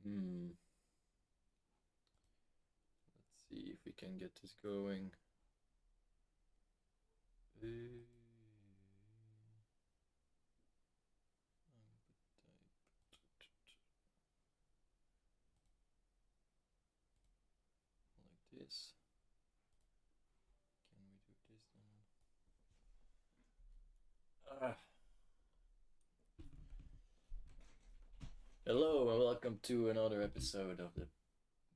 Hmm. Let's see if we can get this going. Uh, like this. Can we do this then? Hello and welcome to another episode of the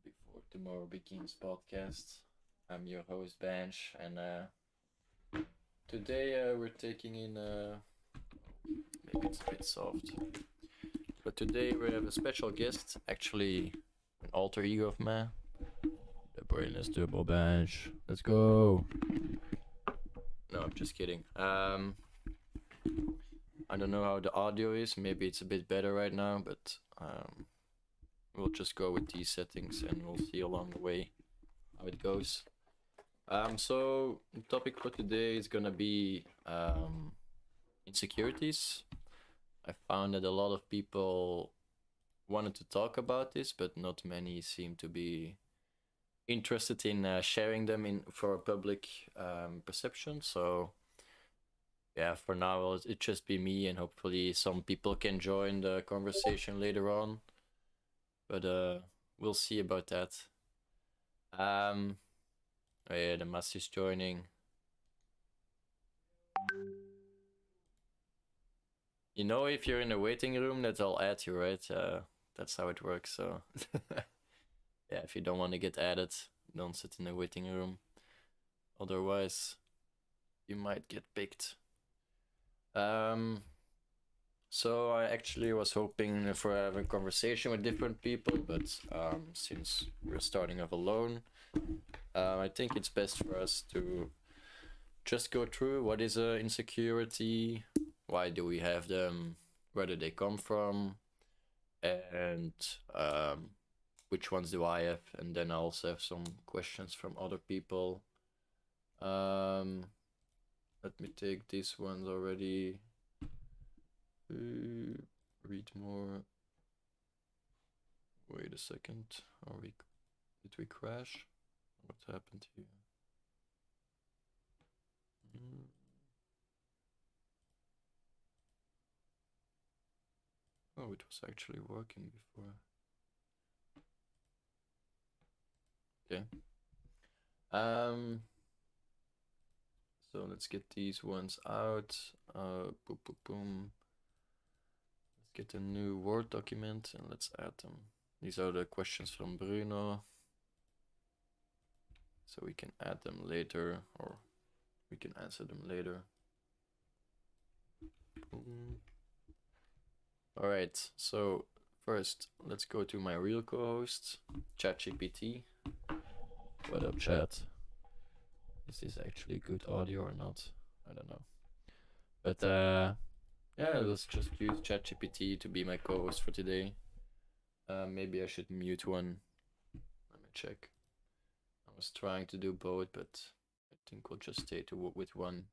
Before Tomorrow Begins podcast. I'm your host Beinj, and today we're taking in maybe it's a bit soft, but today we have a special guest, actually an alter ego of mine. The brain is double Beinj. Let's go. No, I'm just kidding. I don't know how the audio is. Maybe it's a bit better right now, but we'll just go with these settings and we'll see along the way how it goes. So the topic for today is gonna be insecurities. I found that a lot of people wanted to talk about this, but not many seem to be interested in sharing them in for public perception. So yeah, for now it just be me, and hopefully some people can join the conversation later on. But we'll see about that. Oh yeah, the mass is joining. You know, if you're in a waiting room, that I'll add you, right? That's how it works. So yeah, if you don't want to get added, don't sit in the waiting room. Otherwise, you might get picked. So I actually was hoping for having a conversation with different people, but since we're starting off alone, I think it's best for us to just go through what is a insecurity, why do we have them, where do they come from, and which ones do I have, and then I also have some questions from other people. Let me take these ones already. Read more. Wait a second. Did we crash? What happened here? Oh, it was actually working before. Okay. So let's get these ones out. Boom, boom, boom. Let's get a new Word document and let's add them. These are the questions from Bruno. So we can add them later, or we can answer them later. Boom. All right, so first, let's go to my real co-host, ChatGPT. What up, chat? Is this actually good audio or not? I don't know. But yeah, let's just use ChatGPT to be my co-host for today. Maybe I should mute one. Let me check. I was trying to do both, but I think we'll just stay with one.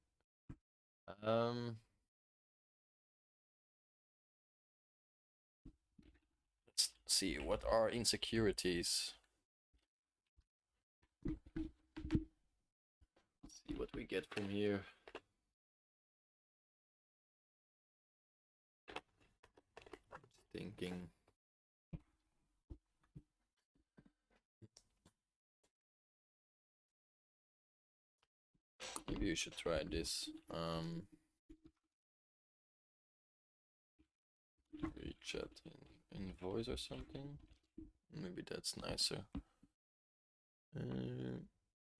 Let's see, what are insecurities? Let's see what we get from here. Thinking. Maybe you should try this. Read chat in voice or something. Maybe that's nicer.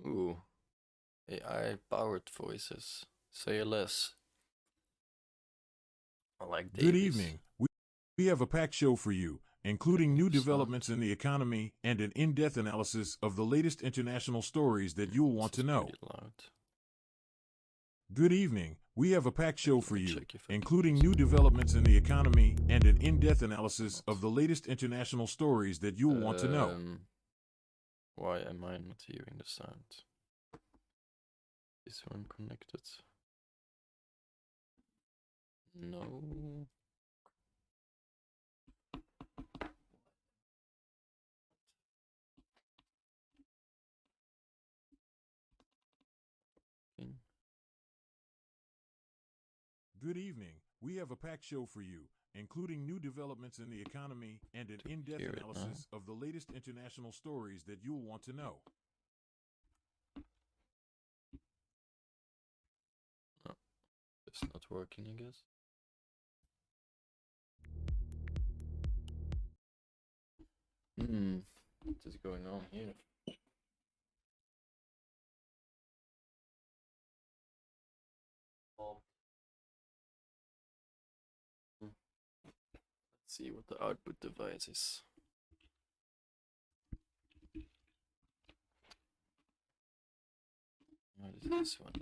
Ooh, AI powered voices. Say less. I like Good Davies. evening. We have a packed show for you, including new developments in the economy and an in-depth analysis of the latest international stories that you'll want to know. Good evening. We have a packed show for you, including new developments in the economy and an in-depth analysis of the latest international stories that you'll want to know. Why am I not hearing the sound? Is one connected? No. Good evening. We have a packed show for you, including new developments in the economy and an in-depth analysis of the latest international stories that you'll want to know. Oh, it's not working, I guess. What is going on here? Let's see what the output device is. What is this one?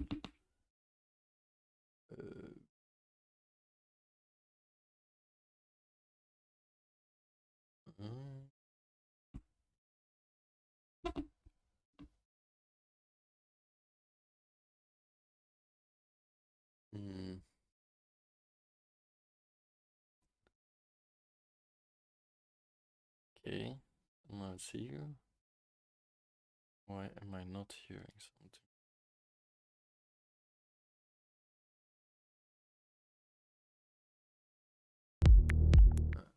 Okay, now it's here. Why am I not hearing something?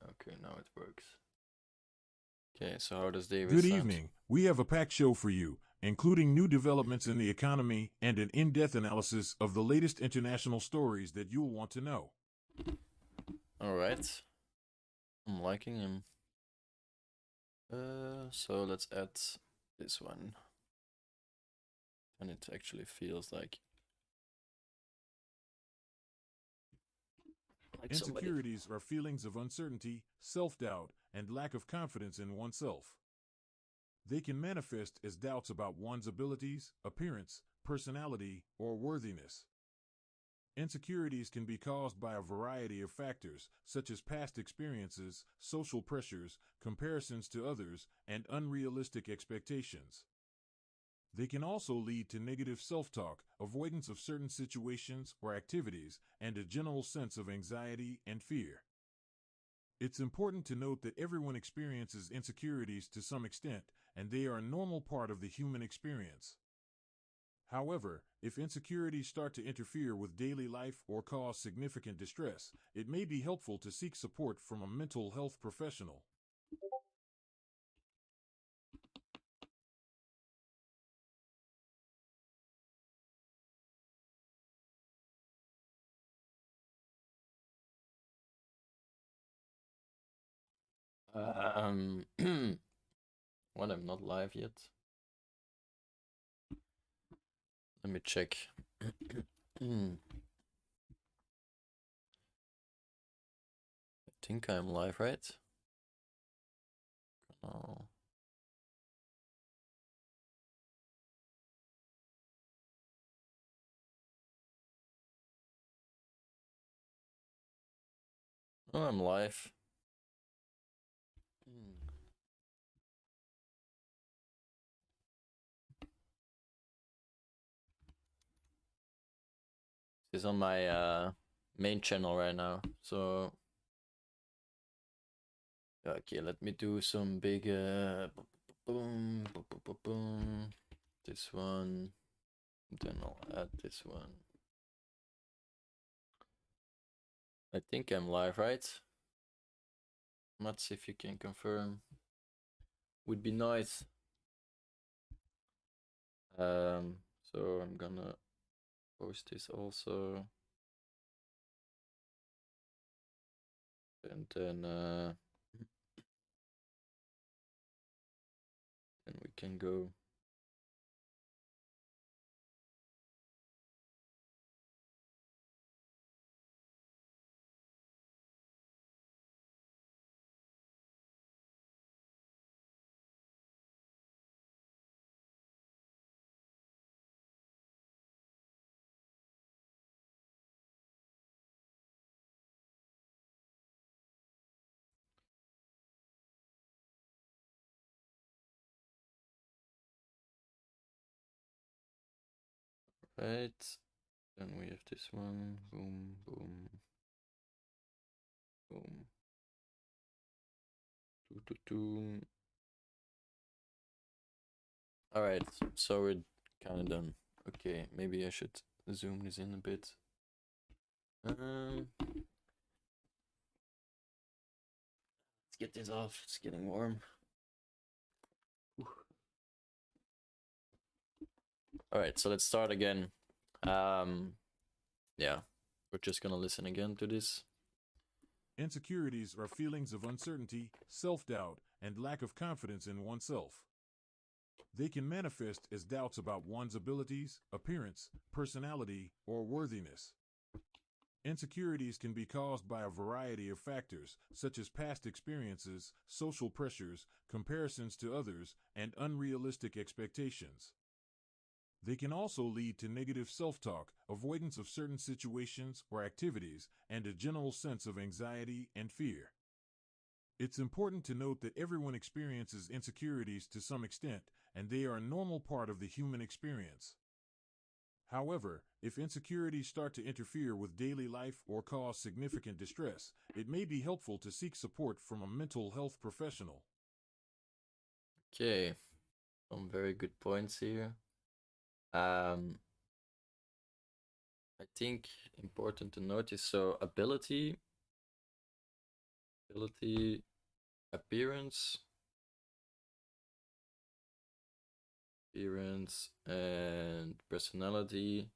Okay, now it works. Okay, so how does David Good sound? evening. We have a packed show for you, including new developments in the economy and an in-depth analysis of the latest international stories that you'll want to know. Alright. I'm liking him. So let's add this one. And it actually feels like Insecurities are feelings of uncertainty, self-doubt, and lack of confidence in oneself. They can manifest as doubts about one's abilities, appearance, personality, or worthiness. Insecurities can be caused by a variety of factors, such as past experiences, social pressures, comparisons to others, and unrealistic expectations. They can also lead to negative self-talk, avoidance of certain situations or activities, and a general sense of anxiety and fear. It's important to note that everyone experiences insecurities to some extent, and they are a normal part of the human experience. However, if insecurities start to interfere with daily life or cause significant distress, it may be helpful to seek support from a mental health professional. What, I'm not live yet? Let me check. I think I'm live, right? Oh. Oh, I'm live. It's on my main channel right now, so okay, let me do some big boom, boom, boom, boom, this one, then I'll add this one. I think I'm live, right? Mats, if you can confirm, would be nice. So I'm gonna post this also, and then we can go. Right, then we have this one, boom, boom, boom, doo, doo, doo. All right, so we're kind of done. Okay, maybe I should zoom this in a bit. Let's get this off. It's getting warm. All right, so let's start again. Yeah, we're just gonna listen again to this. Insecurities are feelings of uncertainty, self-doubt, and lack of confidence in oneself. They can manifest as doubts about one's abilities, appearance, personality, or worthiness. Insecurities can be caused by a variety of factors, such as past experiences, social pressures, comparisons to others, and unrealistic expectations. They can also lead to negative self-talk, avoidance of certain situations or activities, and a general sense of anxiety and fear. It's important to note that everyone experiences insecurities to some extent, and they are a normal part of the human experience. However, if insecurities start to interfere with daily life or cause significant distress, it may be helpful to seek support from a mental health professional. Okay, some very good points here. I think important to notice. So ability, appearance, and personality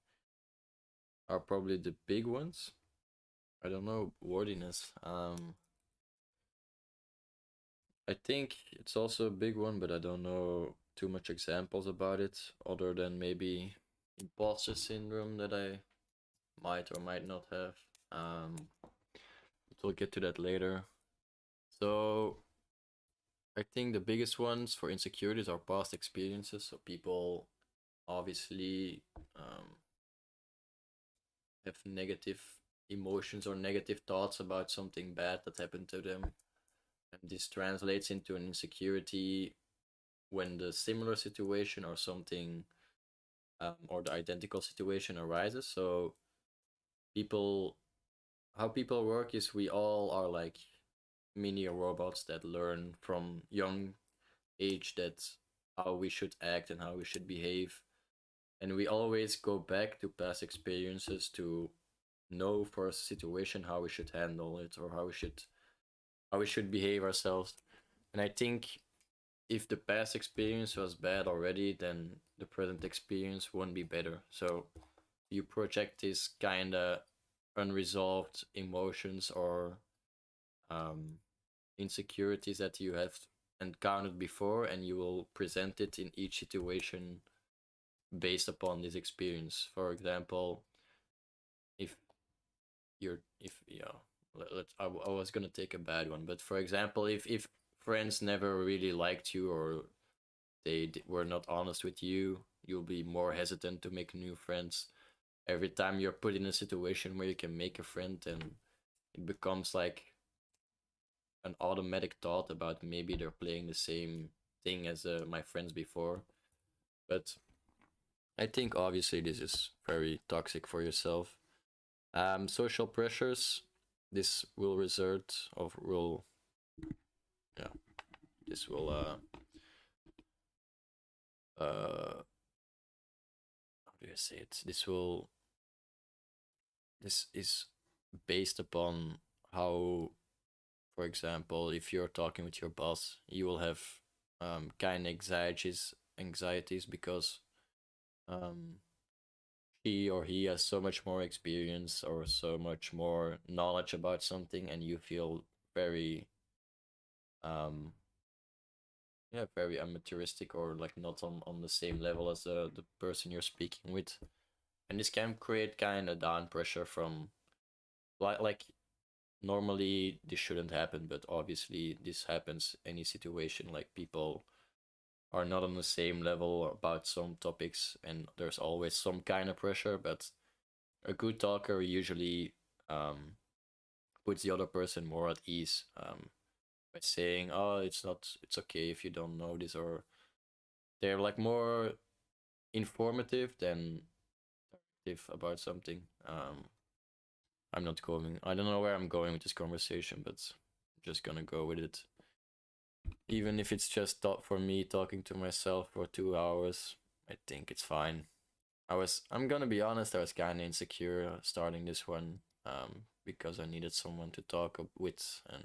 are probably the big ones. I don't know, wordiness. I think it's also a big one, but I don't know too much examples about it, other than maybe imposter syndrome that I might or might not have. But we'll get to that later. So I think the biggest ones for insecurities are past experiences. So people obviously have negative emotions or negative thoughts about something bad that happened to them. And this translates into an insecurity when the similar situation or something or the identical situation arises. So people, how people work is we all are like mini robots that learn from young age that how we should act and how we should behave, and we always go back to past experiences to know for a situation how we should handle it or how we should behave ourselves. And I think if the past experience was bad already, then the present experience won't be better. So you project this kind of unresolved emotions or um, insecurities that you have encountered before, and you will present it in each situation based upon this experience. For example, if if I was gonna take a bad one, but for example, if friends never really liked you or they were not honest with you, you'll be more hesitant to make new friends. Every time you're put in a situation where you can make a friend, and it becomes like an automatic thought about maybe they're playing the same thing as my friends before. But I think obviously this is very toxic for yourself. Social pressures. This will result of will yeah. This will how do you say it? This is based upon how, for example, if you're talking with your boss, you will have kind of anxieties because um she or he has so much more experience or so much more knowledge about something, and you feel very um very amateuristic or like not on the same level as the person you're speaking with. And this can create kind of down pressure from like normally this shouldn't happen, but obviously this happens any situation. Like people are not on the same level about some topics, and there's always some kind of pressure. But a good talker usually puts the other person more at ease by saying, "Oh, it's okay if you don't know this," or they're like more informative than directive about something. I'm not going. I don't know where I'm going with this conversation, but I'm just gonna go with it. Even if it's just for me talking to myself for 2 hours, I think it's fine. I'm gonna be honest, I was kind of insecure starting this one. because I needed someone to talk with, and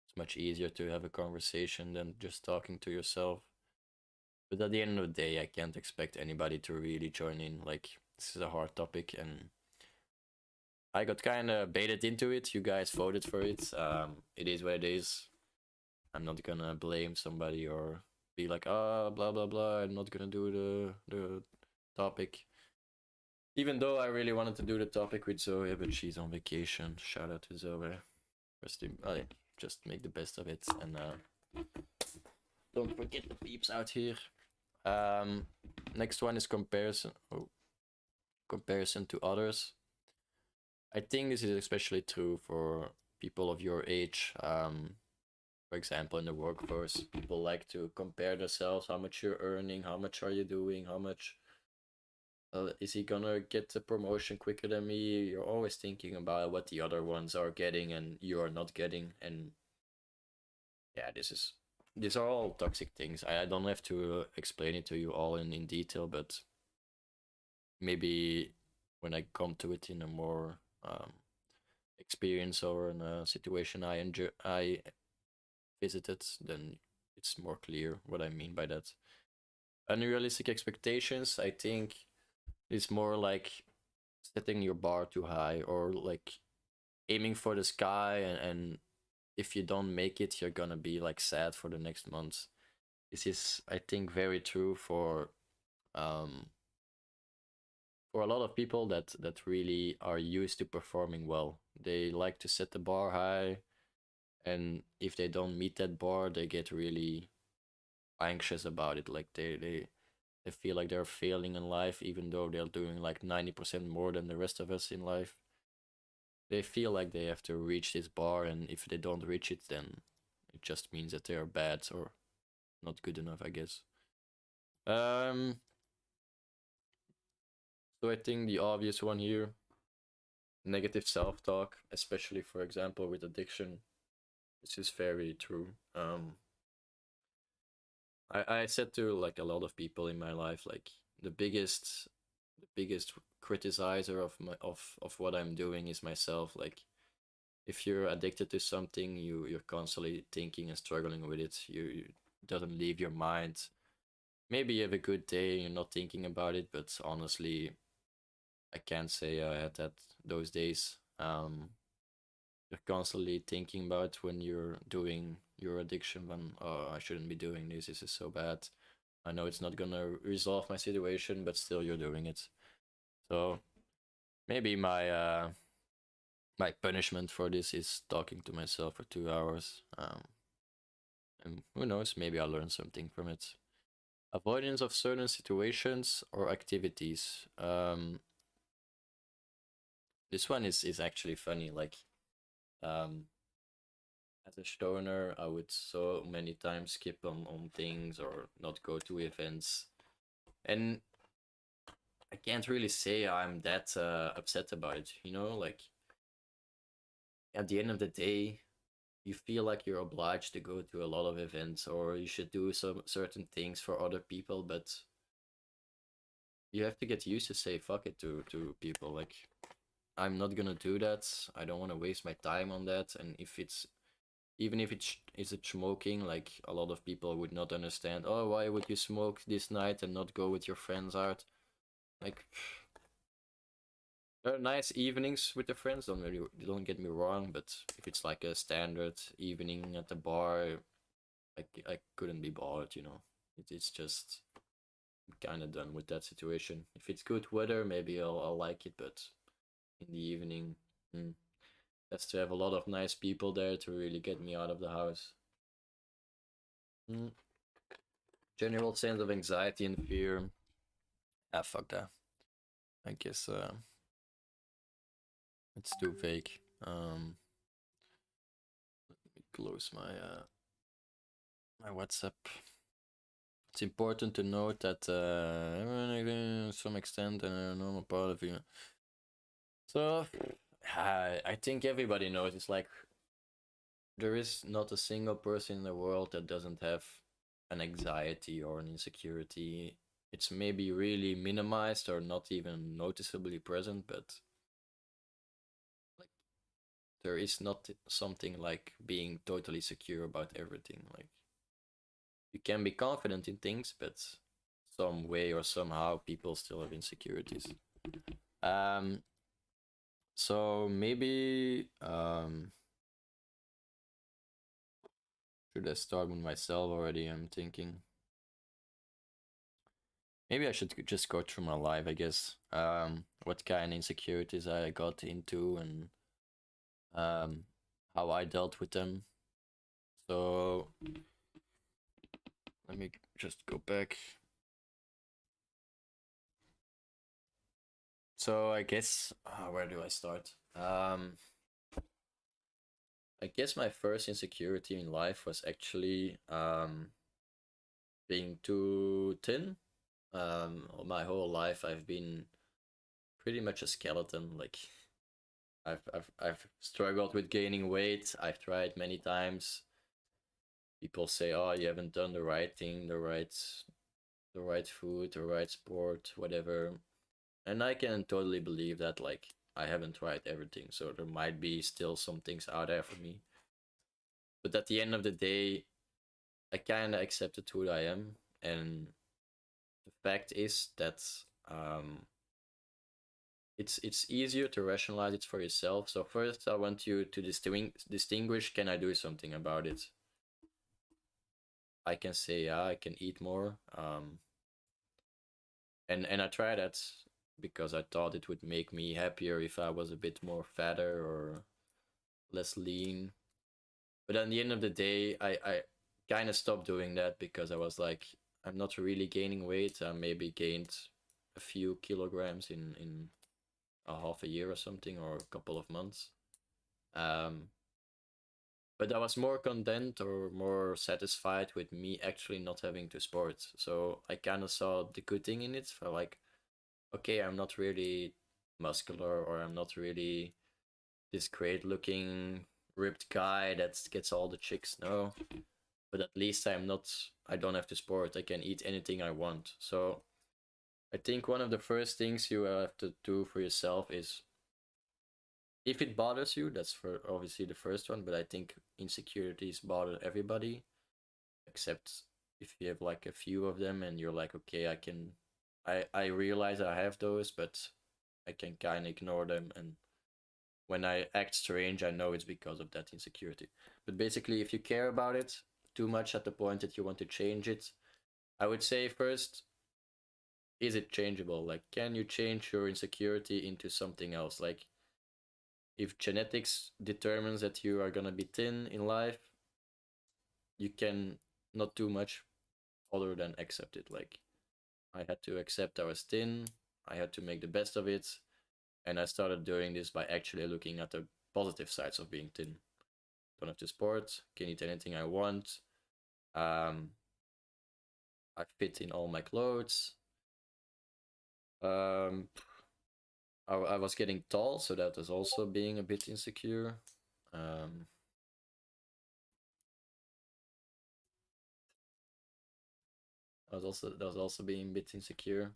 it's much easier to have a conversation than just talking to yourself. But at the end of the day, I can't expect anybody to really join in. Like, this is a hard topic, and I got kind of baited into it. You guys voted for it. It is what it is. I'm not gonna blame somebody or be like, blah blah blah. I'm not gonna do the topic. Even though I really wanted to do the topic with Zoe, but she's on vacation. Shout out to Zoe. Just make the best of it, and don't forget the peeps out here. Next one is comparison. Oh, comparison to others. I think this is especially true for people of your age. For example, in the workforce, people like to compare themselves. How much you're earning? How much are you doing? How much is he gonna get the promotion quicker than me? You're always thinking about what the other ones are getting and you are not getting. And yeah, these are all toxic things. I don't have to explain it to you all in detail, but maybe when I come to it in a more experience or in a situation I visited, then it's more clear what I mean by that. Unrealistic expectations, I think, is more like setting your bar too high, or like aiming for the sky, and if you don't make it, you're gonna be like sad for the next month. This is, I think, very true um for a lot of people that really are used to performing well. They like to set the bar high, and if they don't meet that bar, they get really anxious about it. Like they feel like they're failing in life, even though they're doing like 90% more than the rest of us in life. They feel like they have to reach this bar, and if they don't reach it, then it just means that they are bad or not good enough, I guess. Um, so I think the obvious one here, negative self-talk, especially for example with addiction, this is very true. I said to like a lot of people in my life, like the biggest criticizer of what I'm doing is myself. Like, if you're addicted to something, you're constantly thinking and struggling with it. You it doesn't leave your mind. Maybe you have a good day and you're not thinking about it, but honestly, I can't say I had those days. You're constantly thinking about when you're doing your addiction, when, oh, I shouldn't be doing this. This is so bad. I know it's not gonna resolve my situation, but still you're doing it. So maybe my punishment for this is talking to myself for 2 hours. And who knows, maybe I'll learn something from it. Avoidance of certain situations or activities. This one is actually funny. Like, um, as a stoner, I would so many times skip on things or not go to events. And I can't really say I'm that upset about it, Like, at the end of the day, you feel like you're obliged to go to a lot of events or you should do some certain things for other people, but you have to get used to say fuck it to people. Like, I'm not gonna do that. I don't want to waste my time on that. And if it's even if it's is it smoking, like a lot of people would not understand. Oh, why would you smoke this night and not go with your friends out? Like, there are nice evenings with the friends. Don't get me wrong, but if it's like a standard evening at the bar, I couldn't be bothered. It's just kind of done with that situation. If it's good weather, maybe I'll like it, but in the evening, has to have a lot of nice people there to really get me out of the house. Mm. General sense of anxiety and fear. Ah, fuck that. I guess it's too vague. Let me close my WhatsApp. It's important to note that to some extent, a normal part of you. So, I think everybody knows. It's like there is not a single person in the world that doesn't have an anxiety or an insecurity. It's maybe really minimized or not even noticeably present, but there is not something like being totally secure about everything. Like you can be confident in things, but some way or somehow people still have insecurities. Um, so maybe should I start with myself already? I'm thinking maybe I should just go through my life. I guess what kind of insecurities I got into and um, how I dealt with them. So let me just go back. So I guess where do I start? I guess my first insecurity in life was actually being too thin. My whole life I've been pretty much a skeleton. Like I've struggled with gaining weight. I've tried many times. People say, "Oh, you haven't done the right thing, the right food, the right sport, whatever." And I can totally believe that. Like I haven't tried everything, so there might be still some things out there for me. But at the end of the day, I kind of accepted who I am, and the fact is that um, it's easier to rationalize it for yourself. So first, I want you to distinguish: can I do something about it? I can say, yeah, I can eat more, and I tried that because I thought it would make me happier if I was a bit more fatter or less lean. But at the end of the day, I kind of stopped doing that because I was like, I'm not really gaining weight. I maybe gained a few kilograms in a half a year or something, or a couple of months. Um, but I was more content or more satisfied with me actually not having to sport. So I kind of saw the good thing in it. For like, okay, I'm not really muscular, or I'm not really this great looking ripped guy that gets all the chicks. No, but at least I don't have to sport. I can eat anything I want. So I think one of the first things you have to do for yourself is, if it bothers you, that's for obviously the first one, but I think insecurities bother everybody, except if you have like a few of them and you're like, okay, I realize I have those, but I can kind of ignore them, and when I act strange, I know it's because of that insecurity. But basically, if you care about it too much at the point that you want to change it, I would say first, is it changeable? Like, can you change your insecurity into something else? Like, if genetics determines that you are gonna be thin in life, you can not do much other than accept it. Like, I had to accept I was thin, I had to make the best of it, and I started doing this by actually looking at the positive sides of being thin. Don't have to sport, can eat anything I want. Um, I fit in all my clothes. Um, I was getting tall, so that was also being a bit insecure. Um, that was also being a bit insecure.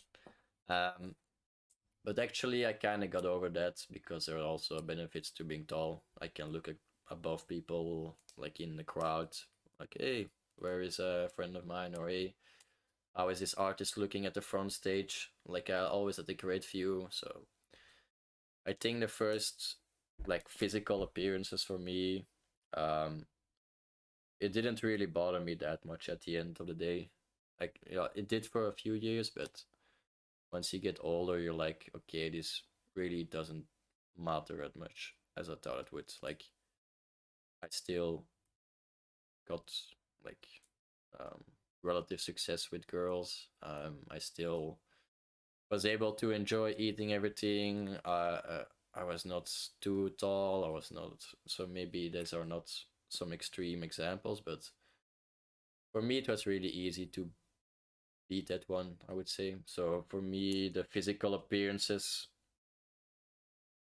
Um, but actually, I kind of got over that because there are also benefits to being tall. I can look above people, like in the crowd, like, hey, where is a friend of mine? Or hey, how is this artist looking at the front stage? Like, I always had a great view. So I think the first like physical appearances for me, um, it didn't really bother me that much at the end of the day. Like, yeah, it did for a few years, but once you get older, you're like, okay, this really doesn't matter as much as I thought it would. Like, I still got like um, relative success with girls. I still was able to enjoy eating everything. I was not too tall. I was not. So maybe these are not some extreme examples, but for me, it was really easy to beat that one, I would say. So for me, the physical appearances,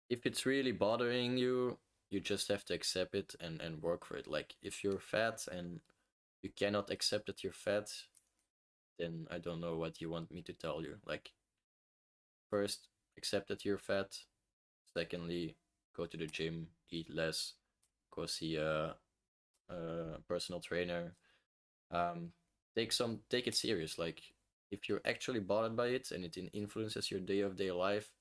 if it's really bothering you, you just have to accept it and work for it. Like if you're fat and you cannot accept that you're fat, then I don't know what you want me to tell you. Like, first, accept that you're fat. Secondly, go to the gym, eat less, go see a personal trainer. um take it serious. Like, if you're actually bothered by it and it influences your day life,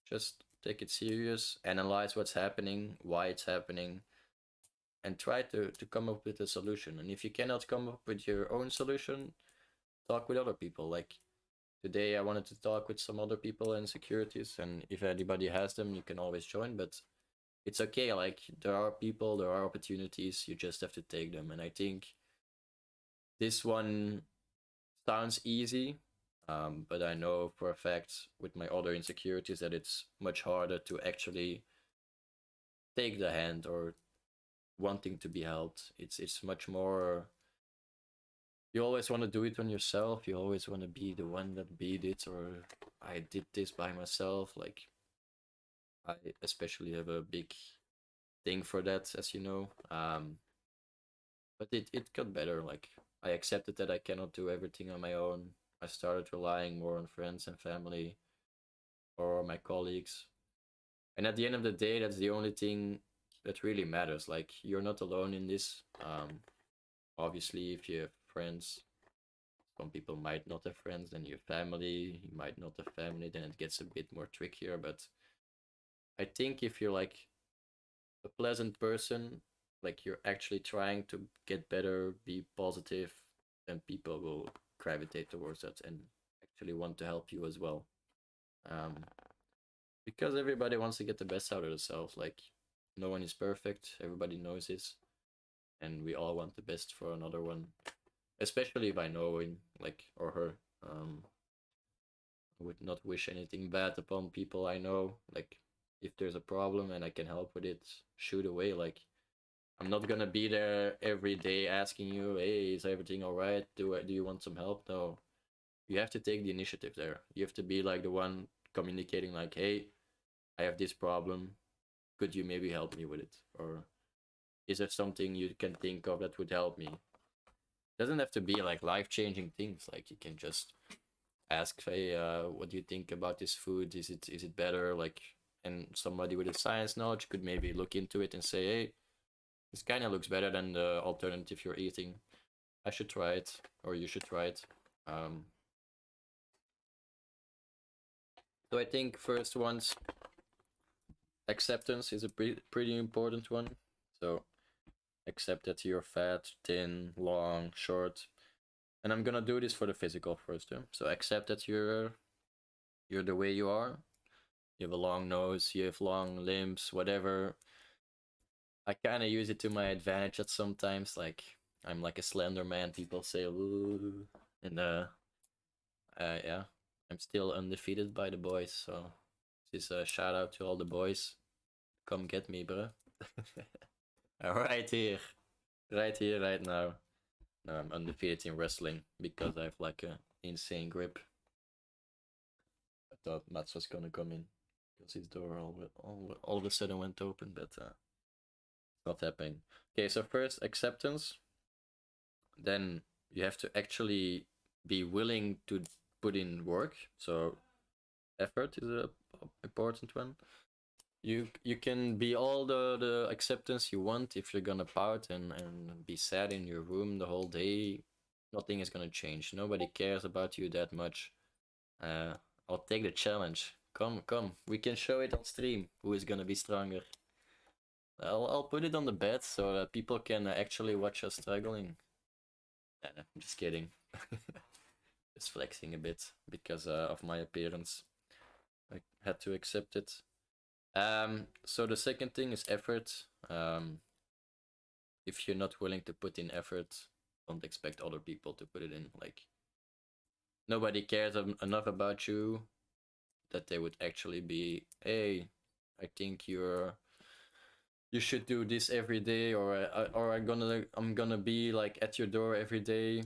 just take it serious, analyze what's happening, why it's happening, and try to come up with a solution. And if you cannot come up with your own solution, talk with other people. Like, today I wanted to talk with some other people in securities, and if anybody has them, you can always join. But it's okay. Like, there are people, there are opportunities, you just have to take them. And I think this one sounds easy, but I know for a fact with my other insecurities that it's much harder to actually take the hand or wanting to be helped. It's much more. You always want to do it on yourself. You always want to be the one that beat it, or I did this by myself. Like, I especially have a big thing for that, as you know. But it got better. Like, I accepted that I cannot do everything on my own. I started relying more on friends and family or my colleagues. And at the end of the day, that's the only thing that really matters. Like, you're not alone in this. Obviously, if you have friends, some people might not have friends, then you have family, you might not have family, then it gets a bit more trickier. But I think if you're like a pleasant person, like you're actually trying to get better, be positive, then people will gravitate towards that and actually want to help you as well. Um, because everybody wants to get the best out of themselves. Like, no one is perfect, everybody knows this, and we all want the best for another one, especially by knowing, like, or her. I would not wish anything bad upon people I know. Like, if there's a problem and I can help with it, shoot away. Like, I'm not gonna be there every day asking you, hey, is everything all right? Do you want some help? No, you have to take the initiative there. You have to be like the one communicating, like, hey, I have this problem. Could you maybe help me with it? Or is there something you can think of that would help me? It doesn't have to be like life-changing things. Like, you can just ask, hey, what do you think about this food? Is it better? Like, and somebody with a science knowledge could maybe look into it and say, hey, this kind of looks better than the alternative you're eating. I should try it, or you should try it. Um, so I think first one's acceptance is a pretty important one. So accept that you're fat, thin, long, short. And I'm gonna do this for the physical first. So accept that you're the way you are. You have a long nose, you have long limbs, whatever. I kind of use it to my advantage at sometimes. Like, I'm like a slender man. People say, ooh, and yeah, I'm still undefeated by the boys. So this is a shout out to all the boys. Come get me, bro. right here, right here, right now. No, I'm undefeated in wrestling because I have like a insane grip. I thought Mats was gonna come in because his door all of a sudden went open, but it's not happening. Okay, so first acceptance. Then you have to actually be willing to put in work. So effort is a important one. You can be all the acceptance you want if you're gonna pout and be sad in your room the whole day. Nothing is gonna change. Nobody cares about you that much. I'll take the challenge. Come, we can show it on stream. Who is gonna be stronger? I'll put it on the bed so that people can actually watch us struggling. I'm just kidding. Just flexing a bit because of my appearance. I had to accept it. So the second thing is effort. If you're not willing to put in effort, don't expect other people to put it in. Like, nobody cares enough about you that they would actually be, hey, I think you should do this every day, or I'm gonna be like at your door every day.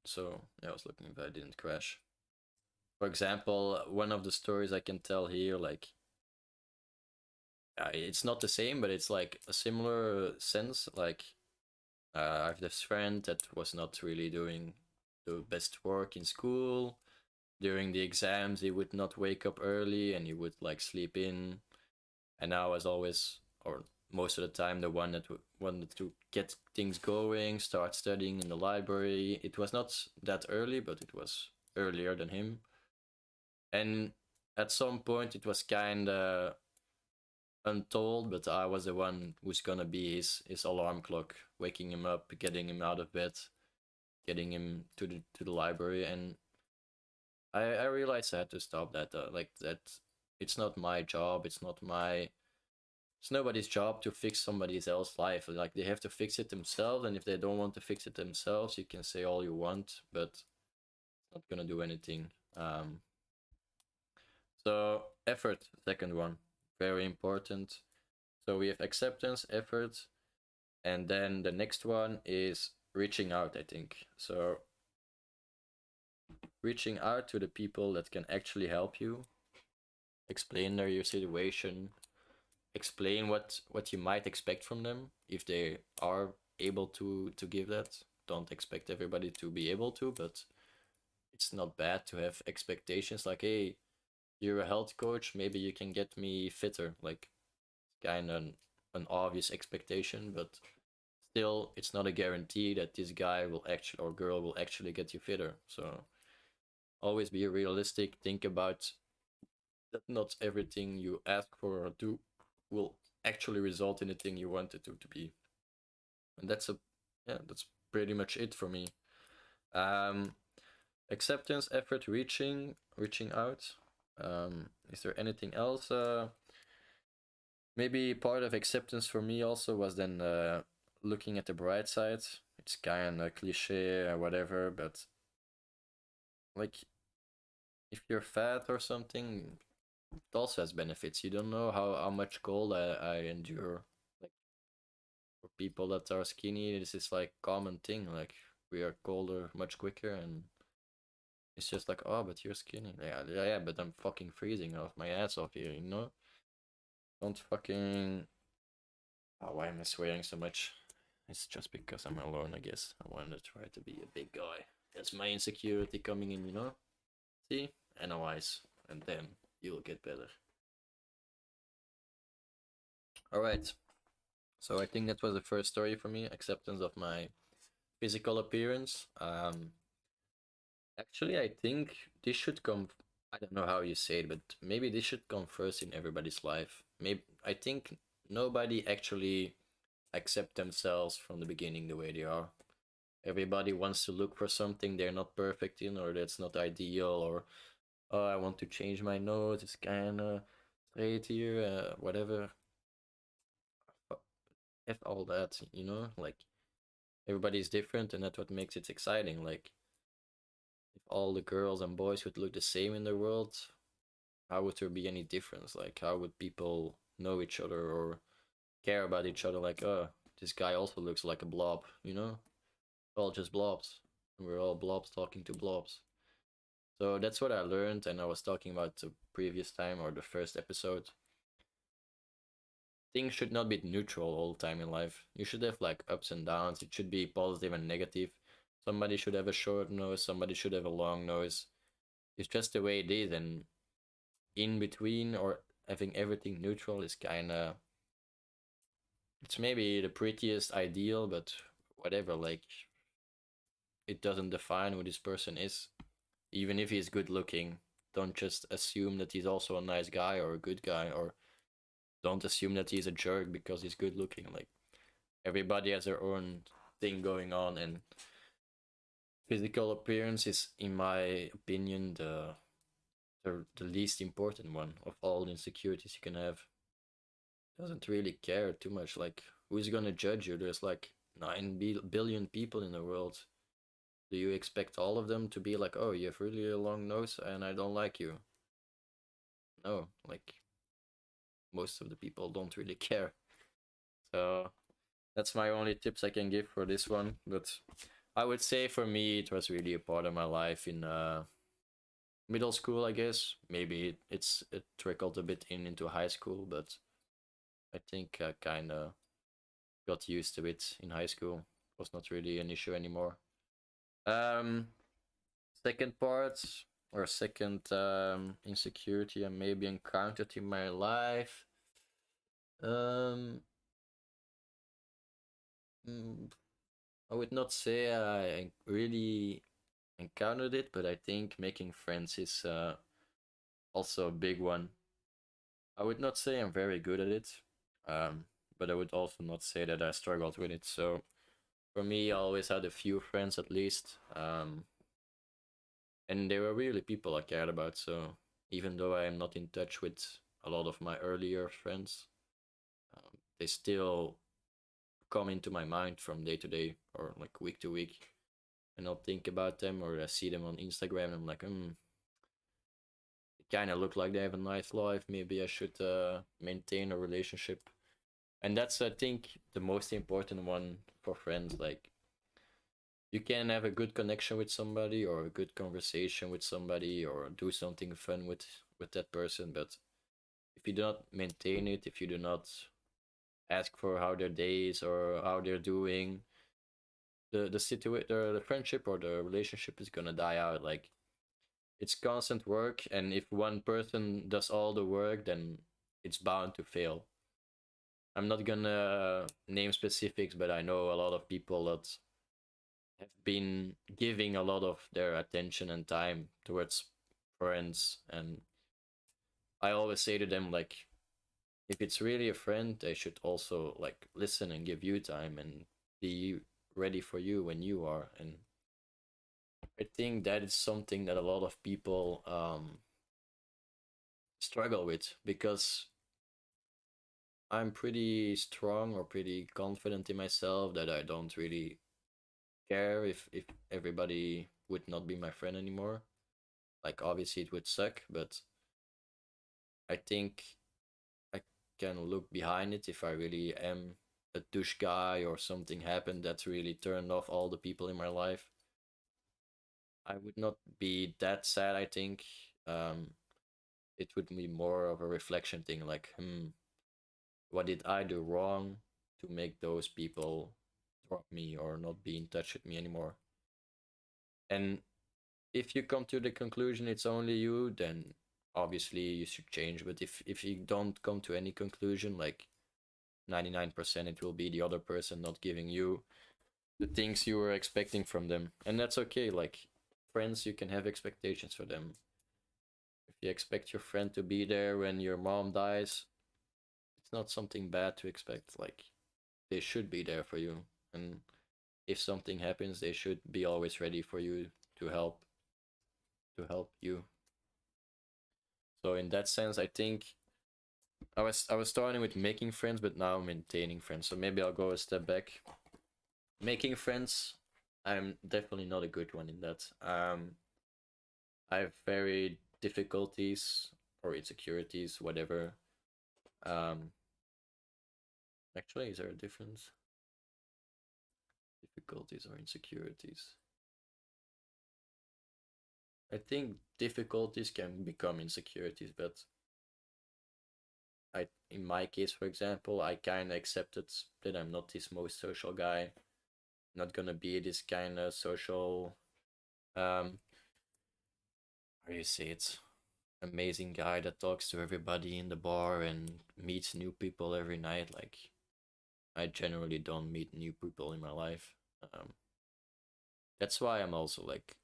So yeah, I was looking if I didn't crash. For example, one of the stories I can tell here, like, it's not the same, but it's like a similar sense. Like, I have this friend that was not really doing the best work in school, during the exams he would not wake up early and he would like sleep in, and I was always, or most of the time, the one that wanted to get things going, start studying in the library. It was not that early, but it was earlier than him. And at some point it was kind of untold, but I was the one who's gonna be his alarm clock, waking him up, getting him out of bed, getting him to the library. And I realized I had to stop that. Like that, it's not my job. It's nobody's job to fix somebody else's life. Like they have to fix it themselves, and if they don't want to fix it themselves, you can say all you want, but it's not gonna do anything. So effort, second one, very important. So we have acceptance, effort, and then the next one is reaching out, I think. So reaching out to the people that can actually help you, explain your situation, explain what you might expect from them if they are able to give that. Don't expect everybody to be able to, but it's not bad to have expectations like, hey, you're a health coach, maybe you can get me fitter. Like kind of an obvious expectation, but still it's not a guarantee that this guy will actually or girl will actually get you fitter. So always be realistic, think about that not everything you ask for or do will actually result in the thing you want it to be. And that's pretty much it for me. um Acceptance, effort, reaching out. Is there anything else? Maybe part of acceptance for me also was then looking at the bright side. It's kind of cliche or whatever, but like if you're fat or something, it also has benefits. You don't know how much cold I endure. Like for people that are skinny, this is like common thing. Like we are colder much quicker, and it's just like, oh, but you're skinny. Yeah, but I'm fucking freezing off my ass off here, you know? Don't fucking. Oh, why am I swearing so much? It's just because I'm alone, I guess. I want to try to be a big guy. That's my insecurity coming in, you know? See? Analyze. And then you'll get better. Alright. So I think that was the first story for me. Acceptance of my physical appearance. Actually, I think this should come. I don't know how you say it, but maybe this should come first in everybody's life. Maybe I think nobody actually accept themselves from the beginning the way they are. Everybody wants to look for something they're not perfect in, or that's not ideal, or oh, I want to change my nose. It's kind of straight here, whatever. F all that, you know. Like everybody's different, and that's what makes it exciting. Like if all the girls and boys would look the same in the world, how would there be any difference? Like, how would people know each other or care about each other? Like, oh, this guy also looks like a blob, you know? All just blobs. We're all blobs talking to blobs. So that's what I learned, and I was talking about the previous time or the first episode. Things should not be neutral all the time in life. You should have like ups and downs. It should be positive and negative. Somebody should have a short nose, somebody should have a long nose. It's just the way it is, and in between or having everything neutral is kind of, it's maybe the prettiest ideal, but whatever. Like it doesn't define who this person is. Even if he's good looking, don't just assume that he's also a nice guy or a good guy, or don't assume that he's a jerk because he's good looking. Like everybody has their own thing going on, and physical appearance is, in my opinion, the least important one of all the insecurities you can have. Doesn't really care too much. Like who's gonna judge you? There's like 9 billion people in the world. Do you expect all of them to be like, oh, you have really a long nose and I don't like you? No, like most of the people don't really care. So that's my only tips I can give for this one. But I would say for me, it was really a part of my life in middle school, I guess. Maybe it trickled a bit into high school, but I think I kind of got used to it in high school. It was not really an issue anymore. Um, Second part. or second insecurity I maybe encountered in my life. Um, mm, I would not say I really encountered it, but I think making friends is also a big one. I would not say I'm very good at it, um, but I would also not say that I struggled with it. So for me, I always had a few friends at least, and they were really people I cared about. So even though I am not in touch with a lot of my earlier friends, they still come into my mind from day to day or like week to week, and I'll think about them or I see them on Instagram and I'm like, they kind of look like they have a nice life. Maybe I should maintain a relationship. And that's, I think, the most important one for friends. Like, you can have a good connection with somebody or a good conversation with somebody or do something fun with that person, but if you do not maintain it, if you do not ask for how their day is or how they're doing, the friendship or the relationship is gonna die out. Like, it's constant work, and if one person does all the work, then it's bound to fail. I'm not gonna name specifics, but I know a lot of people that have been giving a lot of their attention and time towards friends, and I always say to them, like, if it's really a friend, they should also like listen and give you time and be ready for you when you are. And I think that is something that a lot of people struggle with, because I'm pretty strong or pretty confident in myself that I don't really care if everybody would not be my friend anymore. Like, obviously it would suck, but I think I can look behind it if I really am a douche guy or something happened that's really turned off all the people in my life. I would not be that sad, I think. Um, it would be more of a reflection thing, like, what did I do wrong to make those people drop me or not be in touch with me anymore? And if you come to the conclusion it's only you, then obviously you should change. But if you don't come to any conclusion, like 99% it will be the other person not giving you the things you were expecting from them. And that's okay. Like, friends, you can have expectations for them. If you expect your friend to be there when your mom dies, it's not something bad to expect. Like, they should be there for you. And if something happens, they should be always ready for you to help you. So in that sense, I think I was starting with making friends, but now maintaining friends. So maybe I'll go a step back. Making friends, I'm definitely not a good one in that. I have very difficulties or insecurities, whatever. Um, Actually, is there a difference? Difficulties or insecurities? I think difficulties can become insecurities, but in my case, for example, I kind of accepted that I'm not this most social guy. Not gonna be this kind of social, um, how do you say it? Amazing guy that talks to everybody in the bar and meets new people every night. Like, I generally don't meet new people in my life. Um, that's why I'm also like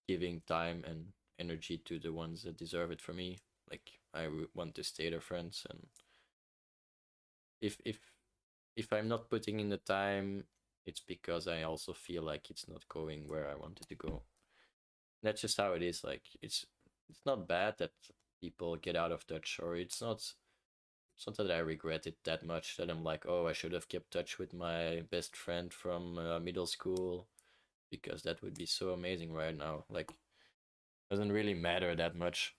giving time and energy to the ones that deserve it for me. Like, I want to stay their friends, and if if if I'm not putting in the time, it's because I also feel like it's not going where I wanted to go. That's just how it is. Like, it's not bad that people get out of touch, or it's not that I regret it that much that I'm like, oh, I should have kept touch with my best friend from middle school, because that would be so amazing right now. Like, doesn't really matter that much.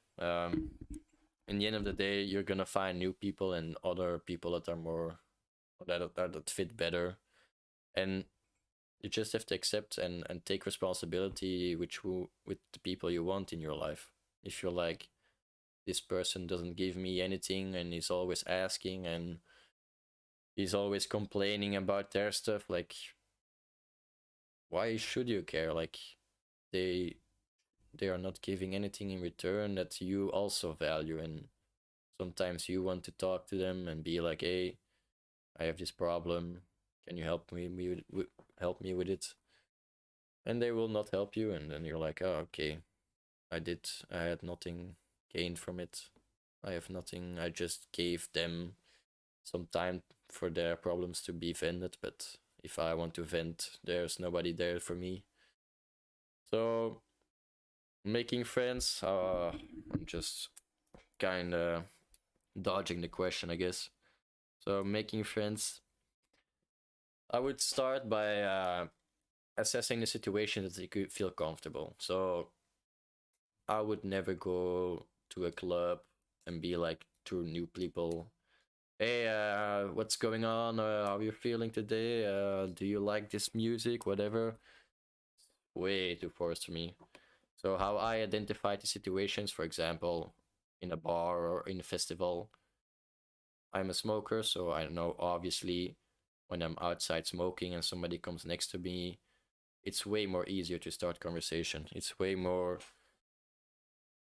In the end of the day, you're gonna find new people and other people that are more that fit better, and you just have to accept and take responsibility with the people you want in your life. If you're like, this person doesn't give me anything and he's always asking and he's always complaining about their stuff, like, why should you care? Like, they they are not giving anything in return that you also value, and sometimes you want to talk to them and be like, hey, I have this problem, can you help me with it? And they will not help you, and then you're like, oh, okay, I had nothing gained from it. I have nothing, I just gave them some time for their problems to be vented, but if I want to vent, there's nobody there for me. So making friends, I'm just kind of dodging the question, I guess. So making friends, I would start by assessing the situation that you could feel comfortable. So I would never go to a club and be like to new people, hey, what's going on? How are you feeling today? Do you like this music? Whatever. Way too forced for me. So how I identify the situations, for example, in a bar or in a festival, I'm a smoker, so I know obviously when I'm outside smoking and somebody comes next to me, it's way more easier to start conversation. It's way more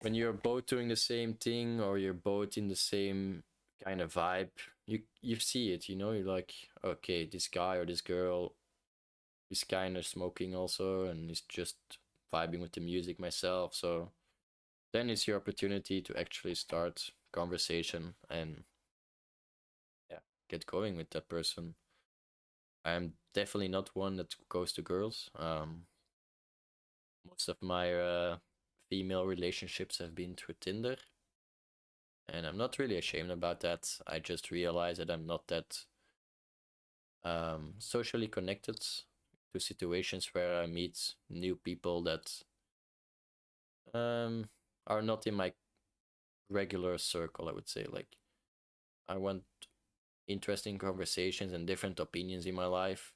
when you're both doing the same thing or you're both in the same kind of vibe. You see it, you know. You're like, okay, this guy or this girl is kind of smoking also, and is just vibing with the music myself. So then it's your opportunity to actually start conversation and yeah, get going with that person. I'm definitely not one that goes to girls. Most of my female relationships have been through Tinder, and I'm not really ashamed about that. I just realize that I'm not that socially connected to situations where I meet new people that are not in my regular circle, I would say. Like, I want interesting conversations and different opinions in my life.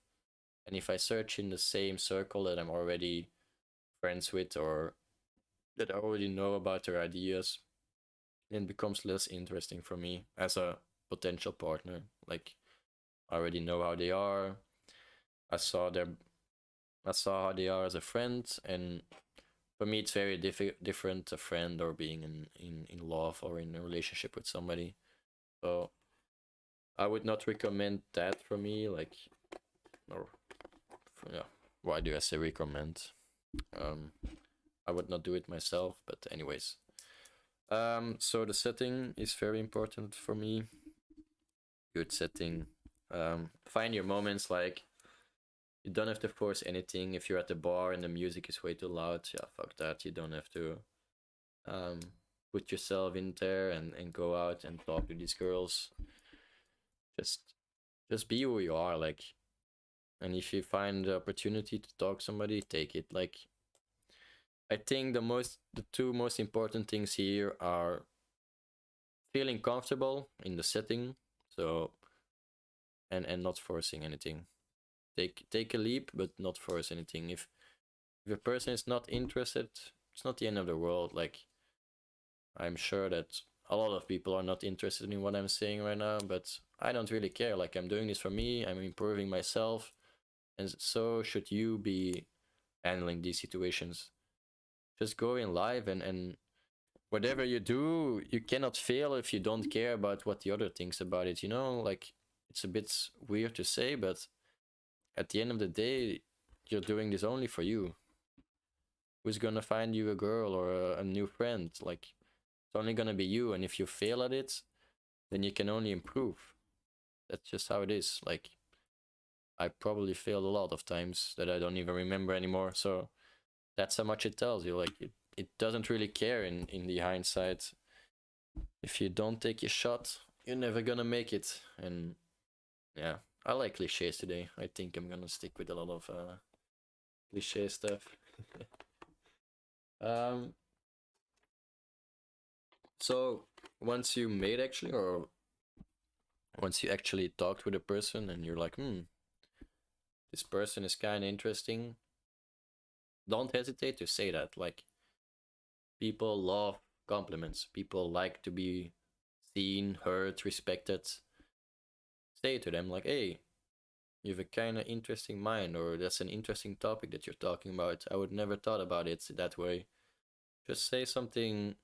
And if I search in the same circle that I'm already friends with or that I already know about their ideas, then it becomes less interesting for me as a potential partner. Like, I already know how they are. I saw their I saw how they are as a friend, and for me it's very different a friend or being in love or in a relationship with somebody. So I would not recommend that for me. Like, or yeah, why do I say recommend? Um, I would not do it myself, but anyways. So the setting is very important for me. Good setting. Find your moments. Like, you don't have to force anything. If you're at the bar and the music is way too loud, yeah, fuck that. You don't have to um, put yourself in there and go out and talk to these girls. Just just be who you are, like. And if you find the opportunity to talk to somebody, take it. Like, I think the two most important things here are feeling comfortable in the setting, so and not forcing anything. Take a leap, but not force anything. If a person is not interested, it's not the end of the world. Like, I'm sure that a lot of people are not interested in what I'm saying right now, but I don't really care. Like, I'm doing this for me, I'm improving myself, and so should you be handling these situations. Just go in live and whatever you do, you cannot fail if you don't care about what the other thinks about it, you know? Like, it's a bit weird to say, but at the end of the day, you're doing this only for you. Who's gonna find you a girl or a new friend? Like, it's only gonna be you, and if you fail at it, then you can only improve. That's just how it is. Like, I probably failed a lot of times that I don't even remember anymore. So that's how much it tells you. Like, it doesn't really care in the hindsight. If you don't take your shot, you're never gonna make it. And yeah, I like cliches today. I think I'm gonna stick with a lot of cliche stuff. um, so once you made actually, or once you actually talked with a person and you're like, this person is kind of interesting, don't hesitate to say that. Like, people love compliments. People like to be seen, heard, respected. Say to them like, hey, you have a kind of interesting mind, or that's an interesting topic that you're talking about. I would never thought about it that way. Just say something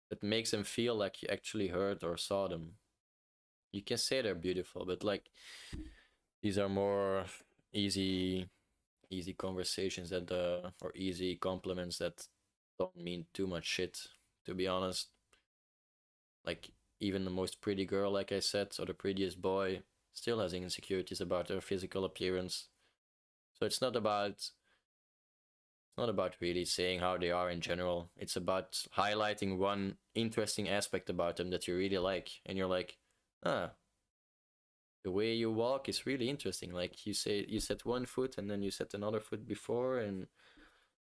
that makes them feel like you actually heard or saw them. You can say they're beautiful, but like these are more easy conversations that or easy compliments that don't mean too much shit, to be honest. Like even the most pretty girl, like I said, or the prettiest boy still has insecurities about their physical appearance. So it's not about really saying how they are in general. It's about highlighting one interesting aspect about them that you really like, and you're like, ah, the way you walk is really interesting. Like you set one foot and then you set another foot before, and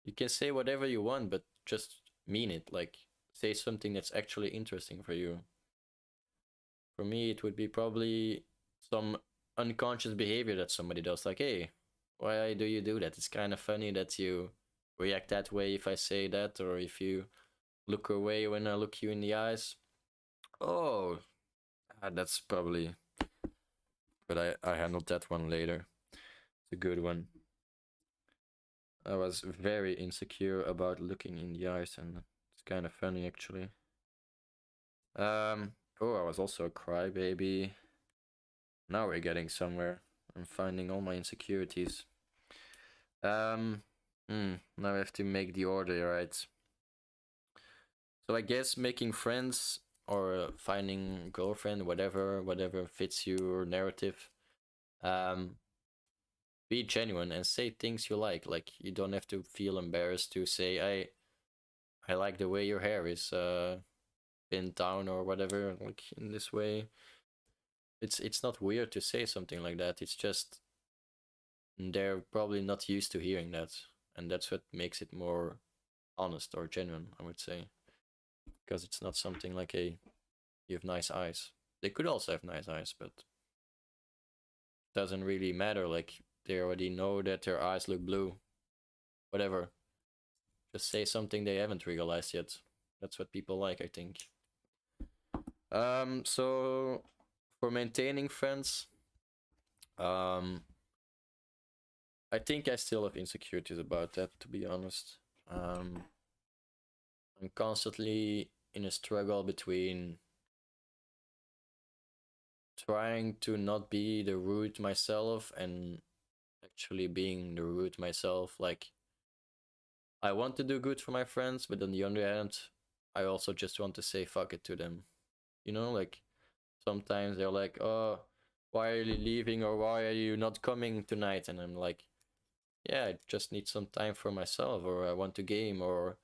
you can say whatever you want, but just mean it. Like say something that's actually interesting for you. For me, it would be probably some unconscious behavior that somebody does. Like, hey, why do you do that? It's kind of funny that you react that way if I say that, or if you look away when I look you in the eyes. Oh, that's probably. But I handled that one later. It's a good one. I was very insecure about looking in the eyes, and it's kind of funny actually. Oh, I was also a crybaby. Now we're getting somewhere. I'm finding all my insecurities. Now I have to make the order right. So I guess making friends or finding girlfriend, whatever fits your narrative. Um, be genuine and say things you like. Like you don't have to feel embarrassed to say, I like the way your hair is pinned down or whatever. Like in this way, it's not weird to say something like that. It's just they're probably not used to hearing that, and that's what makes it more honest or genuine, I would say, because it's not something like a you have nice eyes. They could also have nice eyes, but doesn't really matter. Like they already know that their eyes look blue. Whatever. Just say something they haven't realized yet. That's what people like, I think. So for maintaining friends, um, I think I still have insecurities about that, to be honest. I'm constantly in a struggle between trying to not be the rude myself and actually being the rude myself. Like, I want to do good for my friends, but on the other hand, I also just want to say fuck it to them. You know, like sometimes they're like, oh, why are you leaving or why are you not coming tonight? And I'm like, yeah, I just need some time for myself, or I want to game, or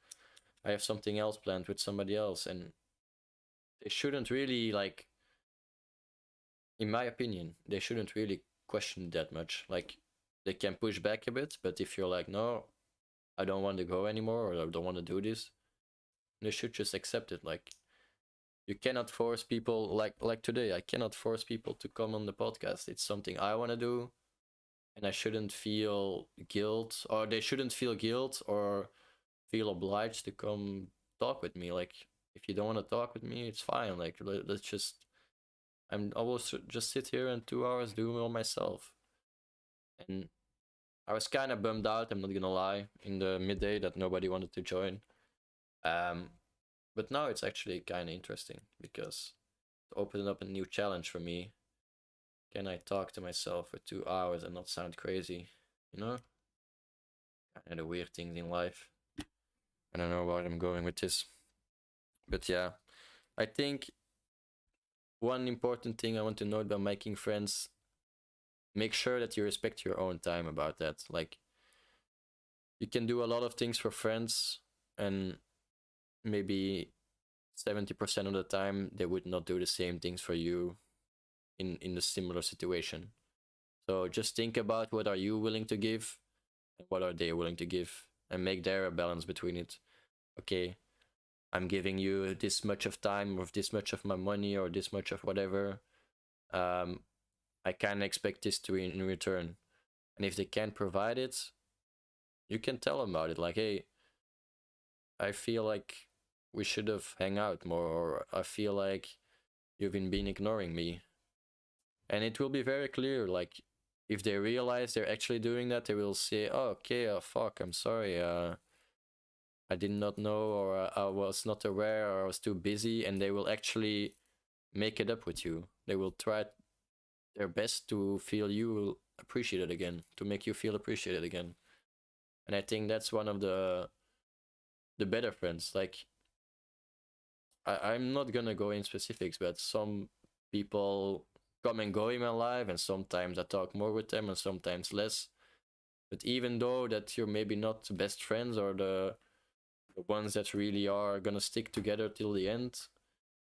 I have something else planned with somebody else. And they shouldn't really, like, in my opinion, they shouldn't really question that much. Like, they can push back a bit, but if you're like, no, I don't want to go anymore, or I don't want to do this, they should just accept it. Like, you cannot force people, like today, I cannot force people to come on the podcast. It's something I want to do, and I shouldn't feel guilt, or they shouldn't feel guilt or feel obliged to come talk with me. Like, if you don't want to talk with me, it's fine. Like, let's just, I will just sit here and 2 hours do it all myself. And I was kind of bummed out, I'm not gonna lie, in the midday that nobody wanted to join. Um, but now it's actually kind of interesting because it opened up a new challenge for me. Can I talk to myself for 2 hours and not sound crazy? You know? Kind of the weird things in life. I don't know where I'm going with this. But yeah, I think one important thing I want to note about making friends, make sure that you respect your own time about that. Like, you can do a lot of things for friends, and maybe 70% of the time they would not do the same things for you in the similar situation. So just think about what are you willing to give and what are they willing to give, and make there a balance between it. Okay, I'm giving you this much of time or this much of my money or this much of whatever. I can expect this to in return. And if they can't provide it, you can tell them about it. Like, hey, I feel like we should have hang out more, or I feel like you've been ignoring me. And it will be very clear. Like, if they realize they're actually doing that, they will say, "Oh, okay, fuck, I'm sorry. I did not know, or I was not aware, or I was too busy, and they will actually make it up with you. They will try their best to feel you appreciated again, to make you feel appreciated again. And I think that's one of the better friends. Like I'm not gonna go in specifics, but some people come and go in my life, and sometimes I talk more with them, and sometimes less. But even though that you're maybe not the best friends or the ones that really are gonna stick together till the end,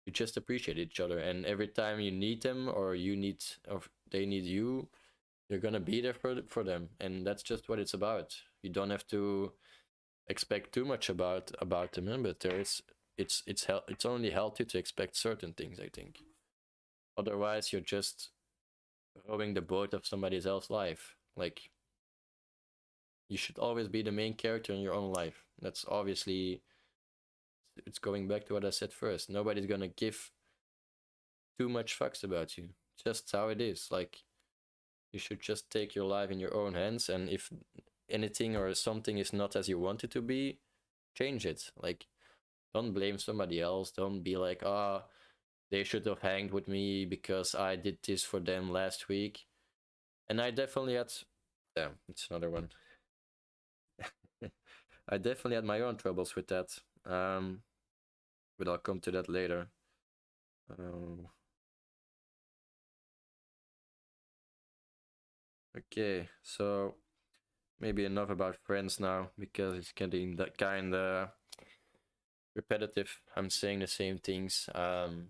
you just appreciate each other. And every time you need them, or you need, or they need you, you're gonna be there for them. And that's just what it's about. You don't have to expect too much about them, but it's only healthy to expect certain things, I think. Otherwise, you're just rowing the boat of somebody else's life. Like, you should always be the main character in your own life. That's obviously, it's going back to what I said first. Nobody's gonna give too much fucks about you. Just how it is. Like, you should just take your life in your own hands, and if anything or something is not as you want it to be, change it. Like, don't blame somebody else. Don't be like, ah, oh, they should have hanged with me because I did this for them last week. And I definitely had, damn, it's another one. I definitely had my own troubles with that. But I'll come to that later. Okay, so maybe enough about friends now, because it's getting that kind of repetitive. I'm saying the same things, and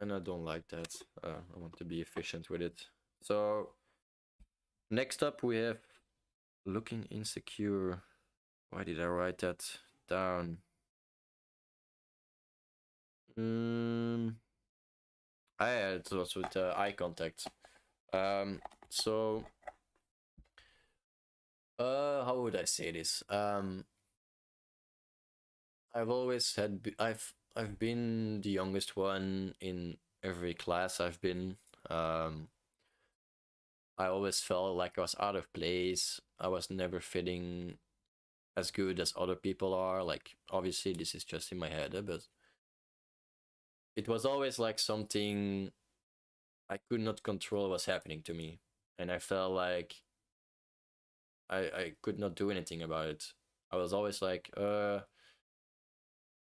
I don't like that. I want to be efficient with it. So next up we have looking insecure. Why did I write that down? I had it was with eye contact. So how would I say this? I've always had I've been the youngest one in every class I've been. I always felt like I was out of place. I was never fitting as good as other people are. Like, obviously this is just in my head, but it was always like something I could not control was happening to me, and I felt like I could not do anything about it. I was always like,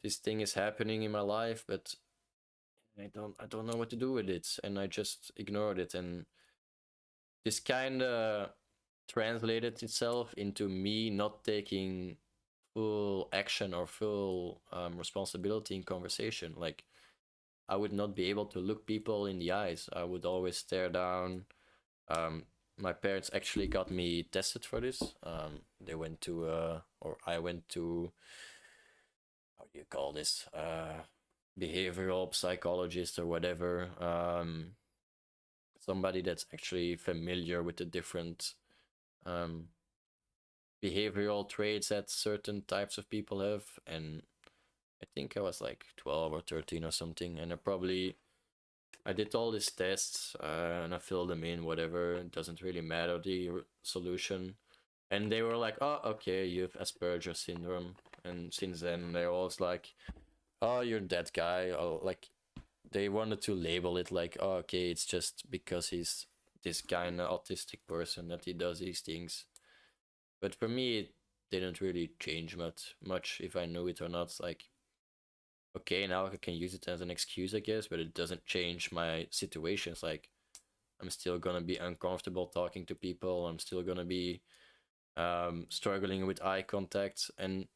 this thing is happening in my life, but I don't know what to do with it, and I just ignored it. And this kind of translated itself into me not taking full action or full responsibility in conversation. Like, I would not be able to look people in the eyes. I would always stare down. My parents actually got me tested for this. They went to, or I went to, how do you call this? Behavioral psychologist or whatever. Somebody that's actually familiar with the different behavioral traits that certain types of people have. And I think I was like 12 or 13 or something, and I did all these tests, and I filled them in, whatever. It doesn't really matter the solution. And they were like, oh, okay, you have Asperger's syndrome. And since then, they're always like, oh, you're that guy. Or like, they wanted to label it like, oh, okay, it's just because he's this kind of autistic person that he does these things. But for me, it didn't really change much if I knew it or not. It's like, okay, now I can use it as an excuse, I guess, but it doesn't change my situations. Like, I'm still gonna be uncomfortable talking to people. I'm still gonna be struggling with eye contact, and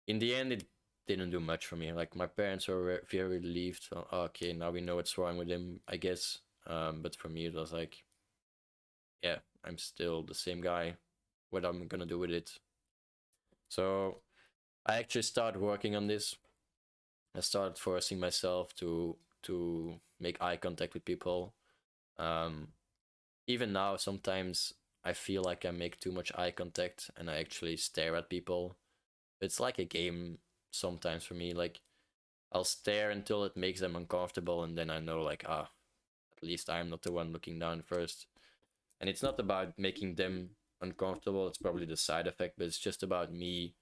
in the end, it didn't do much for me. Like, my parents were very relieved. So, okay, now we know what's wrong with him, I guess. But for me, it was like, yeah, I'm still the same guy. What I'm gonna do with it? So I actually started working on this. I started forcing myself to make eye contact with people. Even now, sometimes I feel like I make too much eye contact and I actually stare at people. It's like a game sometimes for me. Like, I'll stare until it makes them uncomfortable, and then I know, like, at least I'm not the one looking down first. And it's not about making them uncomfortable, it's probably the side effect, but it's just about me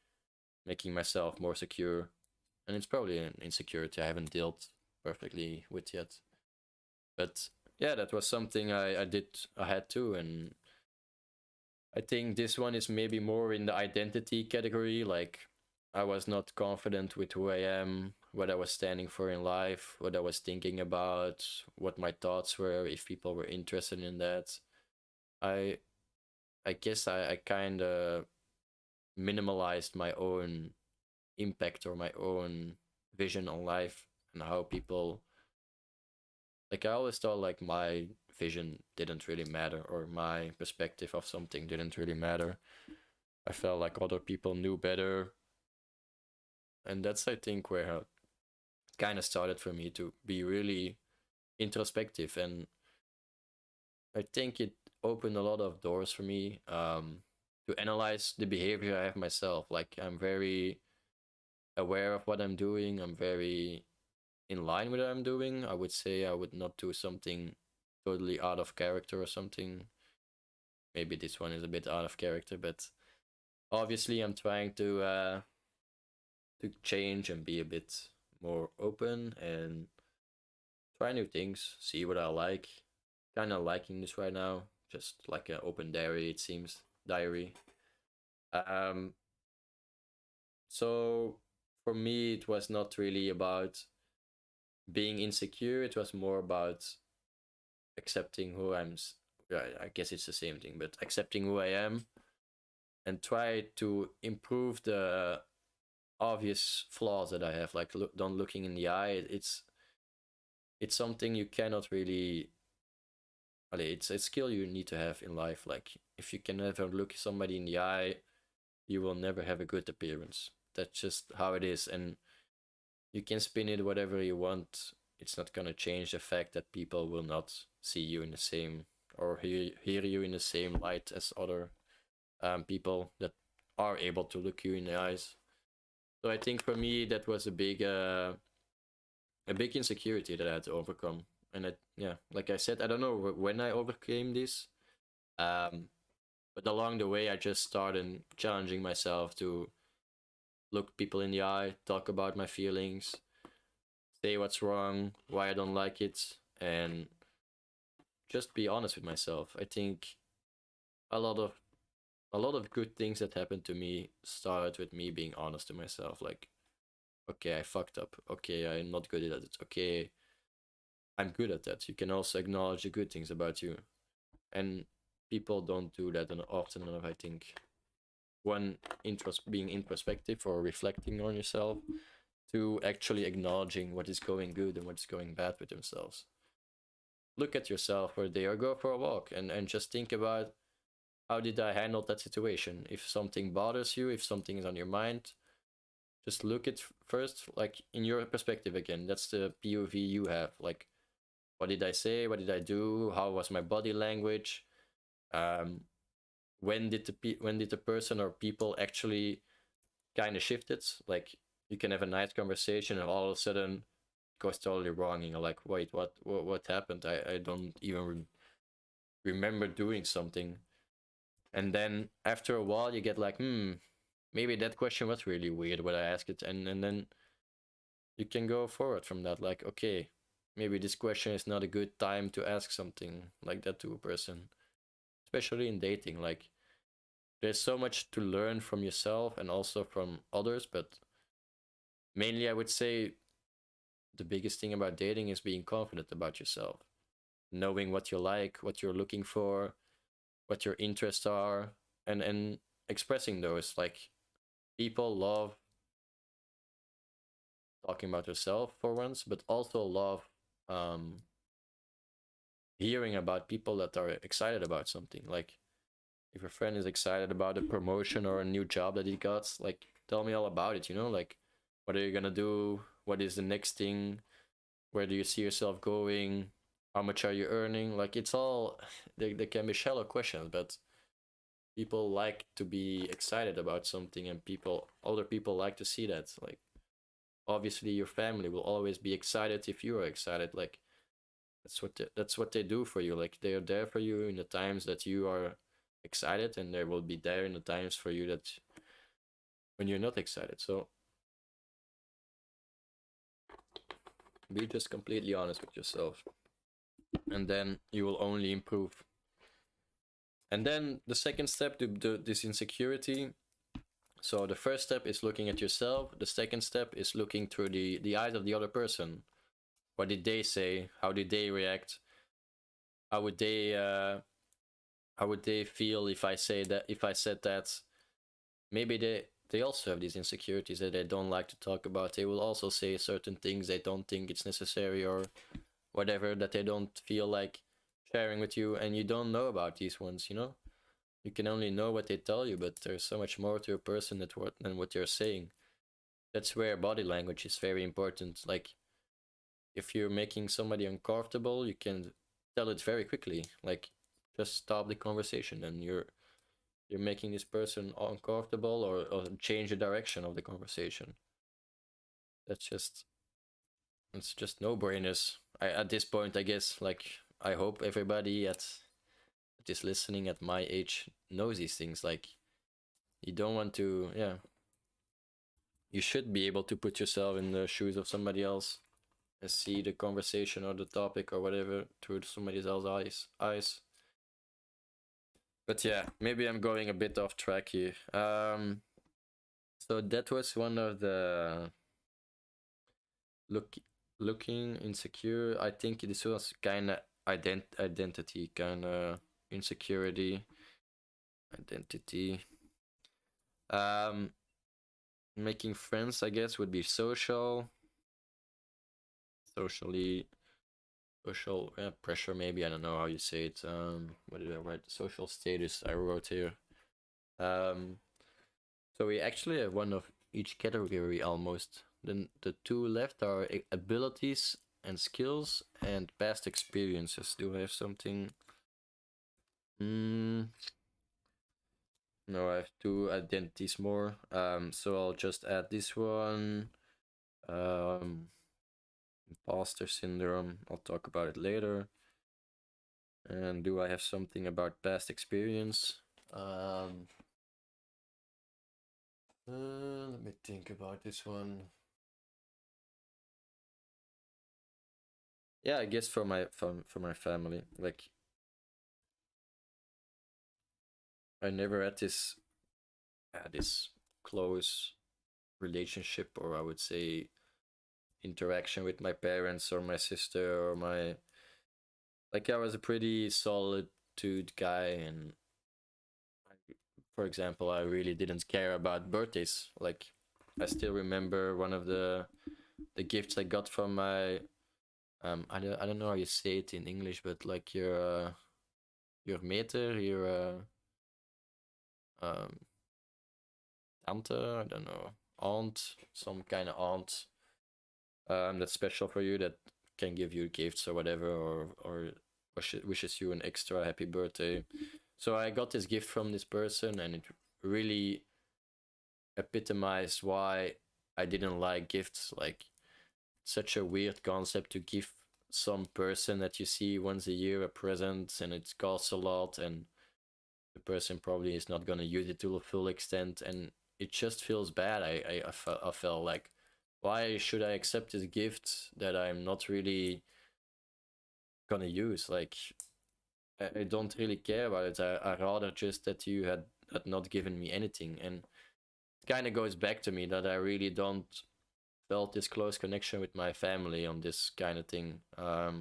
making myself more secure. And it's probably an insecurity I haven't dealt perfectly with yet. But yeah, that was something I had to. And I think this one is maybe more in the identity category. Like, I was not confident with who I am, what I was standing for in life, what I was thinking about, what my thoughts were, if people were interested in that. I I guess I kind of minimalized my own impact or my own vision on life and how people, like, I always thought like my vision didn't really matter or my perspective of something didn't really matter. I felt like other people knew better, and that's, I think, where it kind of started for me to be really introspective. And I think it opened a lot of doors for me, to analyze the behavior I have myself. Like, I'm very aware of what I'm doing. I'm very in line with what I'm doing. I would say I would not do something totally out of character or something. Maybe this one is a bit out of character, but obviously I'm trying to change and be a bit more open and try new things, see what I like. Kind of liking this right now, just like an open diary, it seems. Diary. Um, so for me, it was not really about being insecure. It was more about accepting who I'm. I guess it's the same thing, but accepting who I am and try to improve the obvious flaws that I have. Like, don't looking in the eye. It's something you cannot really. It's a skill you need to have in life. Like, if you can never look somebody in the eye, you will never have a good appearance. That's just how it is, and you can spin it whatever you want. It's not gonna change the fact that people will not see you in the same or hear you in the same light as other people that are able to look you in the eyes. So I think for me that was a big insecurity that I had to overcome. And yeah, like I said, I don't know when I overcame this, um, but along the way I just started challenging myself to look people in the eye, talk about my feelings, say what's wrong, why I don't like it, and just be honest with myself. I think a lot of a lot of good things that happened to me started with me being honest to myself. Like, okay, I fucked up. Okay, I'm not good at it. Okay, I'm good at that. You can also acknowledge the good things about you, and people don't do that often enough. I think one, being introspective or reflecting on yourself, to actually acknowledging what is going good and what is going bad with themselves. Look at yourself for a day or go for a walk and just think about, how did I handle that situation? If something bothers you, if something is on your mind, just look at first, like, in your perspective again. That's the POV you have. Like, what did I say? What did I do? How was my body language? Um, when did the person or people actually kind of shifted? Like, you can have a nice conversation and all of a sudden it goes totally wrong, and you're like, wait, what happened? I don't even remember doing something. And then after a while, you get like, maybe that question was really weird when I asked it, and then you can go forward from that. Like, okay, maybe this question is not a good time to ask something like that to a person, especially in dating. Like, there's so much to learn from yourself and also from others, but mainly I would say the biggest thing about dating is being confident about yourself, knowing what you like, what you're looking for, what your interests are, and expressing those. Like, people love talking about yourself for once, but also love um, hearing about people that are excited about something. Like, if a friend is excited about a promotion or a new job that he got, like, tell me all about it, like, what are you gonna do? What is the next thing? Where do you see yourself going? How much are you earning? Like, it's all, they can be shallow questions, but people like to be excited about something, and other people like to see that. Like, obviously your family will always be excited if you are excited. Like, that's what they do for you. Like, they are there for you in the times that you are excited, and they will be there in the times for you that when you're not excited. So be just completely honest with yourself, and then you will only improve. And then the second step to this insecurity. So the first step is looking at yourself. The second step is looking through the eyes of the other person. What did they say? How did they react? How would they feel if I said that? Maybe they also have these insecurities that they don't like to talk about. They will also say certain things they don't think it's necessary, or whatever, that they don't feel like sharing with you, and you don't know about these ones, you know? You can only know what they tell you, but there's so much more to a person than what you're saying. That's where body language is very important. Like, if you're making somebody uncomfortable, you can tell it very quickly. Like, just stop the conversation, and you're making this person uncomfortable, or change the direction of the conversation. That's just it's just no-brainers. At this point, I guess, like, I hope everybody that is listening at my age knows these things. Like, you don't want to, yeah. You should be able to put yourself in the shoes of somebody else and see the conversation or the topic or whatever through somebody else's eyes. But yeah, maybe I'm going a bit off track here. So that was one of the looking insecure. I think this was kind of identity, kind of insecurity, identity. Making friends, I guess, would be social, socially, social pressure. Maybe, I don't know how you say it. What did I write? Social status. I wrote here. So we actually have one of each category almost. Then the two left are abilities and skills and past experiences. Do I have something? No, I have two identities more. So I'll just add this one. Imposter syndrome. I'll talk about it later. And do I have something about past experience? Let me think about this one. Yeah, I guess for my family, like, I never had this close relationship, or I would say interaction with my parents or my sister or my, like, I was a pretty solitude guy, and for example, I really didn't care about birthdays. Like, I still remember one of the gifts I got from my I don't know how you say it in English, but like your meter, your tante, I don't know, aunt, some kind of aunt that's special for you, that can give you gifts or whatever, or wishes you an extra happy birthday. So I got this gift from this person, and it really epitomized why I didn't like gifts. Like, such a weird concept to give some person that you see once a year a present, and it costs a lot, and the person probably is not going to use it to the full extent, and it just feels bad. I felt like, why should I accept this gift that I'm not really gonna use? Like, I don't really care about it. I rather just that you had not given me anything. And it kind of goes back to me that I really don't felt this close connection with my family on this kind of thing. I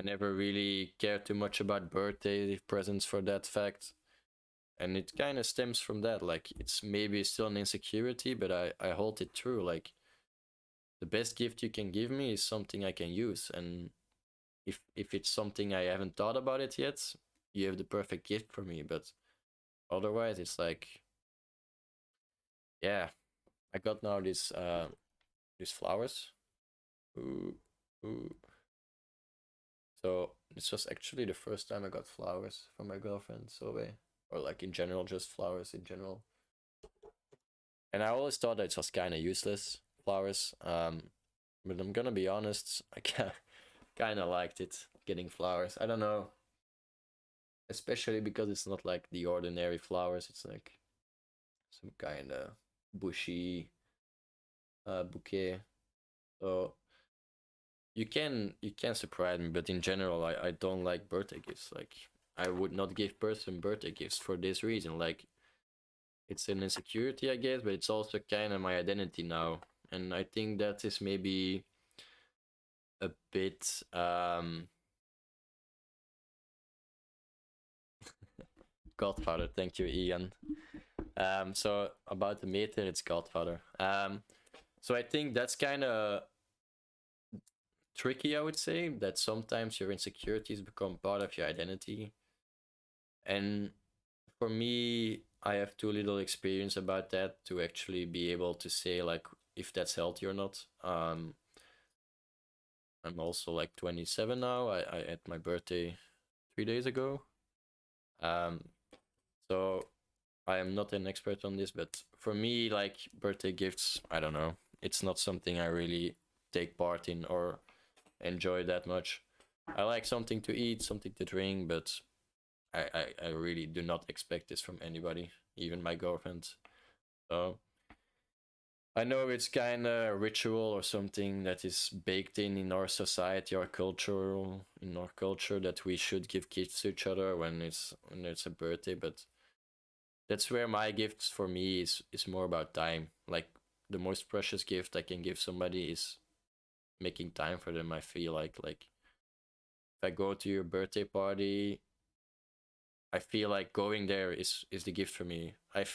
never really cared too much about birthday presents for that fact. And it kind of stems from that. Like, it's maybe still an insecurity, but I hold it true. Like, the best gift you can give me is something I can use. And if it's something I haven't thought about it yet, you have the perfect gift for me. But otherwise, it's like, yeah, I got now these flowers. Ooh, ooh. So this was actually the first time I got flowers from my girlfriend, so or like in general, just flowers in general. And I always thought that it was kind of useless, flowers. But I'm gonna be honest, I kind of liked it, getting flowers. I don't know, especially because it's not like the ordinary flowers. It's like some kind of bushy bouquet. So you can surprise me, but in general, I don't like birthday gifts. Like I would not give person birthday gifts for this reason. Like it's an insecurity, I guess, but it's also kind of my identity now, and I think that is maybe a bit Godfather. Thank you, Ian. So about the meter, it's Godfather. So I think that's kind of tricky, I would say, that sometimes your insecurities become part of your identity. And for me, I have too little experience about that to actually be able to say like if that's healthy or not. I'm also like 27 now. I had my birthday 3 days ago. Um, so I am not an expert on this, but for me, like birthday gifts, I don't know. It's not something I really take part in or enjoy that much. I like something to eat, something to drink, but I really do not expect this from anybody, even my girlfriend. So I know it's kind of ritual or something that is baked in our society, our culture, in our culture that we should give gifts to each other when it's a birthday, but that's where my gifts for me is more about time. Like the most precious gift I can give somebody is making time for them. I feel like if I go to your birthday party, I feel like going there is the gift for me.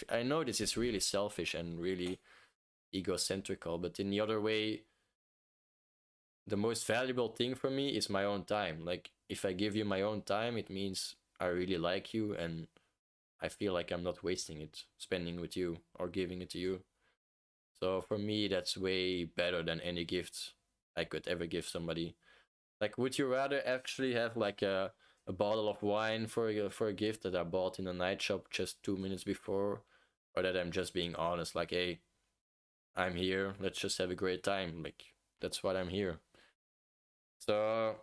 I know this is really selfish and really egocentrical, but in the other way, the most valuable thing for me is my own time. Like if I give you my own time, it means I really like you and I feel like I'm not wasting it spending with you or giving it to you. So for me, that's way better than any gift I could ever give somebody. Like, would you rather actually have like a bottle of wine for a gift that I bought in a night shop just 2 minutes before, or that I'm just being honest, like, hey, I'm here, let's just have a great time. Like, that's what I'm here. So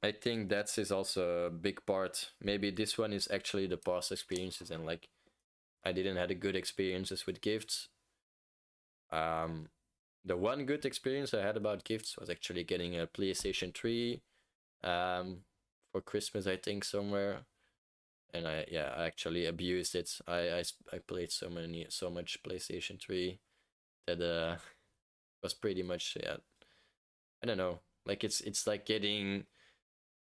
I think that's is also a big part. Maybe this one is actually the past experiences and like I didn't had a good experiences with gifts. Um, the one good experience I had about gifts was actually getting a PlayStation 3 for Christmas, I think, somewhere. And I actually abused it. I played so much PlayStation 3 that was pretty much, yeah, I don't know. Like it's like getting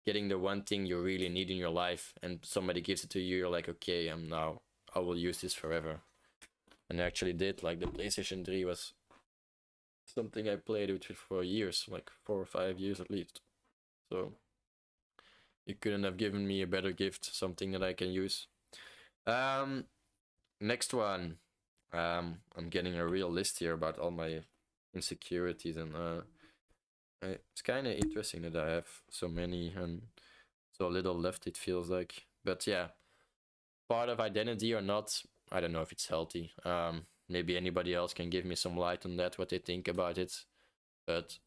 the one thing you really need in your life and somebody gives it to you, you're like, okay, I will use this forever. And I actually did. Like the PlayStation 3 was something I played with for years, like 4 or 5 years at least. So you couldn't have given me a better gift, something that I can use. Um, Next one. I'm getting a real list here about all my insecurities, and it's kind of interesting that I have so many and so little left. It feels like, but yeah, part of identity or not, I don't know if it's healthy. Maybe anybody else can give me some light on that, what they think about it. But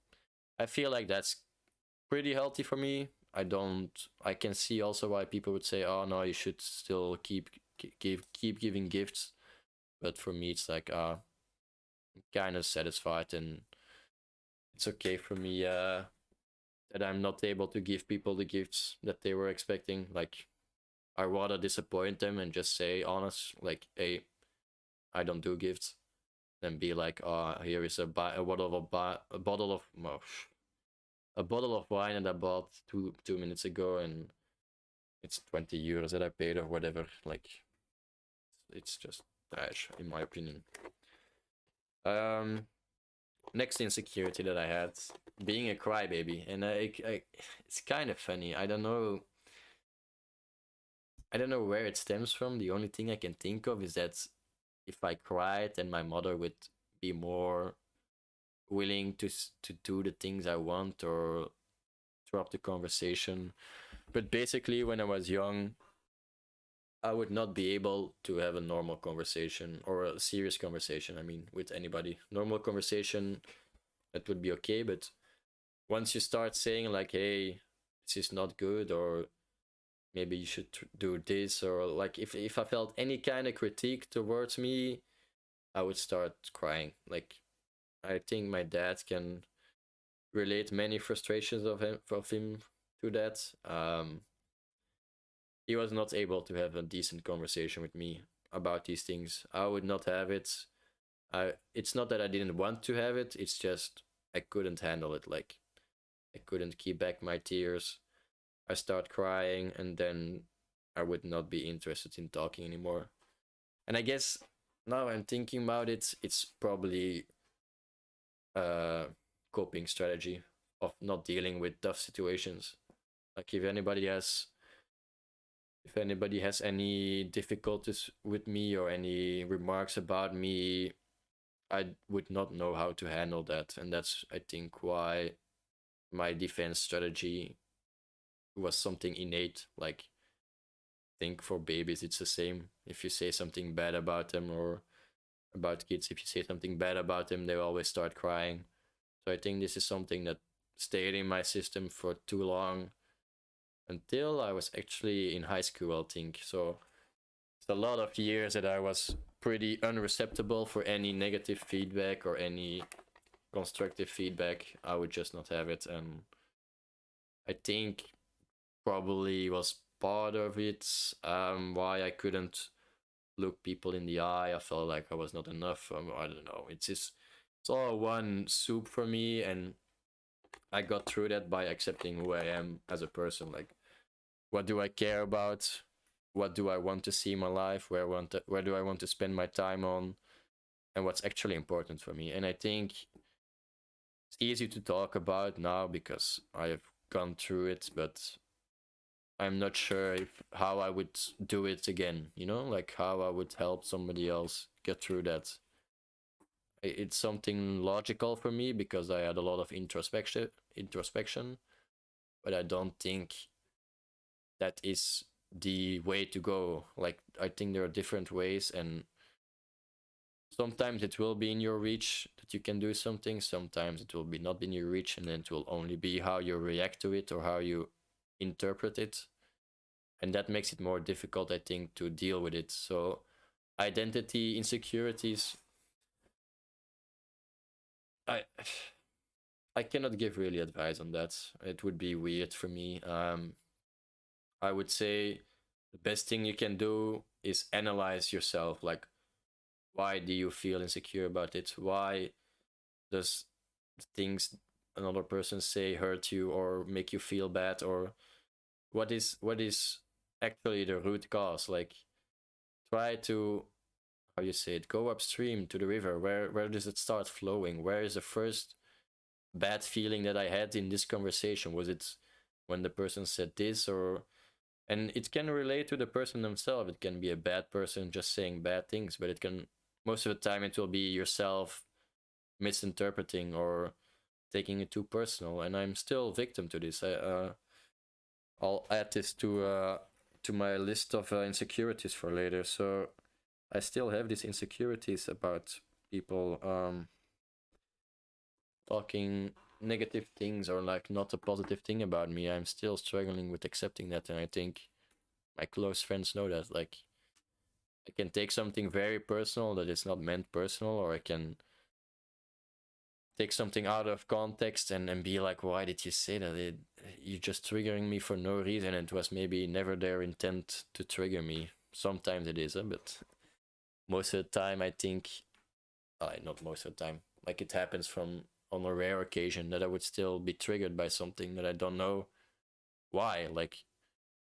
I feel like that's pretty healthy for me. I can see also why people would say, oh no, you should still keep giving gifts. But for me, it's like, I'm kind of satisfied and it's okay for me that I'm not able to give people the gifts that they were expecting. Like, I rather disappoint them and just say honest, like, hey, I don't do gifts, than be like, oh, here is a bottle of oh, a bottle of wine that I bought 2 minutes ago, and it's 20 euros that I paid or whatever. Like, it's just trash, in my opinion. Next insecurity that I had, being a crybaby, and it's kind of funny. I don't know where it stems from. The only thing I can think of is that if I cried, then my mother would be more willing to do the things I want or drop the conversation. But basically, when I was young, I would not be able to have a normal conversation or a serious conversation. I mean, with anybody. Normal conversation, that would be okay. But once you start saying like, "Hey, this is not good," or maybe you should do this, or like if I felt any kind of critique towards me, I would start crying. Like I think my dad can relate many frustrations of him to that. He was not able to have a decent conversation with me about these things. I would not have it. It's not that I didn't want to have it, it's just I couldn't handle it. Like I couldn't keep back my tears. I start crying, and then I would not be interested in talking anymore. And I guess now I'm thinking about it, it's probably a coping strategy of not dealing with tough situations. Like if anybody has any difficulties with me or any remarks about me, I would not know how to handle that. And that's, I think, why my defense strategy was something innate. Like, I think for babies, it's the same. If you say something bad about them, or about kids, if you say something bad about them, they always start crying. So I think this is something that stayed in my system for too long, until I was actually in high school, I think. So it's a lot of years that I was pretty unreceptible for any negative feedback or any constructive feedback. I would just not have it. And I think probably was part of it, why I couldn't look people in the eye. I felt like I was not enough. I don't know. It's all one soup for me, and I got through that by accepting who I am as a person. Like, what do I care about? What do I want to see in my life? Where do I want to spend my time on? And what's actually important for me? And I think it's easy to talk about now because I have gone through it, but I'm not sure if how I would do it again. Like how I would help somebody else get through that. It's something logical for me because I had a lot of introspection, but I don't think that is the way to go. Like, I think there are different ways, and sometimes it will be in your reach that you can do something, sometimes it will be not in your reach, and then it will only be how you react to it or how you interpret it. And that makes it more difficult, I think, to deal with it. So identity insecurities, I I cannot give really advice on that. It would be weird for me. I would say the best thing you can do is analyze yourself. Like, why do you feel insecure about it? Why does things another person say hurt you or make you feel bad? Or what is actually the root cause? Like, try to, how you say it, go upstream to the river. Where does it start flowing? Where is the first bad feeling that I had in this conversation? Was it when the person said this? Or and it can relate to the person themselves. It can be a bad person just saying bad things, but it can, most of the time it will be yourself misinterpreting or taking it too personal. And I'm still victim to this. I'll add this to my list of insecurities for later. So I still have these insecurities about people talking negative things or like not a positive thing about me. I'm still struggling with accepting that, and I think my close friends know that. Like, I can take something very personal that is not meant personal, or I can take something out of context and be like, why did you say that? You're just triggering me for no reason. It was maybe never their intent to trigger me. Sometimes it is, but most of the time, I think, not most of the time, like it happens from on a rare occasion that I would still be triggered by something that I don't know why. Like,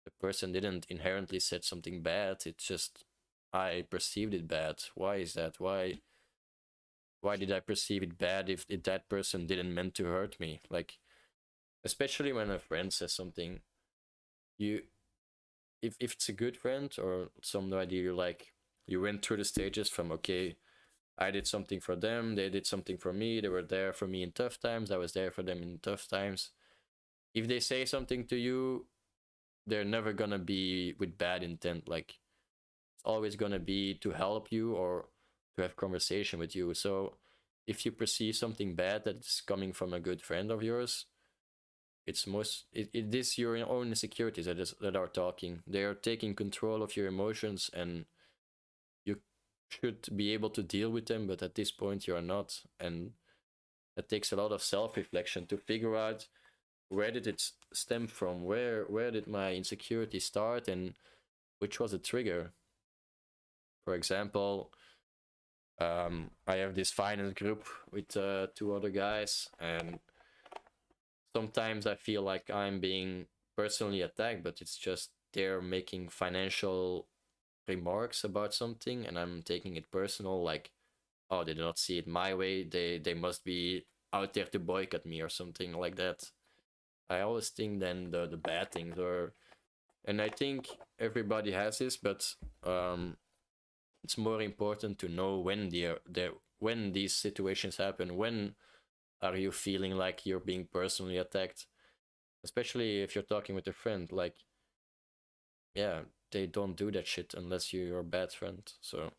the person didn't inherently said something bad. It's just I perceived it bad. Why is that? Why did I perceive it bad if that person didn't meant to hurt me? Like, especially when a friend says something, you if it's a good friend or somebody you like, you went through the stages from, okay, I did something for them, they did something for me, they were there for me in tough times, I was there for them in tough times. If they say something to you, they're never gonna be with bad intent. Like, it's always gonna be to help you or to have conversation with you. So if you perceive something bad that's coming from a good friend of yours, it is your own insecurities that are talking. They are taking control of your emotions, and you should be able to deal with them, but at this point you are not. And it takes a lot of self-reflection to figure out where did it stem from, where did my insecurity start, and which was the trigger. For example, I have this finance group with 2 other guys, and sometimes I feel like I'm being personally attacked, but it's just they're making financial remarks about something, and I'm taking it personal, like, oh, they do not see it my way. They must be out there to boycott me or something like that. I always think then the bad things are, and I think everybody has this, but it's more important to know when when these situations happen. When are you feeling like you're being personally attacked? Especially if you're talking with a friend, like, yeah, they don't do that shit unless you're a bad friend. So,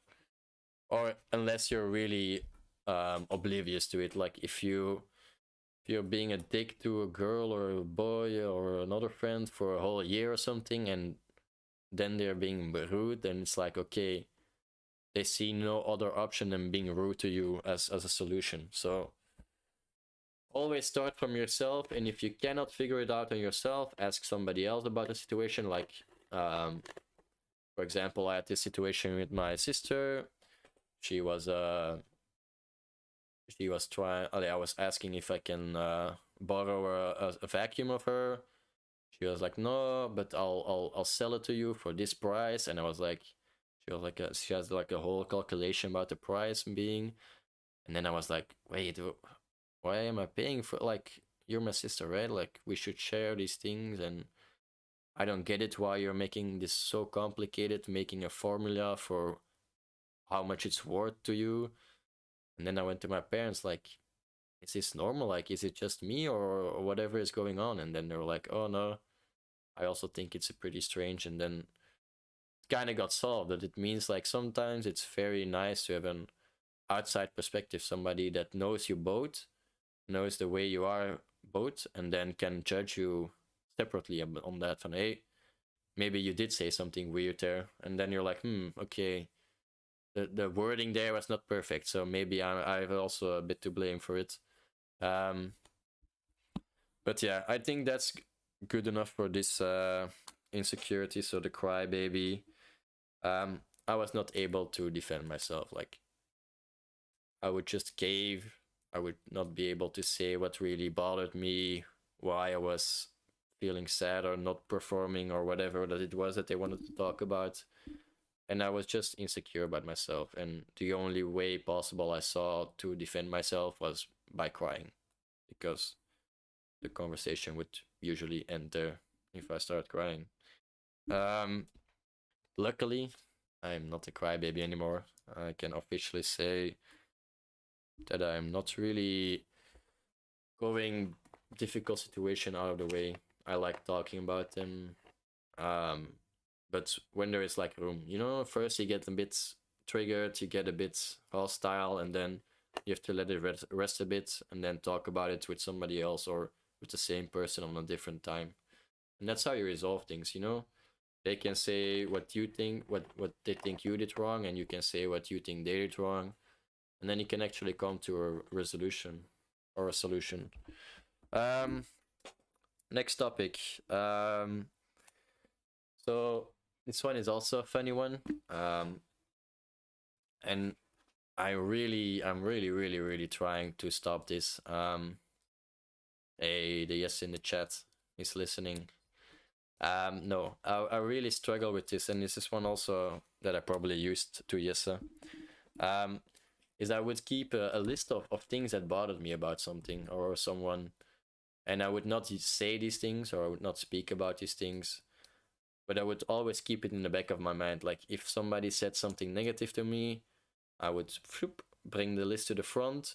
or unless you're really oblivious to it. Like if you're being a dick to a girl or a boy or another friend for a whole year or something, and then they're being rude, then it's like, okay, they see no other option than being rude to you as a solution. So always start from yourself, and if you cannot figure it out on yourself, ask somebody else about the situation. Like for example, I had this situation with my sister. She was trying, I was asking if I can borrow a vacuum of her. She was like, no, but I'll sell it to you for this price. And I was like, she has like a whole calculation about the price being. And then I was like, wait, why am I paying for, like, you're my sister, right? Like, we should share these things. And I don't get it why you're making this so complicated, making a formula for how much it's worth to you. And then I went to my parents, like, is this normal? Like, is it just me or whatever is going on? And then they were like, oh no, I also think it's pretty strange. And then it kind of got solved. That it means, like, sometimes it's very nice to have an outside perspective, somebody that knows you both, knows the way you are both, and then can judge you separately on that. From, hey, maybe you did say something weird there, and then you're like, okay, the wording there was not perfect, so maybe I have also a bit to blame for it. But yeah, I think that's good enough for this insecurity. So the crybaby, I was not able to defend myself. Like, I would just cave. I would not be able to say what really bothered me, why I was feeling sad or not performing or whatever that it was that they wanted to talk about. And I was just insecure about myself. And the only way possible I saw to defend myself was by crying, because the conversation would usually end there if I start crying. Luckily, I'm not a crybaby anymore. I can officially say that I'm not really going difficult situation out of the way. I like talking about them. But when there is like room, first you get a bit triggered, you get a bit hostile, and then you have to let it rest a bit and then talk about it with somebody else or with the same person on a different time. And that's how you resolve things. They can say what you think, what they think you did wrong, and you can say what you think they did wrong, and then you can actually come to a resolution or a solution. Next topic. So this one is also a funny one. And I'm really trying to stop this. Hey, the yes in the chat is listening. No, I really struggle with this, and this is one also that I probably used to Jesse. Is I would keep a list of things that bothered me about something or someone, and I would not say these things or I would not speak about these things, but I would always keep it in the back of my mind. Like if somebody said something negative to me, I would bring the list to the front,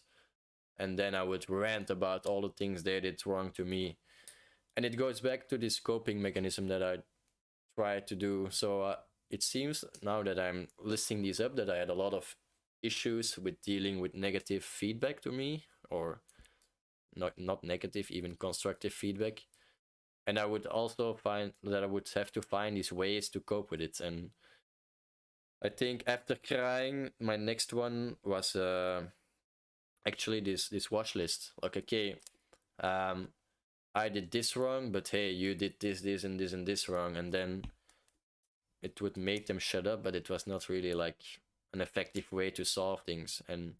and then I would rant about all the things they did wrong to me. And it goes back to this coping mechanism that I try to do. So it seems now that I'm listing these up that I had a lot of issues with dealing with negative feedback to me, or not negative, even constructive feedback. And I would also find that I would have to find these ways to cope with it. And I think after crying, my next one was actually this watch list. Like, okay, I did this wrong, but hey, you did this, and this, and this wrong. And then it would make them shut up, but it was not really like an effective way to solve things. And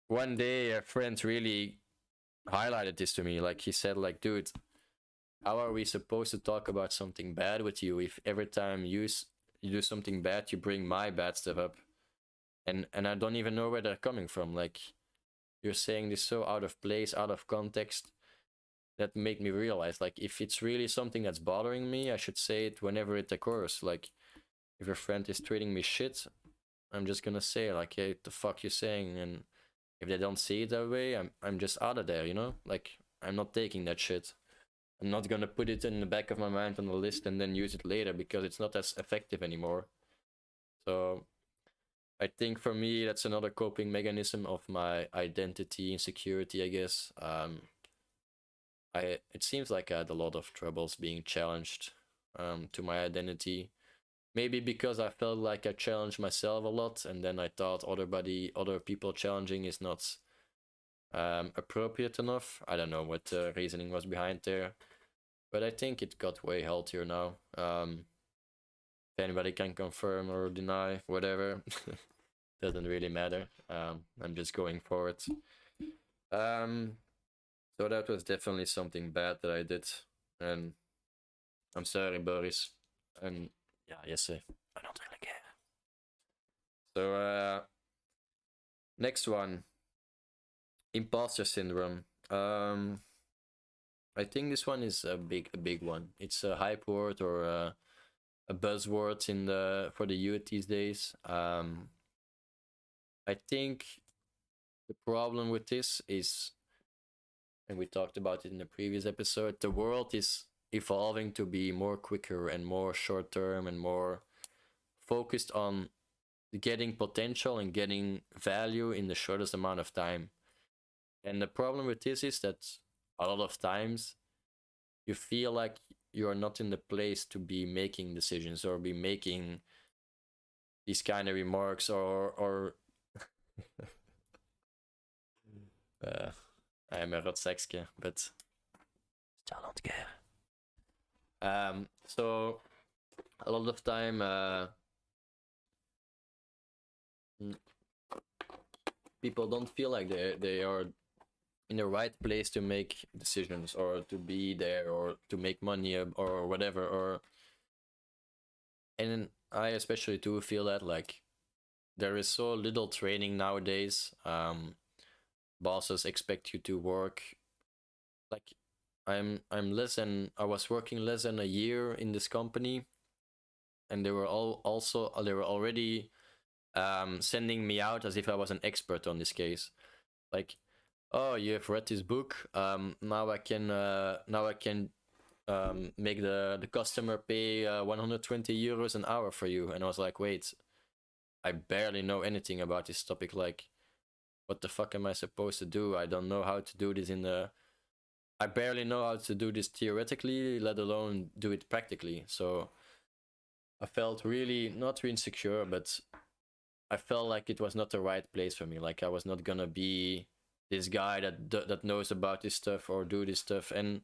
one day a friend really highlighted this to me. Like, he said, like, dude, how are we supposed to talk about something bad with you if every time you do something bad, you bring my bad stuff up? And I don't even know where they're coming from. Like, you're saying this so out of place, out of context. That made me realize, like, if it's really something that's bothering me, I should say it whenever it occurs. Like, if your friend is treating me shit, I'm just gonna say, like, hey, what the fuck you saying? And if they don't see it that way, I'm just out of there, you know? Like, I'm not taking that shit. I'm not gonna put it in the back of my mind on the list and then use it later because it's not as effective anymore. So I think for me, that's another coping mechanism of my identity insecurity, I guess. It seems like I had a lot of troubles being challenged to my identity. Maybe because I felt like I challenged myself a lot, and then I thought other people challenging is not appropriate enough. I don't know what the reasoning was behind there, but I think it got way healthier now. If anybody can confirm or deny, whatever, doesn't really matter. I'm just going for it. So that was definitely something bad that I did, and I'm sorry, Boris. And yeah, yes, I don't really care. So next one, imposter syndrome. I think this one is a big one. It's a hype word or a buzzword for the youth these days. I think the problem with this is, and we talked about it in the previous episode, the world is evolving to be more quicker and more short term and more focused on getting potential and getting value in the shortest amount of time. And the problem with this is that a lot of times you feel like you're not in the place to be making decisions or be making these kind of remarks or I am a rotsekske, but still don't care. So a lot of time people don't feel like they are in the right place to make decisions or to be there or to make money or whatever. And I especially do feel that, like, there is so little training nowadays. Bosses expect you to work, like, I was working less than a year in this company, and they were already sending me out as if I was an expert on this case. Like, oh, you have read this book. Now I can make the customer pay 120 euros an hour for you. And I was like, wait, I barely know anything about this topic. Like, what the fuck am I supposed to do? I don't know how to do this I barely know how to do this theoretically, let alone do it practically. So I felt really not really insecure, but I felt like it was not the right place for me. Like, I was not gonna be this guy that knows about this stuff or do this stuff. And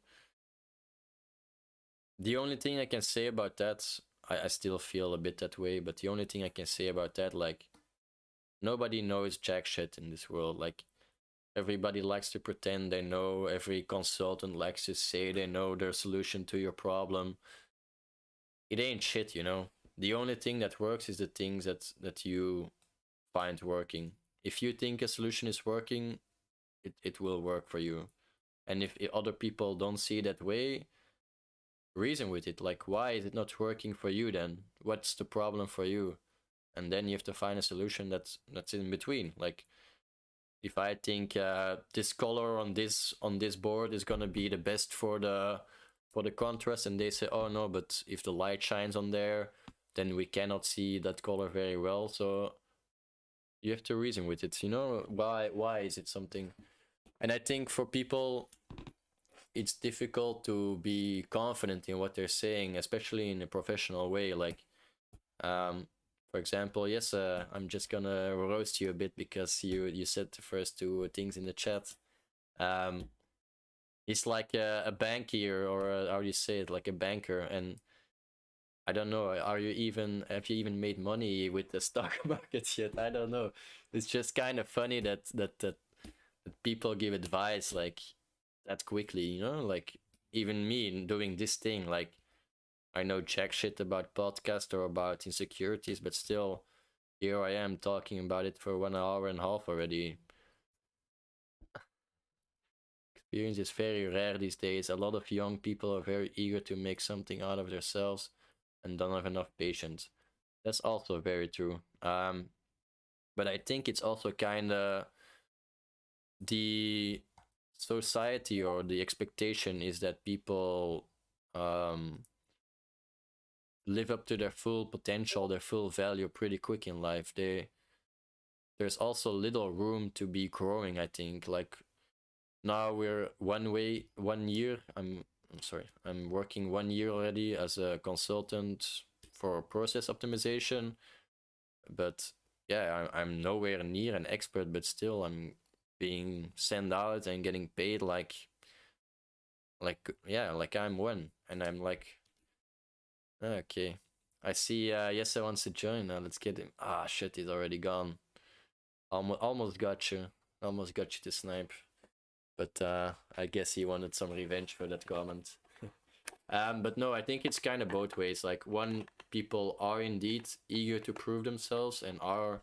the only thing I can say about that, I still feel a bit that way, but the only thing I can say about that, like, nobody knows jack shit in this world. Like, everybody likes to pretend they know. Every consultant likes to say they know their solution to your problem. It ain't shit, you know. The only thing that works is the things that you find working. If you think a solution is working, it will work for you. And if other people don't see that way, reason with it. Like, why is it not working for you then? What's the problem for you? And then you have to find a solution that's in between. Like, if I think this color on this board is gonna be the best for the contrast, and they say, oh no, but if the light shines on there, then we cannot see that color very well. So you have to reason with it, you know. Why is it something? And I think for people it's difficult to be confident in what they're saying, especially in a professional way. Like, for example, yes, I'm just gonna roast you a bit because you said the first two things in the chat. Um, he's like a bankier, or how do you say it, like a banker, and I don't know. Have you even made money with the stock market yet? I don't know. It's just kind of funny that people give advice like that quickly, you know? Like even me doing this thing, like I know jack shit about podcast or about insecurities, but still here I am talking about it for 1 hour and a half already. Experience is very rare these days. A lot of young people are very eager to make something out of themselves and don't have enough patience. That's also very true. But I think it's also kind of the society or the expectation is that people um, live up to their full potential, their full value pretty quick in life. There's also little room to be growing, I think. Like now we're 1 year. I'm sorry. I'm working 1 year already as a consultant for process optimization, but yeah, I'm nowhere near an expert, but still I'm being sent out and getting paid like yeah, like I'm one, and I'm like, okay. I see Jesse wants to join. Let's get him. Ah shit, he's already gone. Almost got you. Almost got you to snipe. But I guess he wanted some revenge for that comment. But no, I think it's kind of both ways. Like one, people are indeed eager to prove themselves and are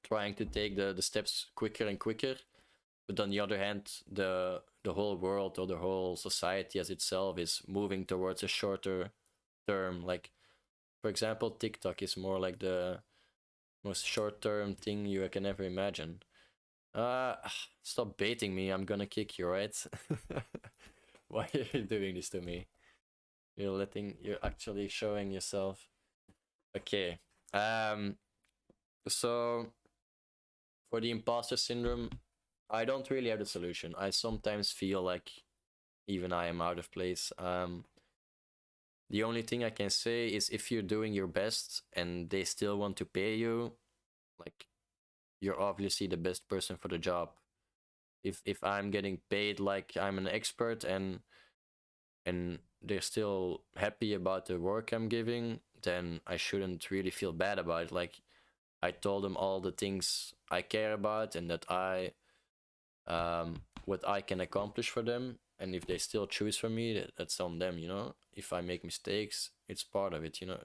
trying to take the steps quicker and quicker. But on the other hand, the whole world or the whole society as itself is moving towards a shorter term. Like for example, TikTok is more like the most short term thing you can ever imagine. Uh, Stop baiting me. I'm gonna kick you, right? Why are you doing this to me? You're actually showing yourself. Okay. So for the imposter syndrome, I don't really have the solution. I sometimes feel like even I am out of place. The only thing I can say is if you're doing your best and they still want to pay you, like you're obviously the best person for the job. If I'm getting paid like I'm an expert and they're still happy about the work I'm giving, then I shouldn't really feel bad about it. Like I told them all the things I care about and that what I can accomplish for them, and if they still choose for me, that's on them, you know. If I make mistakes, it's part of it, you know.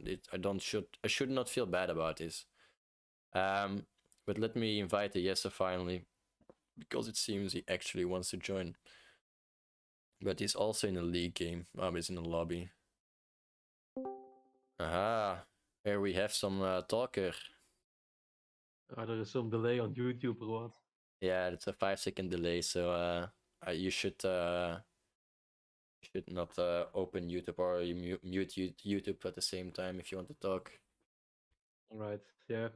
I should not feel bad about this. But let me invite the Yesa finally, because it seems he actually wants to join. But he's also in a league game. He's in a lobby. Aha, here we have some talker. There is some delay on YouTube or what? Yeah, it's a 5 second delay, so you should not open YouTube or you mute YouTube at the same time if you want to talk. All right, yeah.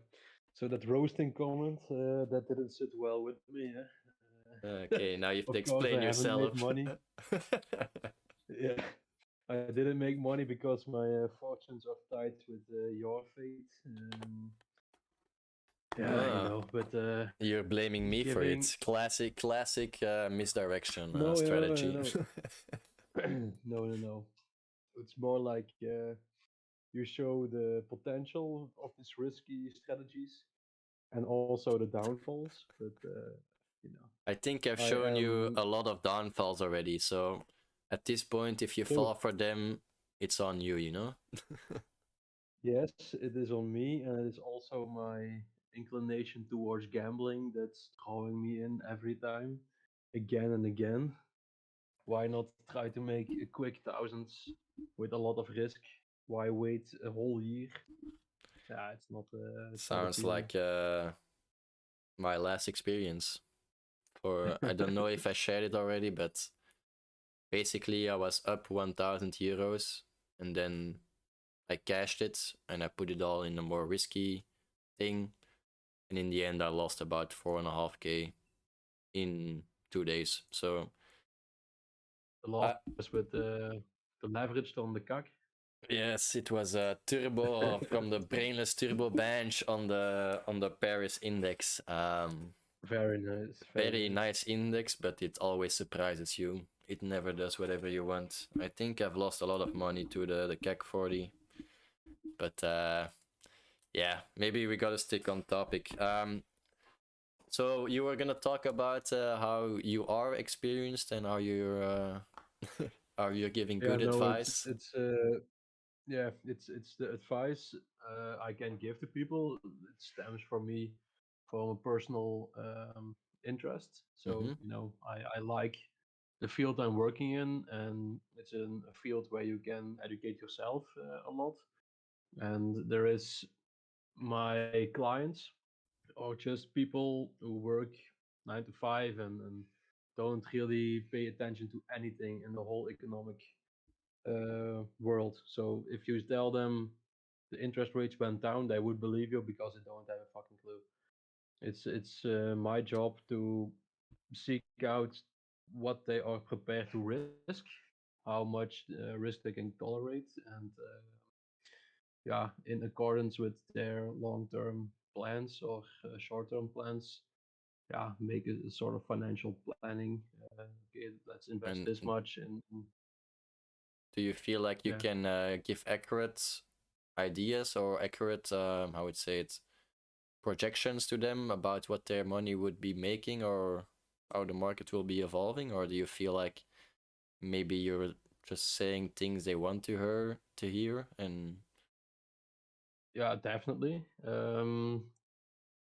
So that roasting comment, that didn't sit well with me. Okay, now you have to Of course, explain I haven't yourself. made money. Yeah, I didn't make money because my fortunes are tied with your fate. Yeah, you know, but You're blaming me for giving... it. Classic misdirection No, strategy. no. It's more like you show the potential of these risky strategies and also the downfalls. But you know, I think I've I shown you am a lot of downfalls already, so at this point, if you true. fall for them, it's on you, you know? Yes, it is on me, and it is also my inclination towards gambling that's drawing me in every time, again and again. Why not try to make a quick thousands with a lot of risk? Why wait a whole year? Yeah, it's not Sounds appealing. like my last experience. For I don't know if I shared it already, but basically I was up 1,000 euros and then I cashed it and I put it all in a more risky thing. And in the end, I lost about 4.5k in 2 days. So The I, last with the leveraged on the CAC. yes, it was a turbo from the brainless turbo bench on the Paris index. Very nice, very Very nice. nice index, but it always surprises you. It never does whatever you want. I think I've lost a lot of money to the CAC 40, but yeah, maybe we gotta stick on topic. So you were gonna talk about how you are experienced and how you're how you're giving Yeah, good no, advice. yeah, it's the advice I can give to people. It stems from me, from a personal interest. So Mm-hmm. I like the field I'm working in, and it's in a field where you can educate yourself a lot. And there is my clients, or just people who work 9 to 5 and don't really pay attention to anything in the whole economic world. So if you tell them the interest rates went down, they would believe you because they don't have a fucking clue. It's my job to seek out what they are prepared to risk, how much risk they can tolerate, and yeah, in accordance with their long-term plans or short-term plans, yeah, make a sort of financial planning. Okay, let's invest And this much, and do you feel like you yeah, can give accurate ideas or accurate, how would say it, projections to them about what their money would be making or how the market will be evolving? Or do you feel like maybe you're just saying things they want to hear and yeah, definitely.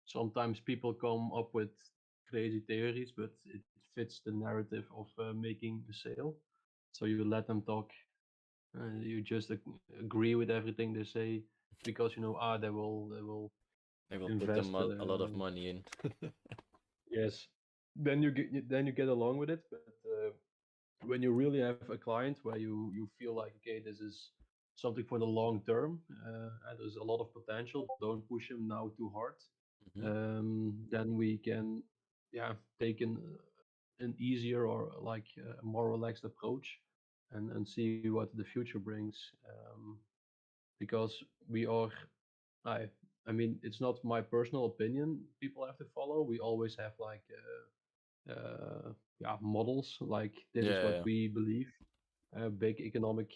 Sometimes people come up with crazy theories, but it fits the narrative of making a sale. So you let them talk. You just agree with everything they say because they will they will put them invest. a lot of money in? Yes, then you get along with it. But when you really have a client where you feel like, okay, this is something for the long term, and there's a lot of potential, don't push him now too hard. Mm-hmm. Then we can, yeah, take an easier or like a more relaxed approach, and see what the future brings. Because we are, I I mean, it's not my personal opinion. People have to follow. We always have like yeah, models, like this is what Yeah, we believe. Big economic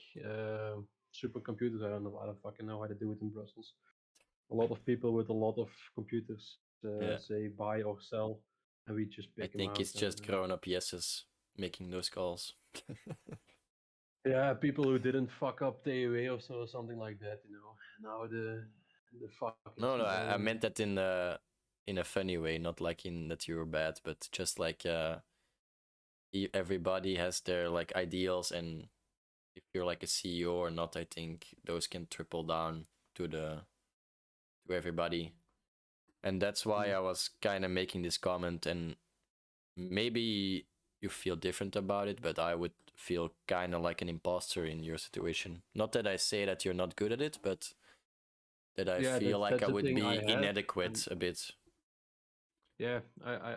supercomputers. I don't fucking know how to do it in Brussels. A lot of people with a lot of computers yeah. say buy or sell, and we just pick I them think out. it's And just grown up yeses making those calls. yeah, people who didn't fuck up TUA or so, something like that. Now the fuck is No, no, I going. meant that in a funny way, not like in that you're bad, but just like everybody has their like ideals, and if you're like a CEO or not, I think those can trickle down to the to everybody. And that's why I was kind of making this comment, and maybe you feel different about it, but I would feel kind of like an imposter in your situation. Not that I say that you're not good at it, but that I Yeah, feel that's like that's I the would thing I be have, and inadequate a bit. yeah,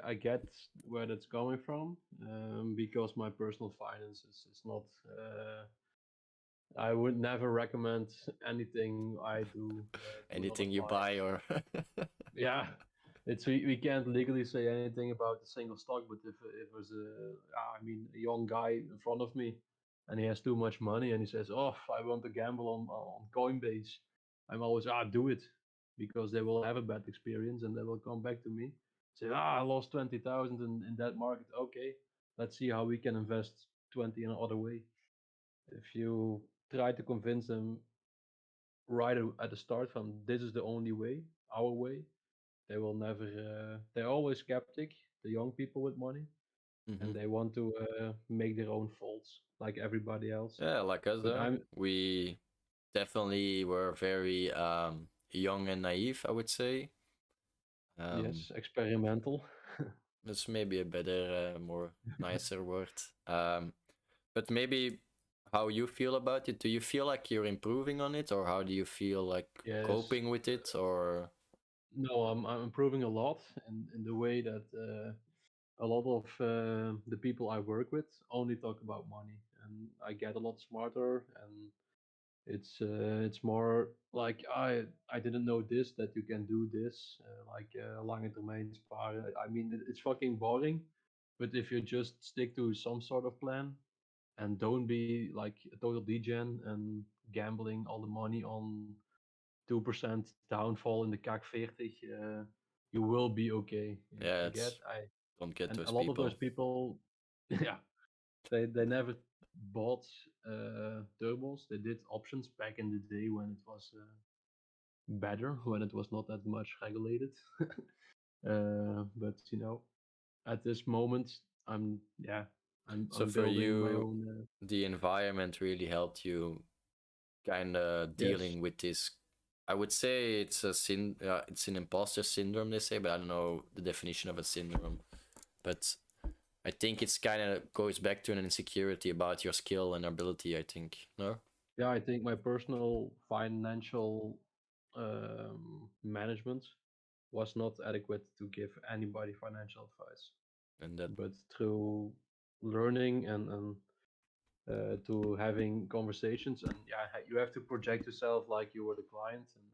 I get where that's coming from, because my personal finances is not. I would never recommend anything I do to another Anything you client. buy or Yeah, we can't legally say anything about a single stock, but if there's a young guy in front of me, and he has too much money, and he says, "Oh, I want to gamble on Coinbase," I'm always do it, because they will have a bad experience and they will come back to me, say, I lost 20,000 in that market. Okay, let's see how we can invest 20 in another way. If you try to convince them right at the start from this is the only way, our way, they will never. They're always skeptic. The young people with money, and hmm they want to make their own faults like everybody else. yeah, like us But though. I'm We definitely were very young and naive, I would say. Um, yes, experimental. that's maybe a better, more nicer word. But maybe how you feel about it. Do you feel like you're improving on it, or how do you feel like Yes. coping with it? Or No, I'm improving a lot in the way that a lot of the people I work with only talk about money, and I get a lot smarter, and it's more like I didn't know this, that you can do this, like lange termijn sparen. I mean, it's fucking boring, but if you just stick to some sort of plan and don't be like a total degen and gambling all the money on 2% downfall in the CAC 40, you will be okay. Yeah, I get it's I don't get and a those lot of those people. people, yeah, they never bought turbos. They did options back in the day when it was better, when it was not that much regulated. But at this moment, I'm yeah, So I'm for building my you, own. the environment really helped you kind of Yes, dealing with this. I would say it's it's an imposter syndrome, they say, but I don't know the definition of a syndrome. But I think it's kind of goes back to an insecurity about your skill and ability, I think. No? yeah, I think my personal financial management was not adequate to give anybody financial advice. And that, But through learning and to having conversations, and yeah, you have to project yourself like you were the client, and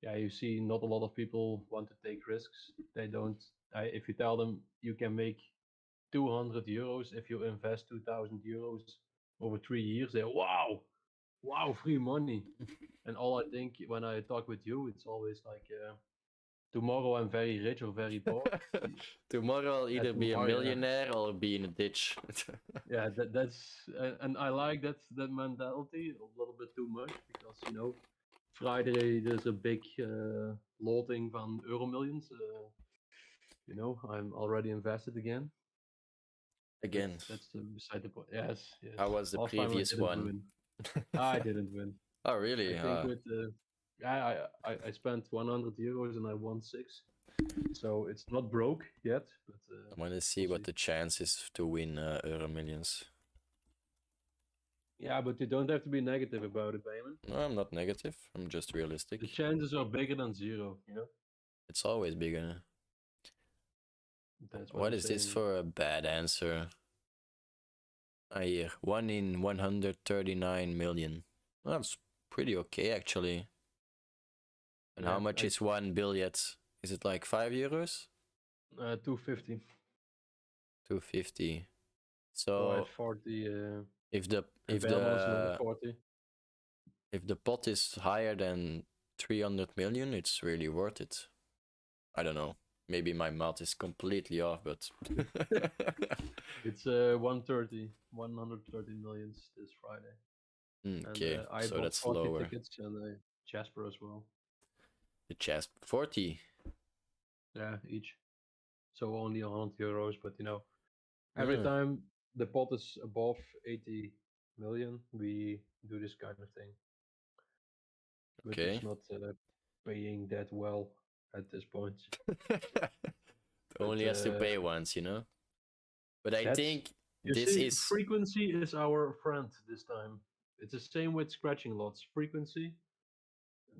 yeah, you see not a lot of people want to take risks. They don't. If you tell them you can make 200 euros if you invest 2,000 euros over 3 years, they wow, wow, free money. And all I think when I talk with you, it's always like, tomorrow I'm very rich or very poor. tomorrow I'll either be a Tomorrow, yeah, millionaire or be in a ditch. yeah, that's and I like that mentality a little bit too much, because Friday there's a big loting van Euro Millions. I'm already invested again, but Again, that's beside the point. Yes, yes. how was the Last time I previous didn't one? win. I didn't win. Oh, I really? think with I spent 100 euros and I won six. So it's not broke yet, but I want to see we'll what see. the chance is to win Euro Millions. Yeah, but you don't have to be negative about it, Bayman. No, I'm not negative. I'm just realistic. The chances are bigger than zero. It's always bigger. That's what What I'm is this saying. for a bad answer? I hear 1 in 139 million. That's pretty okay, actually. And Yeah, how much is 1 billion? Is it like 5 euros? 250. 250. So at So 40, if the and if Belman is another the 40. if the pot is higher than 300 million, it's really worth it. I don't know. Maybe my math is completely off, but It's 130 millions this Friday. And okay, I so bought that's 40 lower. tickets and Jasper as well. The chest 40. Yeah, each. So only 100 euros, but every Hmm, time the pot is above 80 million, we do this kind of thing. But okay. it's not paying that well at this point. But Only has to pay once. But I that's, think you this see, is frequency is our friend this time. It's the same with scratching lots. Frequency,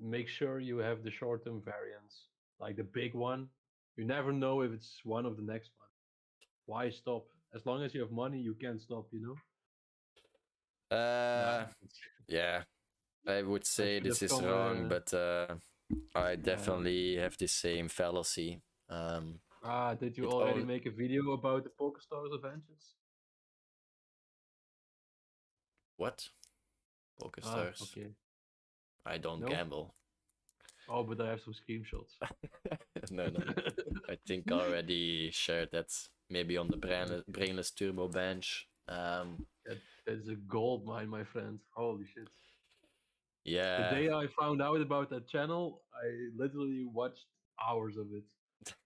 make sure you have the short-term variance, like the big one. You never know if it's one of the next one. Why stop? As long as you have money, you can't stop. Nah, yeah, I would I say should this have is come. wrong, but I Uh, definitely have the same fallacy. did you It already own make a video about the PokerStars Adventures? what? PokerStars. Okay. I don't No? gamble. Oh, but I have some screenshots. No. I think I already shared that maybe on the Okay. Brainless Turbo bench. That's a gold mine, my friend. Holy shit. The Yeah. day I found out about that channel, I literally watched hours of it.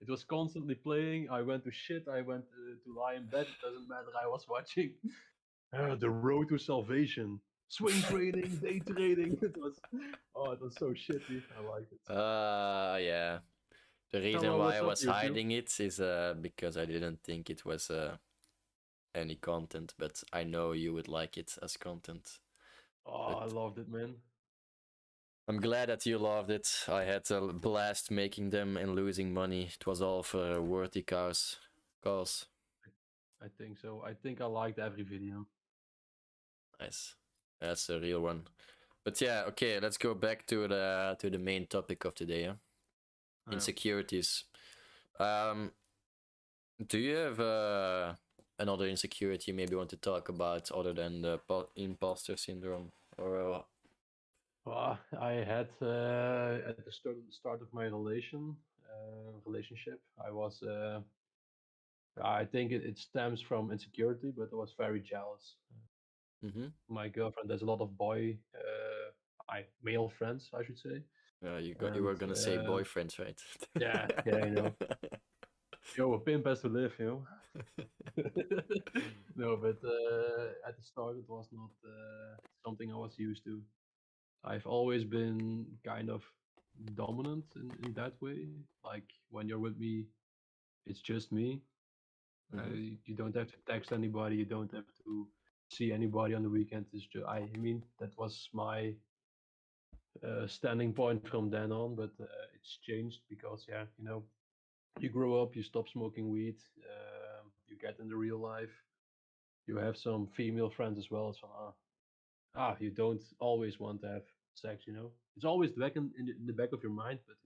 It was constantly playing. I went to shit. I went to lie in bed. It doesn't matter. I was watching The Road to Salvation, swing trading, day trading. It was so shitty. I liked it. Yeah. The Come reason on, why what's I up, was YouTube? hiding it is because I didn't think it was any content, but I know you would like it as content. Oh, But I loved it, man. I'm glad that you loved it. I had a blast making them and losing money. It was all for a worthy cause. course. I think so. I think I liked every video. Nice. That's a real one. But yeah, okay, let's go back to the main topic of today, yeah? Yeah. Insecurities. Um, do you have another insecurity you maybe want to talk about other than the imposter syndrome? Or I had at the start of my relationship, I was I think it stems from insecurity, but I was very jealous. mm-hmm. My girlfriend has a lot of male friends, I should say, You and were gonna say boyfriends, right? yeah, yo, a pimp has to live, No, but at the start it was not something I was used to. I've always been kind of dominant in that way. Like when you're with me, it's just me. Mm-hmm. You don't have to text anybody. You don't have to see anybody on the weekend. It's just I mean that was my standing point from then on. But it's changed because you grow up, you stop smoking weed, you get into real life. You have some female friends as well. So you don't always want to have sex. It's always back in the back of your mind, but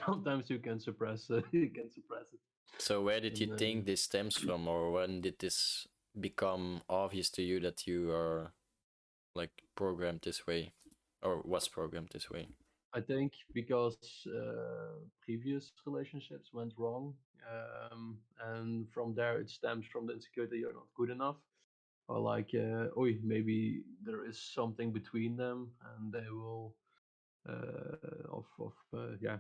sometimes you can suppress you can suppress it. So where did you And think this stems from, or when did this become obvious to you that you are like programmed this way, or was programmed this way? I think because previous relationships went wrong, and from there it stems from the insecurity you're not good enough, or like, maybe there is something between them, and they will, yeah,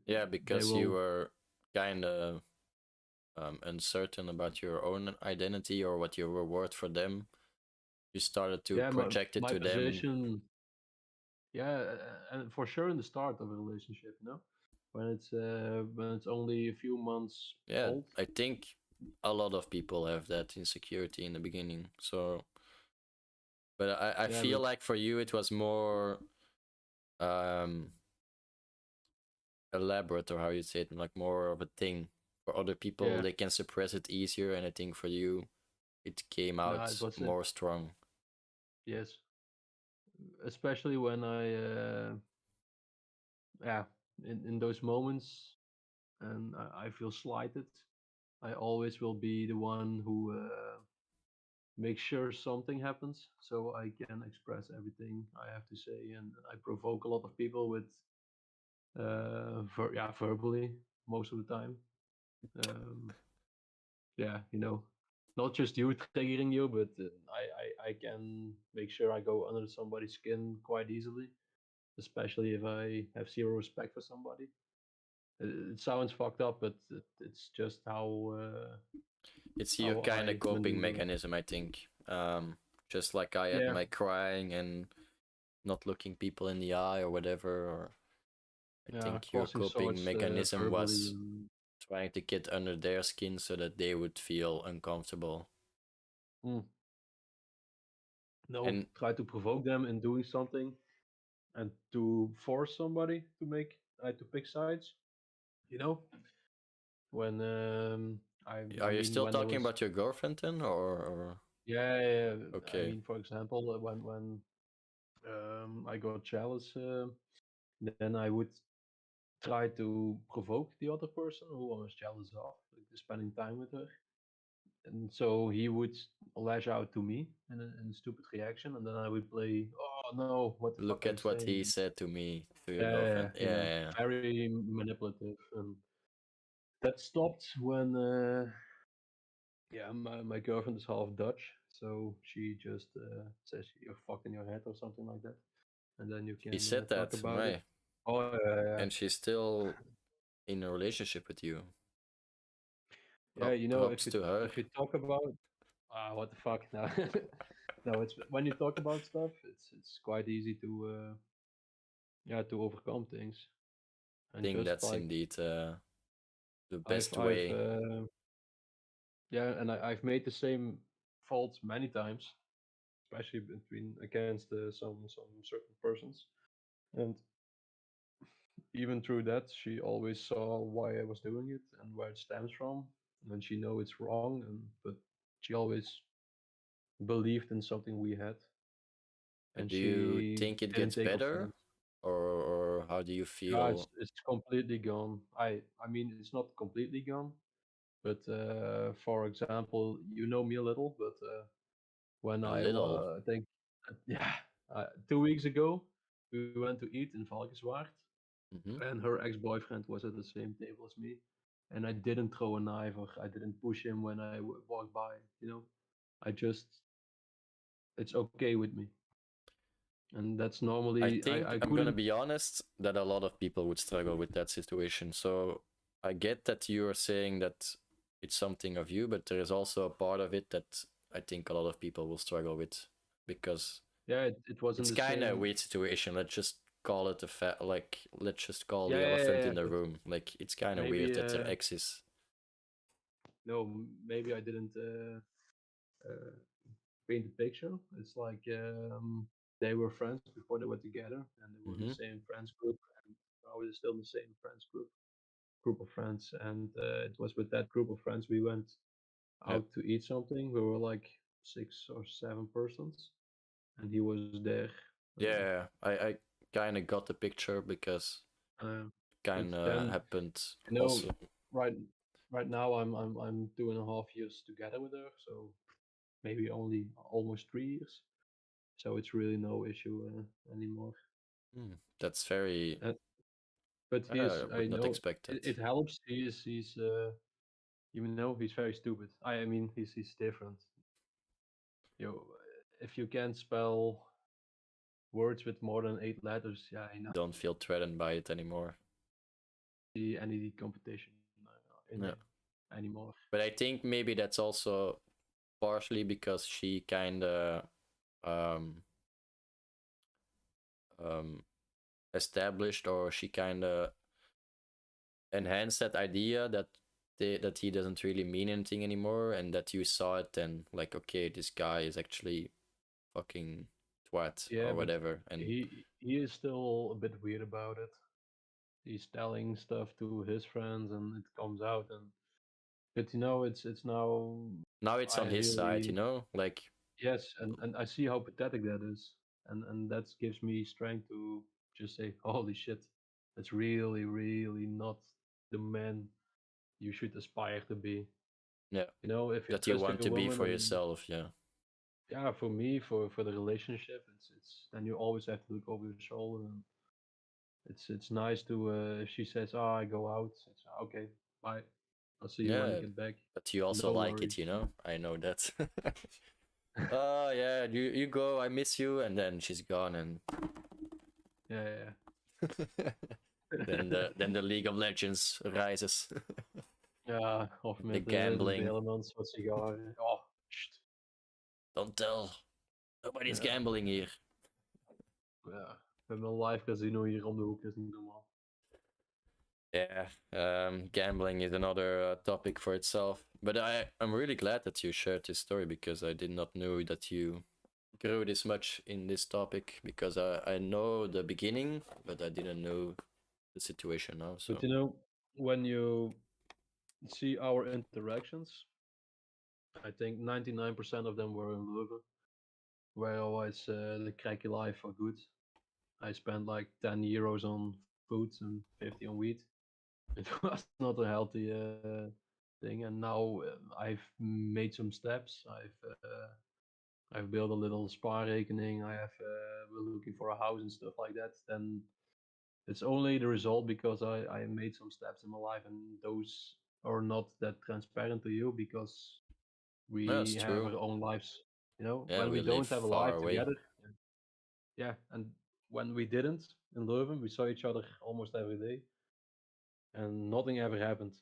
Yeah, they because you will, were kind of uncertain about your own identity or what you were worth for them. You started to yeah, project it my to them. position, yeah, and for sure in the start of a relationship, when it's only a few months Yeah, old. I think a lot of people have that insecurity in the beginning. So, but I Yeah, feel but like for you it was more um elaborate, or how you say it, like more of a thing. For other people yeah, they can suppress it easier, and I think for you it came no, it out was more strong. yes, especially when yeah, in those moments, and I feel slighted. I always will be the one who makes sure something happens, so I can express everything I have to say, and I provoke a lot of people with verbally most of the time. Um, yeah, not just you triggering you, but I can make sure I go under somebody's skin quite easily, especially if I have zero respect for somebody. It sounds fucked up, but it's just It's your how kind of I coping maneuver. mechanism, I think. Just like I had Yeah, my crying and not looking people in the eye or whatever, or I yeah, think your crossing coping swords mechanism verbally. was trying to get under their skin so that they would feel uncomfortable. Mm, no, And try to provoke them in doing something, and to force somebody to pick sides. You know, when I are you mean still when there talking was about your girlfriend then, or yeah, yeah, I okay? mean, for example, when I got jealous, then I would try to provoke the other person who I was jealous of, like spending time with her. And so he would lash out to me in a stupid reaction, and then I would play, oh no, what the fuck Look are you at what saying? he said to me, to your Yeah, girlfriend. Yeah. very manipulative. And that stopped when, my girlfriend is half Dutch, so she just says you're fucking your head or something like that, and then you He can said talk that, about it. right? Oh yeah. And she's still in a relationship with you. Yeah, Props to her. if you talk about what the fuck now. No, it's when you talk about stuff, it's quite easy to to overcome things, and Think just that's like indeed the I've best I've way. and I've made the same faults many times, especially against some certain persons, and even through that, she always saw why I was doing it and where it stems from, and she know it's wrong, and but she always believed in something we had, and Do you she think it didn't gets take better, offense. or how do you Yeah, feel? it's completely gone. I mean it's not completely gone, but for example, you know me a little, but when A I little. think yeah, 2 weeks ago we went to eat in Valkenswaard, Mm-hmm. and her ex-boyfriend was at the same table as me, and I didn't throw a knife or I didn't push him when I walked by. I just it's okay with me, and that's I normally think I I'm gonna couldn't. be honest that a lot of people would struggle with that situation. So I get that you are saying that it's something of you, but there is also a part of it that I think a lot of people will struggle with because Yeah, it wasn't it's the kind of a same. weird situation. Let's just call it a like let's just call Yeah, the yeah, yeah, elephant yeah, in the but room. Like it's kind of weird maybe that their ex is. no, maybe I didn't paint the picture. It's like they were friends before they were together, and they were in the Mm-hmm. same friends group, and now we're still in the same friends group of friends, and it was with that group of friends we went Yeah, out to eat something. We were like 6 or 7 persons, and he was there. Uh, yeah. I kind of got the picture because uh, but kind of then happened you know, also. right right now I'm 2.5 years together with her, so maybe only almost 3 years. So it's really no issue anymore. That's very. Uh, but he I is, I would not know expect it that. helps. He's he's very stupid. I mean, he's different. You know, if you can't spell words with more than 8 letters, yeah, he not Don't feel threatened by it anymore. see any competition in Yeah. him anymore. But I think maybe that's also partially because she kind of um, um, established, or she kind of enhanced that idea that that he doesn't really mean anything anymore, and that you saw it and like, okay, this guy is actually fucking twat Yeah, or but whatever. And he is still a bit weird about it. He's telling stuff to his friends, and it comes out. And but it's now now it's I on his side, really like, yes, and I see how pathetic that is, and that gives me strength to just say, holy shit, that's really really not the man you should aspire to be. yeah, If you're that you trusting want a to be woman, for and yourself. Yeah, yeah, for me, for the relationship, it's then you always have to look over your shoulder, and it's nice to if she says, "Oh, I go out," it's okay, bye. I'll see you when I yeah, get back. but you also No like it, worries. I know that. Oh yeah, you go, I miss you, and then she's gone, and Yeah, then yeah. the League of Legends rises. Ja, of The met zijn gambling. Belemans wat sigaren. Oh, sst. Don't tell. Nobody's Ja, gambling here. ja. We hebben een live casino hier om de hoek, dat is niet normaal. Yeah, gambling is another topic for itself. But I'm really glad that you shared this story because I did not know that you grew this much in this topic, because I know the beginning, but I didn't know the situation now. But So when you see our interactions, I think 99% of them were in Leuven, where I was the cracky life for good. I spent like 10 euros on food and 50 on weed. It was not a healthy thing, and now I've made some steps. I've built a little spaarrekening. We're looking for a house and stuff like that. Then it's only the result because I made some steps in my life, and those are not that transparent to you because we that's have true. our own lives. Yeah, When we we live don't have a far life away. together, yeah, and when we didn't in Leuven, we saw each other almost every day, and nothing ever happened.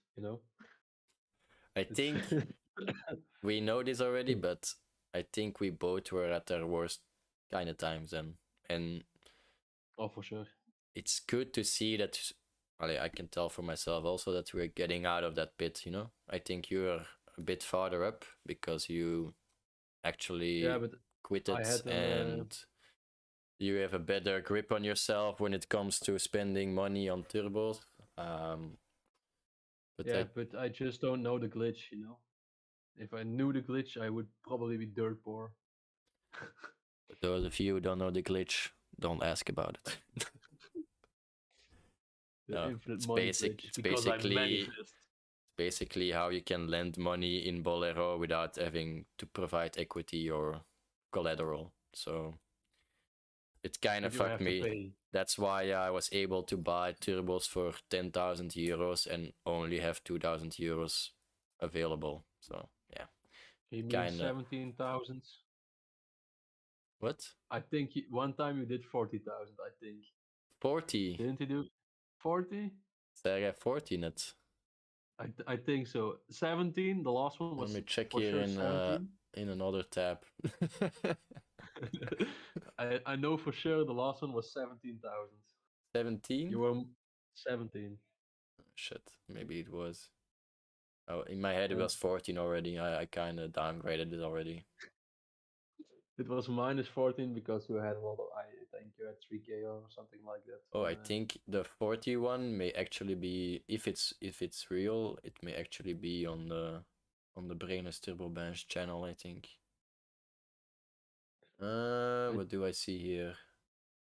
I It's think we know this already, but I think we both were at our worst kind of times, and oh for sure. it's good to see that. Well, I can tell for myself also that we're getting out of that pit. I think you're a bit farther up because you Yeah, actually but quit I it, had an and you have a better grip on yourself when it comes to spending money on turbos. Um, But Yeah, but I just don't know the glitch, you know? If I knew the glitch, I would probably be dirt poor. for those of you who don't know the glitch, don't ask about it. The No, infinite money glitch. it's Because I basically manifest. how you can lend money in Bolero without having to provide equity or collateral. So it kind of But you fucked have to me. pay. That's why I was able to buy turbos for 10,000 euros and only have 2,000 euros available. So yeah, You mean kind of. 17,000? What? I think one time you did 40,000, I think. 40. Didn't you do 40? So I got 40 net. I think so. 17, the last one Let was me check for here sure 17. in another tab. I know for sure the last one was 17,000. 17? You were 17. Shit, maybe it was. Oh, in my head it Uh, was 14 already. I kind of downgraded it already. it was minus 14 because you had a lot of. I think you had 3K or something like that. Oh, I think the 41 may actually be, if it's real, it may actually be on the Brainless Turbo Beinj channel, I think. What do I see here?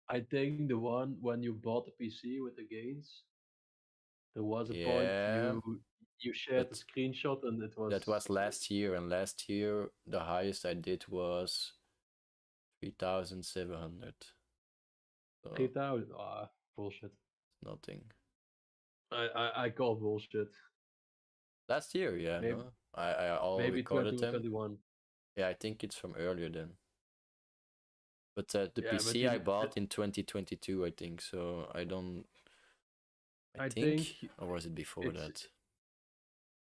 I think the one when you bought the PC with the gains, there was a point Yeah, you shared a but screenshot and it that was was last year, and last year the highest I did was 3,700. So 3,000. Ah, bullshit. nothing. I call bullshit. Last year, yeah, Maybe no. I all maybe recorded them. 2021. Yeah, I think it's from earlier then. But the Yeah, but PC I bought in 2022, I think. So I don't. I I think, think or was it before it's that?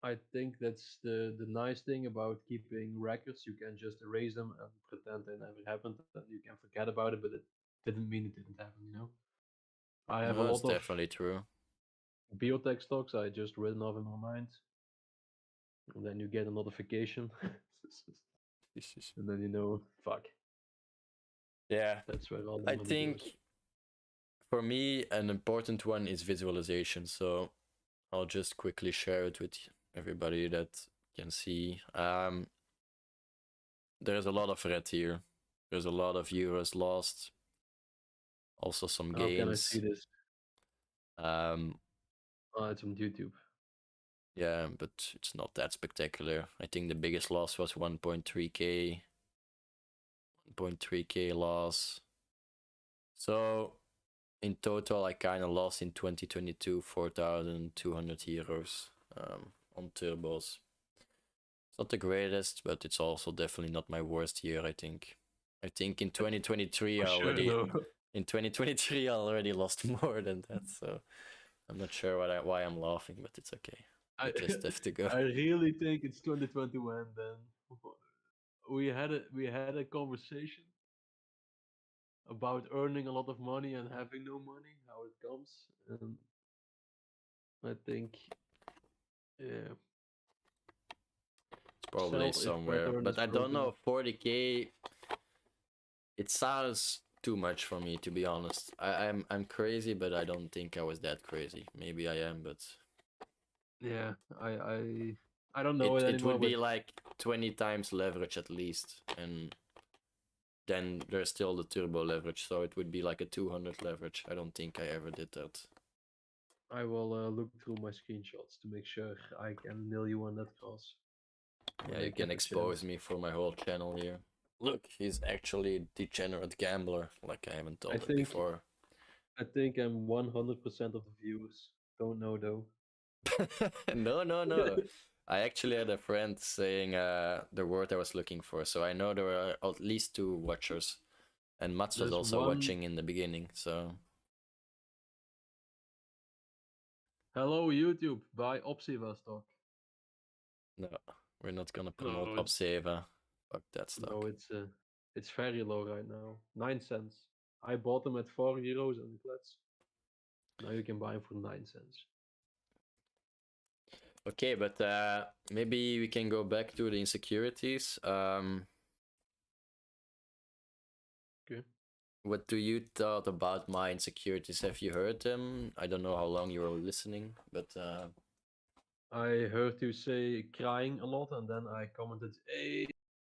I think that's the nice thing about keeping records. You can just erase them and pretend they never happened, and you can forget about it, but it didn't mean it didn't happen. You know, I have a No, it's lot of definitely true. biotech stocks I just written off in my mind, and then you get a notification, and then you know, fuck, Yeah, that's where all the I money think goes. for me an important one is visualization. So I'll just quickly share it with everybody that can see. There's a lot of red here. There's a lot of euros lost. Also some How can I see gains. this? Um, Oh, it's on YouTube. yeah, but it's not that spectacular. I think the biggest loss was 1.3k. 1.3k loss. So in total, I kind of lost in 2022 4,200 euros on turbos. It's not the greatest, but it's also definitely not my worst year. I think in 2023 For I sure, already no. in 2023 I already lost more than that. So I'm not sure why I'm laughing, but it's okay. I I just have to go. I really think it's 2021. Then we had a conversation about earning a lot of money and having no money, how it comes. And I think, yeah, It's probably sell if somewhere, pattern is but I don't broken. know. 40k. It sounds too much for me, to be honest. I'm crazy, but I don't think I was that crazy. Maybe I am, but Yeah, I don't know it it it anymore, would but be like 20 times leverage at least, and then there's still the turbo leverage, so it would be like a 200 leverage. I don't think I ever did that. I will look through my screenshots to make sure I can nail you on that cross Yeah, when I you can get the chance. expose me for my whole channel here. Look, he's actually a degenerate gambler, like I haven't I told him think before. I think I'm 100% of the viewers. Don't know though. No, no, no. I actually had a friend saying the word I was looking for, so I know there were at least two watchers. And Mats was There's also one. watching in the beginning, so Hello YouTube, buy Opsiva stock. no, we're not gonna promote No, Obseva. Fuck that stock. no, it's very low right now. 9 cents. I bought them at €4 and let's. Now you can buy them for 9 cents. Okay, but maybe we can go back to the insecurities. Okay. What do you thought about my insecurities? Have you heard them? I don't know how long you were listening, but I heard you say crying a lot, and then I commented, "Hey,"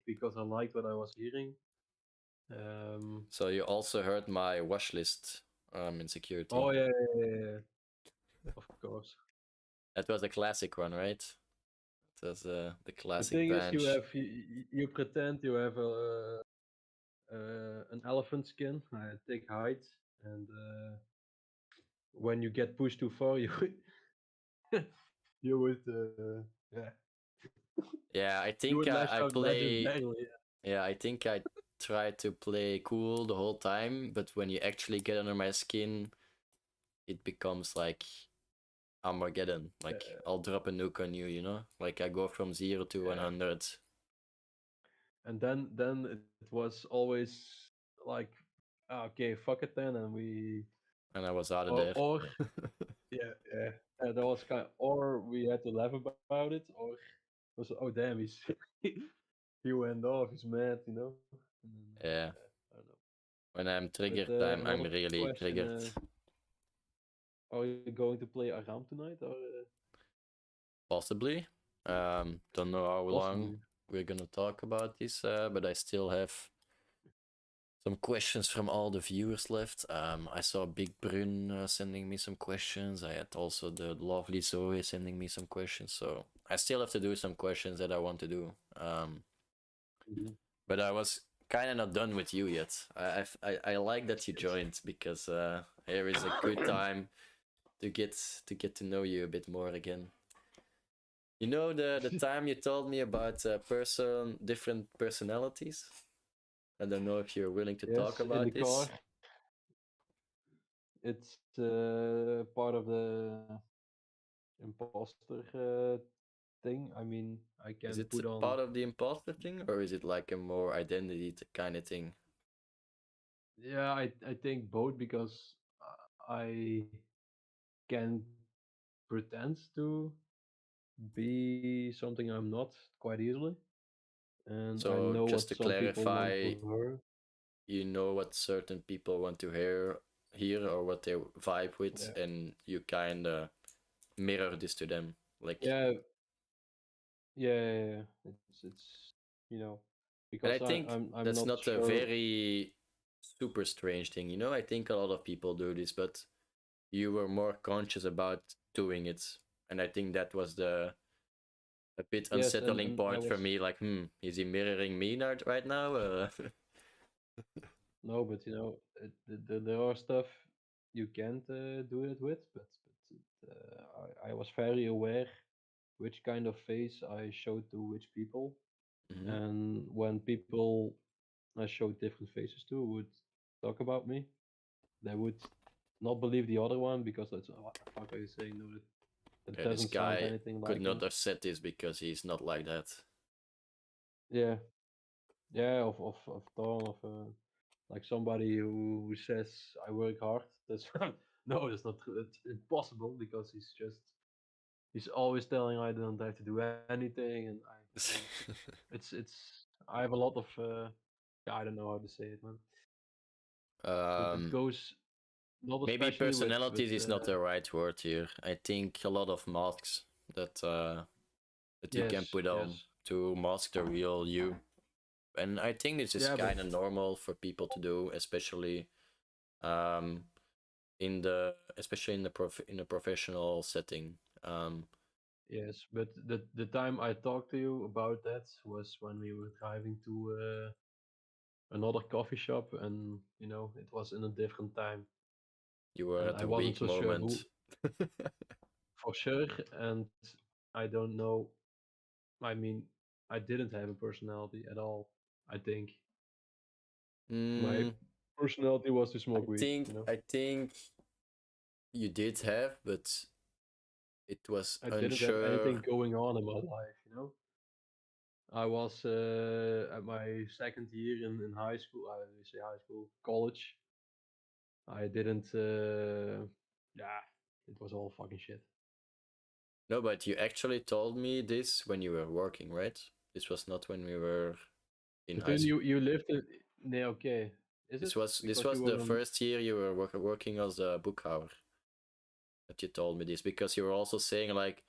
because I liked what I was hearing. Um, So you also heard my watch list insecurity. oh yeah, of course. That was a classic one, right? It was the The classic thing is, bench. you pretend you have an elephant skin, thick height, and when you get pushed too far, you you would yeah Yeah, I you think would lash I out play. legendarily. Yeah, I think I try to play cool the whole time, but when you actually get under my skin, it becomes like Armageddon. Like Yeah. I'll drop a nuke on you, you know? Like I go from 0 to Yeah. 100. And then it was always like, okay, fuck it then, and we And I was out of there. or yeah, yeah, that was kind or we had to laugh about it, or was oh damn, he's he went off, he's mad, you know. And then, Yeah. I don't know. When I'm But triggered, I'm another really question: triggered. are you going to play Aram tonight, or Possibly. Don't know how long possibly? we're gonna talk about this, but I still have some questions from all the viewers left. I saw Big Brun sending me some questions. I had also the lovely Zoe sending me some questions. So I still have to do some questions that I want to do. Mhm. But I was kind of not done with you yet. I like that you joined because here is a good time to get to know you a bit more again. You know the time you told me about different personalities. I don't know if you're willing to talk Yes, in the about car. this. It's part of the imposter thing. I mean, I Is can it put on. part of the imposter thing, or is it like a more identity kind of thing? Yeah, I think both because I can pretend to be something I'm not quite easily, and I So know just what to some people want clarify, to hear. you know what certain people want to hear, or what they vibe with, Yeah, and you kind of mirror this to them. Like, yeah, yeah. It's you know and because I think I'm that's not not a sure. very super strange thing, you know. I think a lot of people do this, but you were more conscious about doing it, and I think that was the a bit Yes, unsettling and I point for was me. Like, is he mirroring me right now? no, but there are stuff you can't do it with, I was very aware which kind of face I showed to which people, Hmm. and when people I showed different faces to would talk about me, they would not believe the other one because that's what the fuck are you saying? No, that Yeah, this doesn't sound guy anything could like not him. have said this because he's not like that. Yeah, yeah, of Dawn, of like somebody who says I work hard. That's no, that's not true. It's impossible because he's always telling I don't have to do anything, and I mean it's I have a lot of yeah, I don't know how to say it, man. It um, goes not maybe especially with personalities is not the right word here. I think a lot of masks that that you can yes, put on yes, to mask the real you, and I think this is yeah, but kind of normal for people to do, especially um, especially in the professional setting. yes, but the time I talked to you about that was when we were driving to another coffee shop, and it was in a different time, You were and at I a wasn't weak so sure who moment. for sure, and I don't know. I mean, I didn't have a personality at all. I think my mm, personality was to smoke weed. I think you did have, but it was I didn't have unsure. anything going on in my life. I was at my second year in high school. I say high school, college. I didn't. Yeah, it was all fucking shit. No, but you actually told me this when you were working, right? This was not when we were in But high then school. you lived in. Nee, okay. Is it This because you was the were on? first year you were working as a book hour that you told me this, because you were also saying like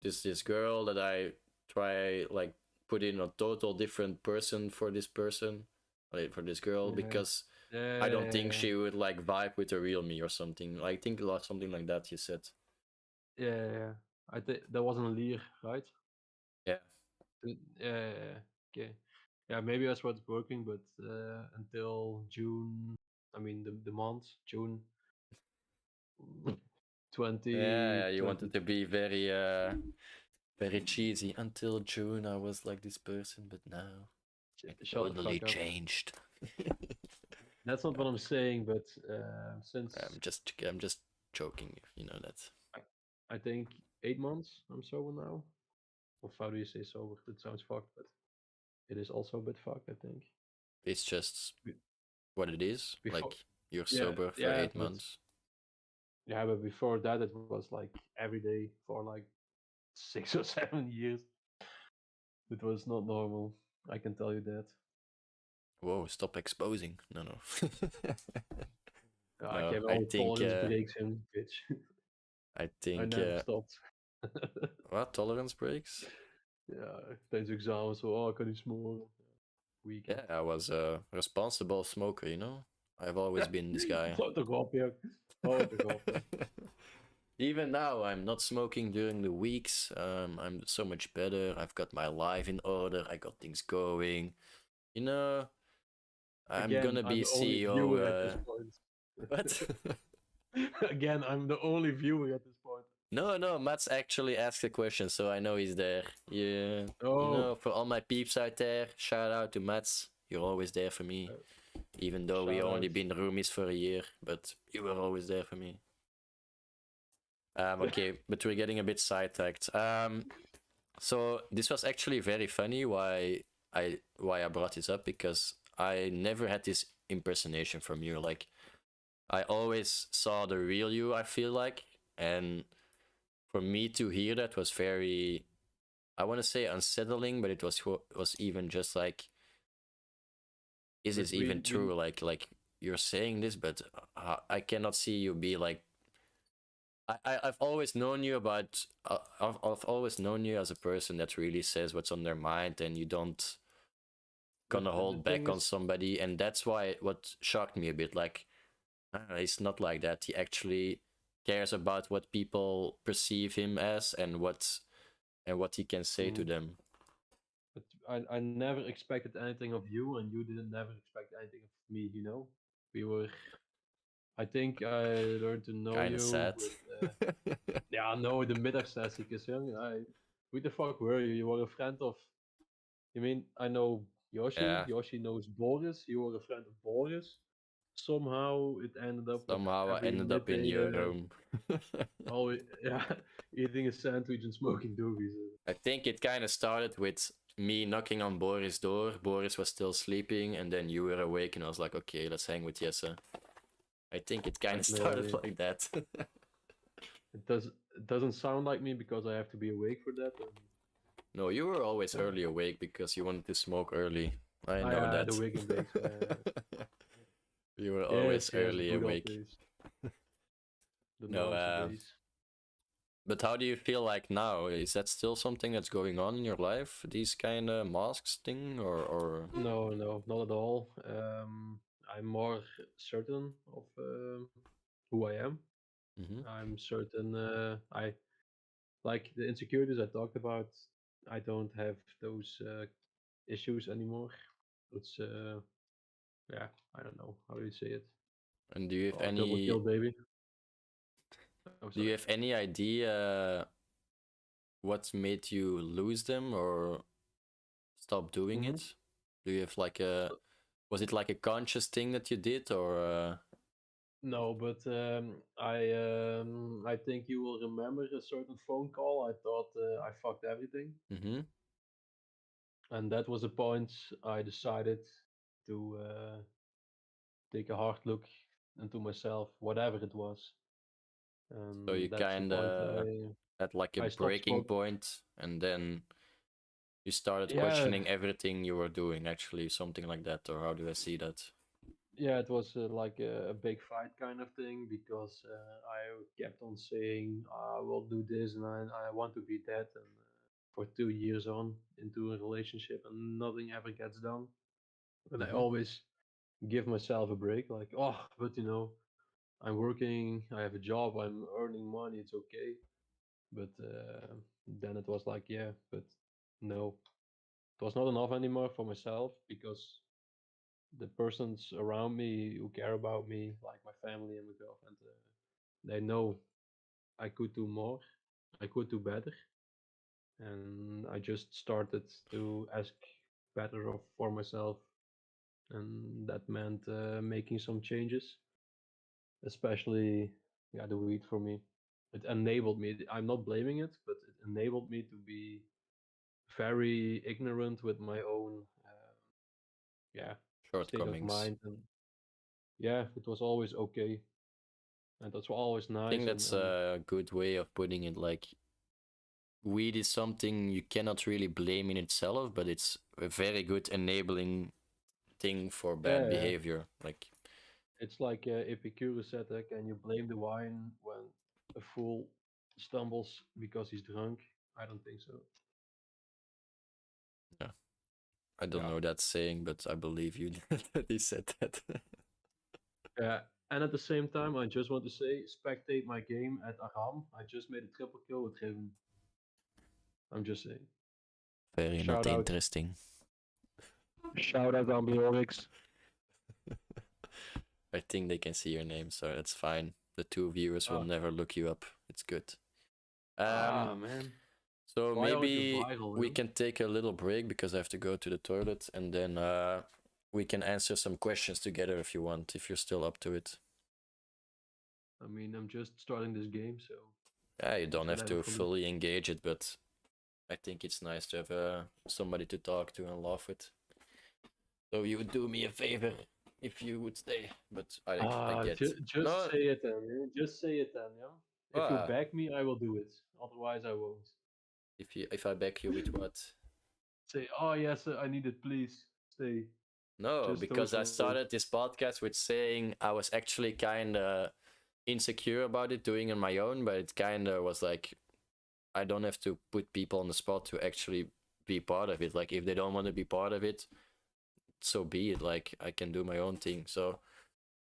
this girl that I try like put in a total different person for this person, like for this girl, Yeah. because I don't think Yeah. she would like vibe with the real me or something. I think a lot something like that. You said. Yeah. I think that wasn't Lear, right? Yeah. Yeah. Okay. Yeah, maybe that's what's working, but until June, I mean the month June Yeah, you wanted 2020. to be very cheesy. Until June, I was like this person, but now it Shut the totally fuck up. changed. That's not what I'm saying, but since I'm just joking. You know that. I, I think 8 months I'm sober now. Or how do you say sober? That sounds fucked, but it is also a bit fucked, I think. It's just Be- what it is. Before, Like you're yeah, sober for yeah, eight but months. yeah, but before that it was like every day for like 6 or 7 years. It was not normal. I can tell you that. Whoa! Stop exposing. No, no. I No, gave I all think tolerance breaks in, bitch. I I think never stopped. what tolerance breaks? Ja, tijdens examen zo, oh, ik kan niet smoren. Weekend. Yeah, I was a responsible smoker. You know, I've always been this guy. Wat een grapje. Wat een grapje. Even now, I'm not smoking during the weeks. I'm so much better. I've got my life in order. I got things going. You know, I'm Again, gonna I'm be the only CEO. viewer at this point. What? Again, I'm the only viewer at this point. No, no, Mats actually asked a question, so I know he's there. Yeah, you Oh, know, for all my peeps out there, shout out to Mats. You're always there for me, even though we shout only out. been roomies for a year, but you were always there for me. Okay, but we're getting a bit sidetracked. So this was actually very funny. Why I brought this up, because I never had this impersonation from you. Like I always saw the real you. I feel like, and for me to hear that was very, I want to say unsettling, but it was even just like, is But this even true? Like you're saying this, but I cannot see you be like. I've always known you about. I've always known you as a person that really says what's on their mind, and you don't but gonna the hold thing back on is, somebody, and that's why what shocked me a bit. Like, it's not like that. He actually cares about what people perceive him as, and what he can say to mm, them. but I never expected anything of you, and you didn't never expect anything of me. You know, we were. I think I learned to know Kind of you sad. with. Yeah, no, the middagssessie, because who the fuck were you? You were a friend of. You mean I know Yoshi? Yeah. Yoshi knows Boris. You were a friend of Boris. Somehow it ended up with Somehow I every ended up in midday, your room. always, yeah, eating a sandwich and smoking doobies. I think it kind of started with me knocking on Boris' door. Boris was still sleeping, and then you were awake, and I was like, okay, let's hang with Jesse. I think it kind of started Maybe like that. it doesn't sound like me because I have to be awake for that. No, you were always Yeah. early awake because you wanted to smoke early. I know Yeah, the that. wake and bakes. You were Yes, always yes, early good old awake. days. The No, noisy days. but how do you feel like now? Is that still something that's going on in your life? These kind of masks thing, or? No, no, not at all. I'm more certain of who I am. Mm-hmm. I'm certain I like the insecurities I talked about. I don't have those issues anymore. It's yeah, I don't know how do you say it. And do you have Oh, double kill, any? baby. Oh, Do sorry. you have any idea what made you lose them or stop doing Hmm. it? Do you have like a? Was it like a conscious thing that you did, or? No, but I think you will remember a certain phone call. I thought I fucked everything, Mm-hmm. and that was the point I decided to take a hard look into myself, whatever it was. So you That's the kind point of had like a I stopped breaking smoking. point, and then you started Yeah, questioning everything you were doing. Actually, something like that, or how do I see that? Yeah, it was like a big fight kind of thing because I kept on saying I will do this and I want to be that, and for 2 years on into a relationship and nothing ever gets done. And I Mm-hmm. always give myself a break, like, oh, but I'm working, I have a job, I'm earning money, it's okay. But then it was like, yeah, but no, it was not enough anymore for myself because the persons around me who care about me, like my family and my girlfriend, they know I could do more, I could do better, and I just started to ask better of for myself, and that meant making some changes, especially yeah the weed for me. It enabled me. I'm not blaming it, but it enabled me to be very ignorant with my own yeah state of Shortcomings. mind, and yeah, it was always okay, and that's always I think nice, that's and a good way of putting it. Like, weed is something you cannot really blame in itself, but it's a very good enabling thing for bad yeah, behavior. Like, it's like Epicurus said, can you blame the wine when a fool stumbles because he's drunk? I don't think so. yeah, I don't Yeah. know that saying, but I believe you that he said that. Yeah. And at the same time, I just want to say, spectate my game at Aram. I just made a triple kill with him. I'm just saying. Very not Shout out, interesting. shout out Ambiorix. I think they can see your name, so that's fine. The two viewers will Oh, never look you up. It's good. ah man, So why aren't you maybe viral, we man? can take a little break because I have to go to the toilet, and then we can answer some questions together if you want, if you're still up to it. I mean, I'm just starting this game, so Yeah, you it's don't have whatever to for me. fully engage it, but I think it's nice to have somebody to talk to and laugh with. So you would do me a favor if you would stay, but I Ah, get just no. say it then. Just say it then, yeah. If you Uh, back me, I will do it. Otherwise, I won't. if I back you with what? Say, oh yes, I need it. Please stay. No, Just because those I words. started this podcast with saying I was actually kind of insecure about it doing it on my own, but it kind of was like I don't have to put people on the spot to actually be part of it. Like, if they don't want to be part of it, so be it. Like, I can do my own thing. So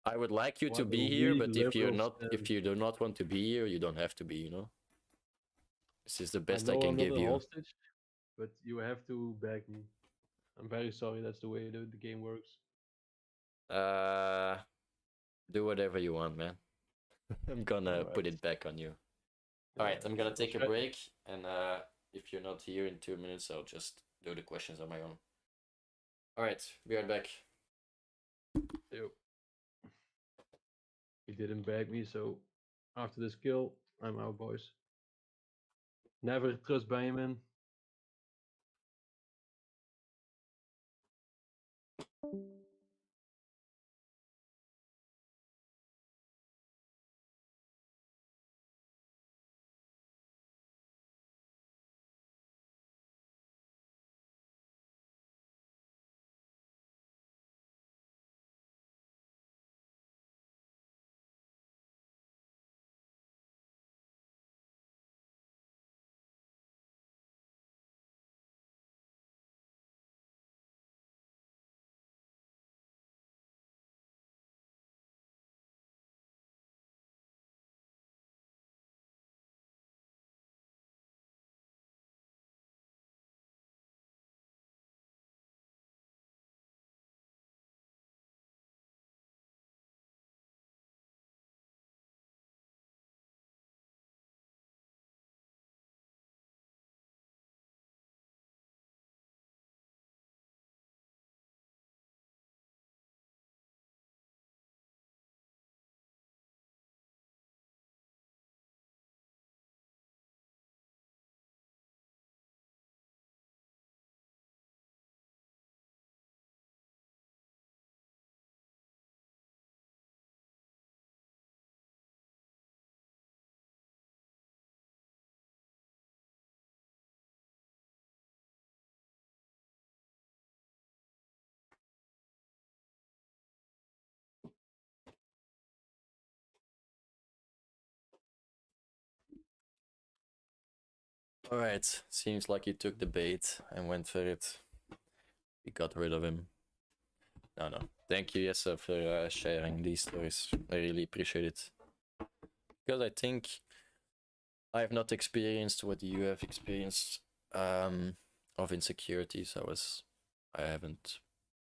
I would like you to What a be here, weak but liberal if stance. you do not want to be here, you don't have to be. This is the I best I know can I'm not give a you. hostage, but you have to back me. I'm very sorry. That's the way the game works. Uh, do whatever you want, man. I'm All gonna right. put it back on you. All Yeah. right, I'm gonna I'll take a try. break, and if you're not here in 2 minutes, I'll just do the questions on my own. All right, be right back. Yo. He didn't back me, so after this kill, I'm out, boys. Never trust Benjamin. Alright, seems like he took the bait and went for it. We got rid of him. No. Thank you, Jesse, for sharing these stories. I really appreciate it. Because I think I have not experienced what you have experienced of insecurities. I haven't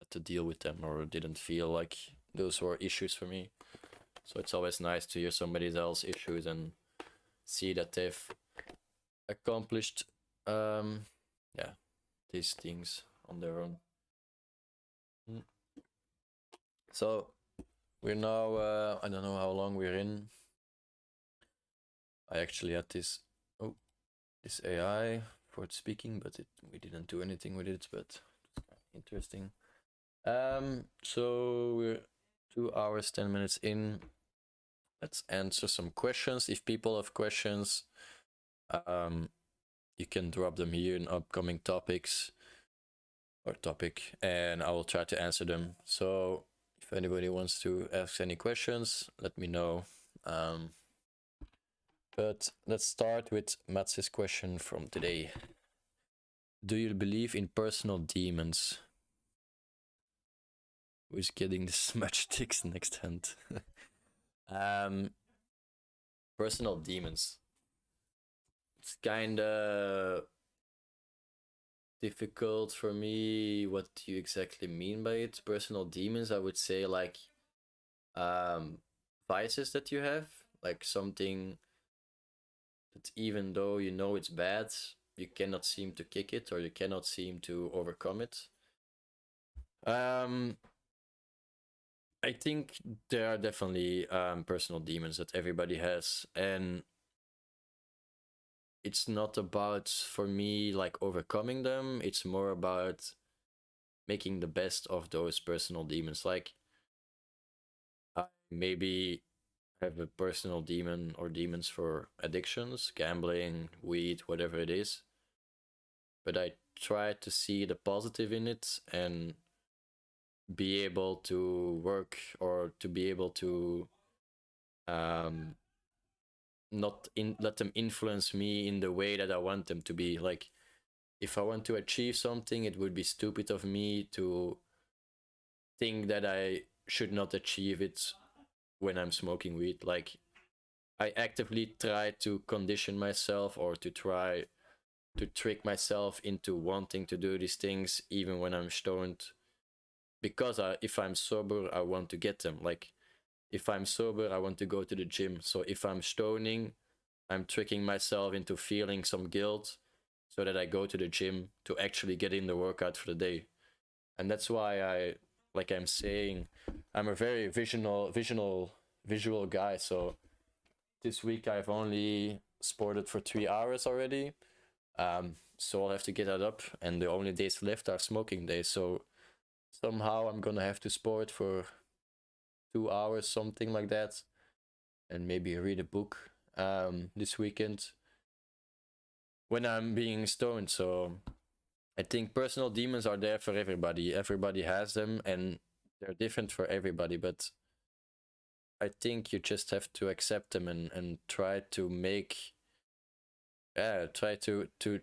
had to deal with them or didn't feel like those were issues for me. So it's always nice to hear somebody else's issues and see that they've accomplished these things on their own. So we're now I don't know how long we're in. I actually had this AI for it speaking, but we didn't do anything with it, but it's kind of interesting. So we're 2 hours 10 minutes in. Let's answer some questions. If people have questions, you can drop them here in upcoming topic, and I will try to answer them. So if anybody wants to ask any questions, let me know. But let's start with Mats's question from today. Do you believe in personal demons? Who's getting this much ticks next hand? Personal demons. It's kinda difficult for me. What do you exactly mean by it? Personal demons, I would say like vices that you have, like something that even though you know it's bad, you cannot seem to kick it or you cannot seem to overcome it. I think there are definitely personal demons that everybody has, and it's not about, for me, like overcoming them. It's more about making the best of those personal demons. Like, I maybe have a personal demon or demons for addictions, gambling, weed, whatever it is. But I try to see the positive in it and be able to work or to be able to let them influence me in the way that I want them to be. Like, if I want to achieve something, it would be stupid of me to think that I should not achieve it when I'm smoking weed. Like, I actively try to condition myself or to try to trick myself into wanting to do these things even when I'm stoned, because if I'm sober, I want to get them. Like, if I'm sober, I want to go to the gym. So if I'm stoning, I'm tricking myself into feeling some guilt so that I go to the gym to actually get in the workout for the day. And that's why I'm saying, I'm a very visual guy. So this week I've only sported for 3 hours already. So I'll have to get that up, and the only days left are smoking days. So somehow I'm gonna have to sport for 2 hours, something like that, and maybe read a book this weekend when I'm being stoned. So I think personal demons are there for everybody. Everybody has them, and they're different for everybody. But I think you just have to accept them and try to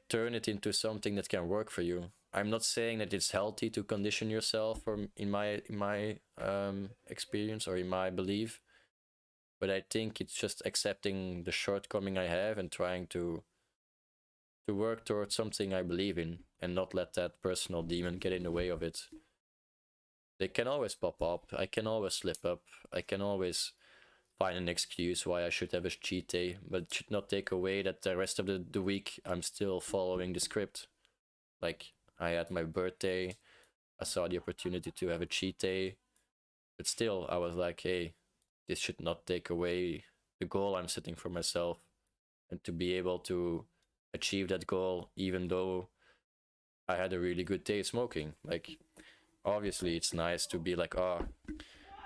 turn it into something that can work for you. I'm not saying that it's healthy to condition yourself, from in my experience or in my belief, but I think it's just accepting the shortcoming I have and trying to work towards something I believe in and not let that personal demon get in the way of it. They can always pop up. I can always slip up. I can always find an excuse why I should have a cheat day, but it should not take away that the rest of the week I'm still following the script. Like, I had my birthday, I saw the opportunity to have a cheat day, but still I was like, hey, this should not take away the goal I'm setting for myself, and to be able to achieve that goal even though I had a really good day smoking. Like, obviously it's nice to be like, oh,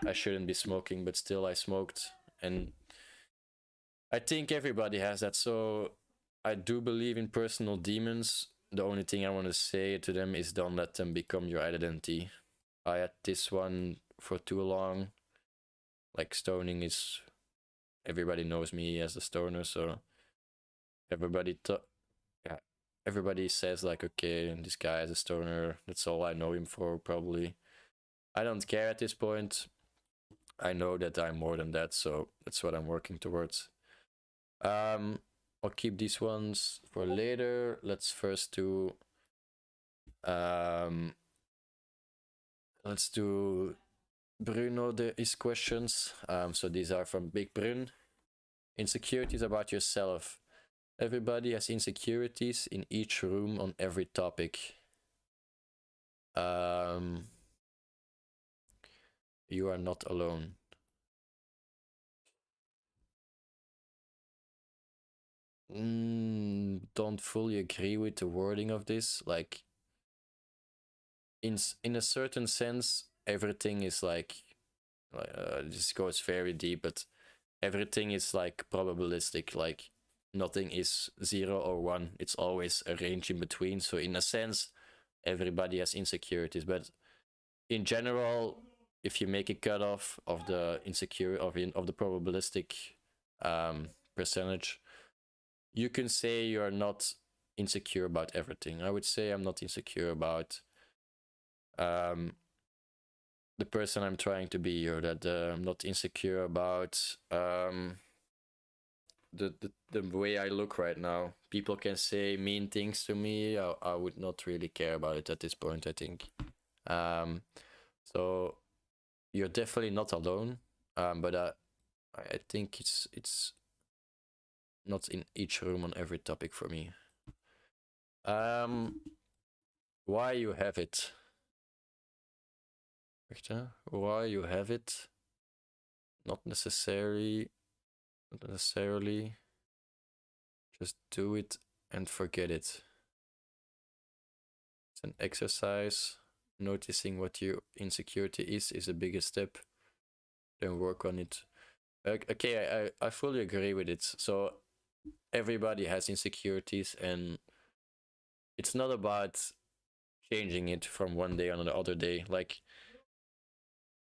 I shouldn't be smoking, but still I smoked. And I think everybody has that. So I do believe in personal demons. The only thing I want to say to them is don't let them become your identity. I had this one for too long. Like, stoning is, everybody knows me as a stoner, so everybody everybody says like, okay, this guy is a stoner. That's all I know him for, probably. I don't care at this point. I know that I'm more than that, so that's what I'm working towards. I'll keep these ones for later. Let's first do let's do Bruno his questions. So these are from Big Brun. Insecurities about yourself. Everybody has insecurities in each room on every topic. You are not alone. Don't fully agree with the wording of this. Like, in a certain sense, everything is like this goes very deep, but everything is like probabilistic. Like, nothing is 0 or 1. It's always a range in between. So in a sense, everybody has insecurities, but in general, if you make a cutoff of the of the probabilistic percentage, you can say you're not insecure about everything. I would say I'm not insecure about the person I'm trying to be, or that I'm not insecure about the way I look right now. People can say mean things to me. I would not really care about it at this point, I think. So you're definitely not alone. But I think it's not in each room on every topic for me. Why you have it? Why you have it? Not necessarily. Just do it and forget it. It's an exercise. Noticing what your insecurity is a bigger step. Then work on it. Okay, I fully agree with it. So everybody has insecurities, and it's not about changing it from one day on the other day. Like,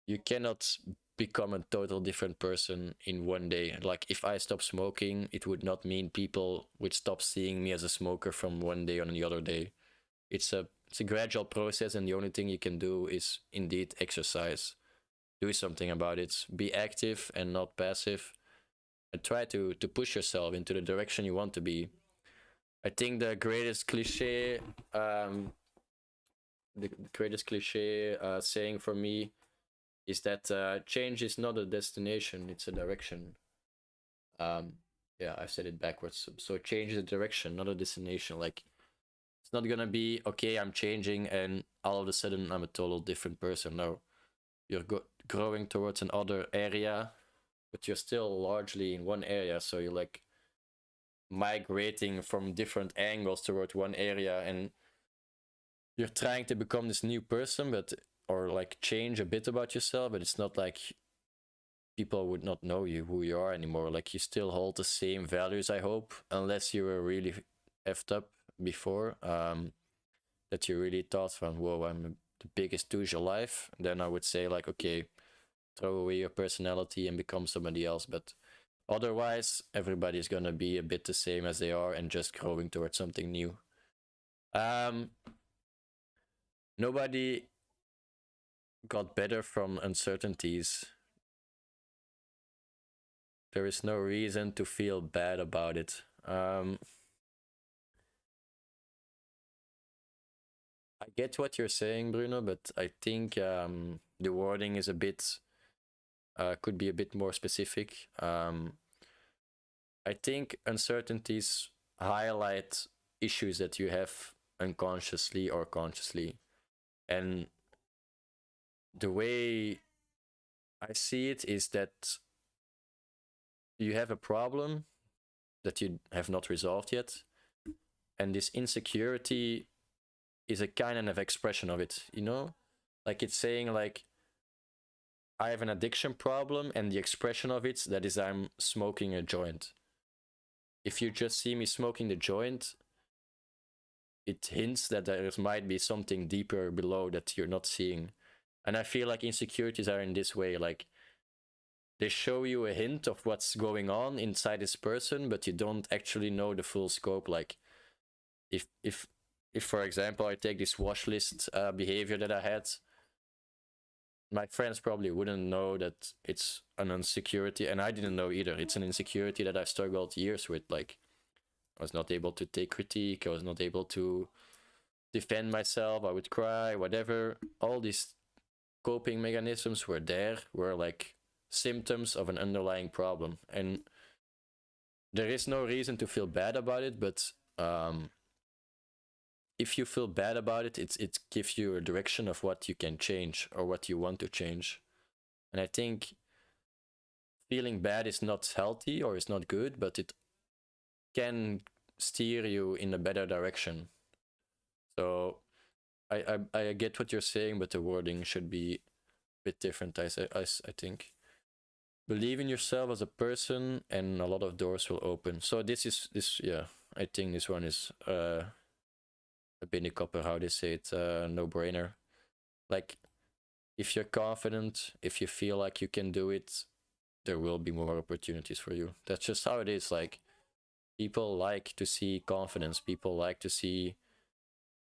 you cannot become a total different person in one day. Like, if I stop smoking, it would not mean people would stop seeing me as a smoker from one day on the other day. It's a gradual process, and the only thing you can do is indeed exercise. Do something about it. Be active and not passive. And try to push yourself into the direction you want to be. I think the greatest cliche, saying for me is that change is not a destination, it's a direction. Yeah, I've said it backwards. So change is a direction, not a destination. Like, it's not gonna be, okay, I'm changing and all of a sudden I'm a total different person. No, you're growing towards another area, but you're still largely in one area. So you're like migrating from different angles towards one area, and you're trying to become this new person, or like change a bit about yourself, but it's not like people would not know who you are anymore. Like, you still hold the same values, I hope, unless you were really effed up before, that you really thought from, whoa, I'm the biggest douche alive. Then I would say, like, okay, throw away your personality and become somebody else. But otherwise, everybody's gonna be a bit the same as they are and just growing towards something new. Nobody got better from uncertainties. There is no reason to feel bad about it. I get what you're saying, Bruno, but I think the wording is a bit could be a bit more specific. I think uncertainties highlight issues that you have unconsciously or consciously. And the way I see it is that you have a problem that you have not resolved yet. And this insecurity is a kind of expression of it, you know? Like, it's saying, like, I have an addiction problem, and the expression of it, that is, I'm smoking a joint. If you just see me smoking the joint, it hints that there might be something deeper below that you're not seeing. And I feel like insecurities are in this way, like, they show you a hint of what's going on inside this person, but you don't actually know the full scope. Like, if for example I take this watch list behavior that I had, my friends probably wouldn't know that it's an insecurity, and I didn't know either. It's an insecurity that I struggled years with. Like, I was not able to take critique, I was not able to defend myself, I would cry, whatever. All these coping mechanisms were like symptoms of an underlying problem. And there is no reason to feel bad about it, but if you feel bad about it, it gives you a direction of what you can change or what you want to change. And I think feeling bad is not healthy or is not good, but it can steer you in a better direction. So I get what you're saying, but the wording should be a bit different. I think. Believe in yourself as a person, and a lot of doors will open. So yeah. I think this one is a Beinj copper, how they say it, no brainer. Like, if you're confident, if you feel like you can do it, there will be more opportunities for you. That's just how it is. Like, people like to see confidence. People like to see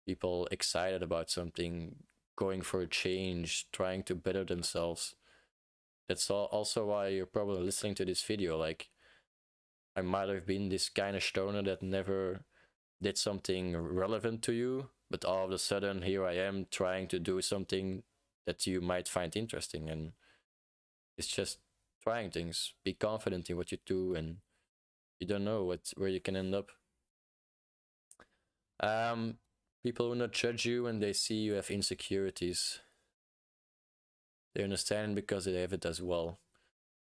people excited about something, going for a change, trying to better themselves. That's also why you're probably listening to this video. Like, I might have been this kind of stoner that never did something relevant to you, but all of a sudden here I am trying to do something that you might find interesting. And it's just trying things. Be confident in what you do, and you don't know where you can end up. People will not judge you when they see you have insecurities. They understand because they have it as well.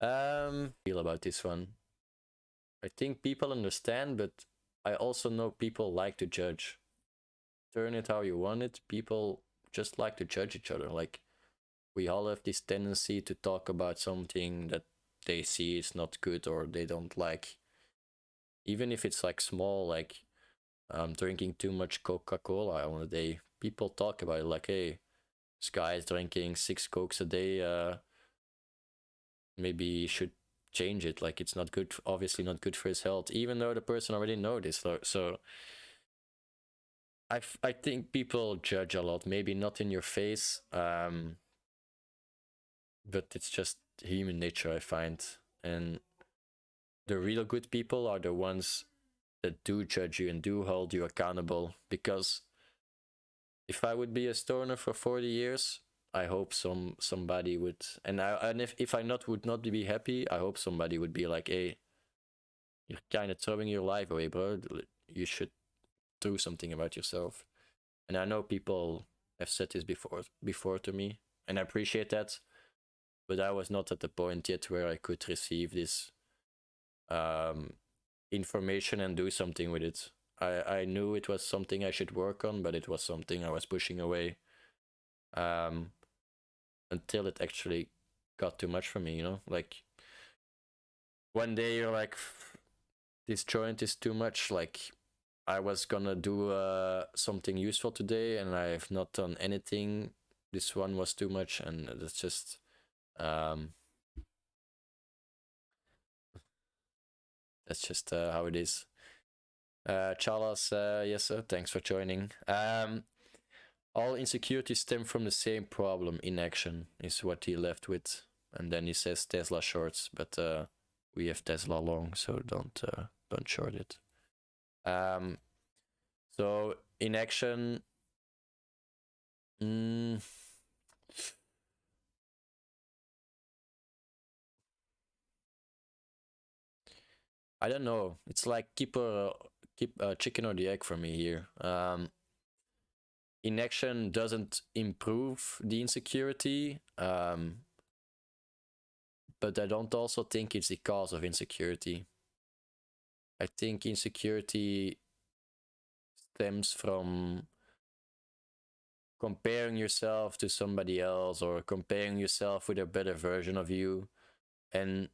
Feel about this one. I think people understand, but I also know people like to judge. Turn it how you want it. People just like to judge each other. Like, we all have this tendency to talk about something that they see is not good or they don't like. Even if it's like small, like drinking too much Coca-Cola on a day. People talk about it like, hey, this guy is drinking 6 Cokes a day. Maybe he should change it. Like, it's not good, obviously not good for his health, even though the person already know this. So I think people judge a lot. Maybe not in your face, but it's just human nature, I find. And the real good people are the ones that do judge you and do hold you accountable. Because if I would be a stoner for 40 years, I hope somebody would, and if I would not be happy, I hope somebody would be like, hey, you're kind of throwing your life away, bro. You should do something about yourself. And I know people have said this before to me, and I appreciate that. But I was not at the point yet where I could receive this information and do something with it. I knew it was something I should work on, but it was something I was pushing away until it actually got too much for me, you know? Like, one day you're like, this joint is too much. Like, I was gonna do something useful today and I have not done anything. This one was too much, and that's just how it is. Charles, yes sir, thanks for joining. All insecurities stem from the same problem, inaction, is what he left with. And then he says Tesla shorts, but we have Tesla long, so don't short it. So inaction. I don't know. It's like keep chicken or the egg for me here. Inaction doesn't improve the insecurity, but I don't also think it's the cause of insecurity. I think insecurity stems from comparing yourself to somebody else or comparing yourself with a better version of you. And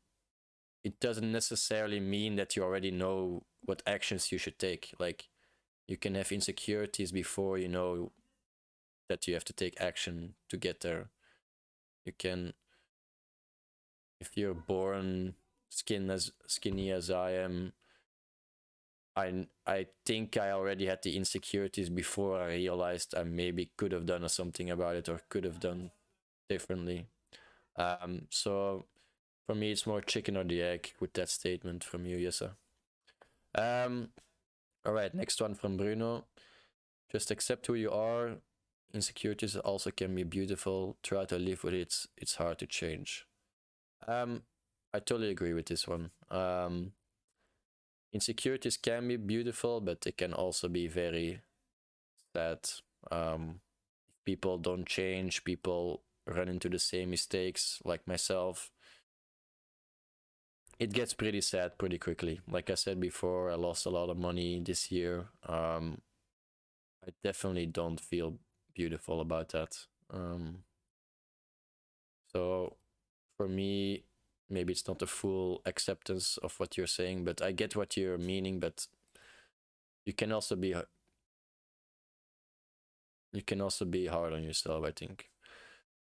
it doesn't necessarily mean that you already know what actions you should take. Like, you can have insecurities before you know that you have to take action to get there. You can, if you're born skinny as I am, I think I already had the insecurities before I realized I maybe could have done something about it or could have done differently. So for me, it's more chicken or the egg with that statement from you, Yessa. All right, next one from Bruno. Just accept who you are. Insecurities also can be beautiful. Try to live with it. It's hard to change. I totally agree with this one. Insecurities can be beautiful, but they can also be very sad. People don't change. People run into the same mistakes, like myself. It gets pretty sad pretty quickly. Like I said before, I lost a lot of money this year. I definitely don't feel beautiful about that. So for me, maybe it's not a full acceptance of what you're saying, but I get what you're meaning. But you can also be hard on yourself, I think.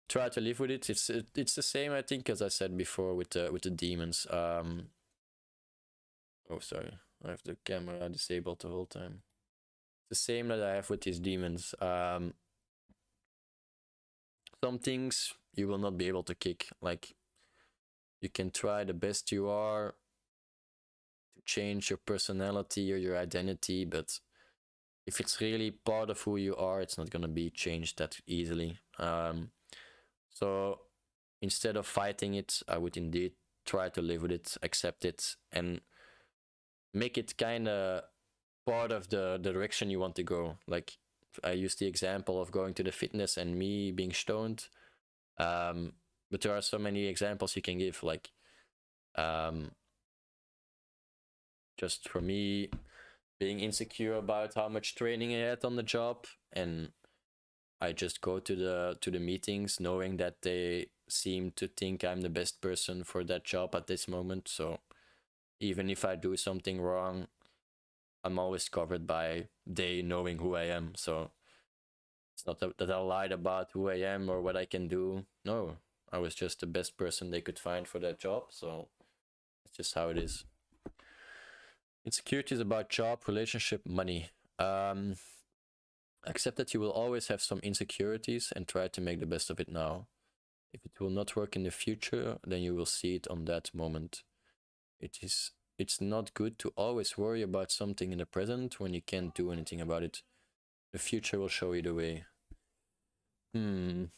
Try to live with it. It's the same, I think, as I said before with the demons. Oh, sorry, I have the camera disabled the whole time. It's the same that I have with these demons. Some things you will not be able to kick. Like, you can try the best you are to change your personality or your identity, but if it's really part of who you are, it's not gonna be changed that easily. So instead of fighting it, I would indeed try to live with it, accept it, and make it kind of part of the direction you want to go. Like, I used the example of going to the fitness and me being stoned. But there are so many examples you can give. Like, just for me, being insecure about how much training I had on the job, and I just go to the meetings knowing that they seem to think I'm the best person for that job at this moment. So even if I do something wrong, I'm always covered by they knowing who I am. So it's not that I lied about who I am or what I can do. No, I was just the best person they could find for that job. So it's just how it is. Insecurities about job, relationship, money. Accept that you will always have some insecurities and try to make the best of it now. If it will not work in the future, then you will see it on that moment. It's not good to always worry about something in the present when you can't do anything about it. The future will show you the way. Don't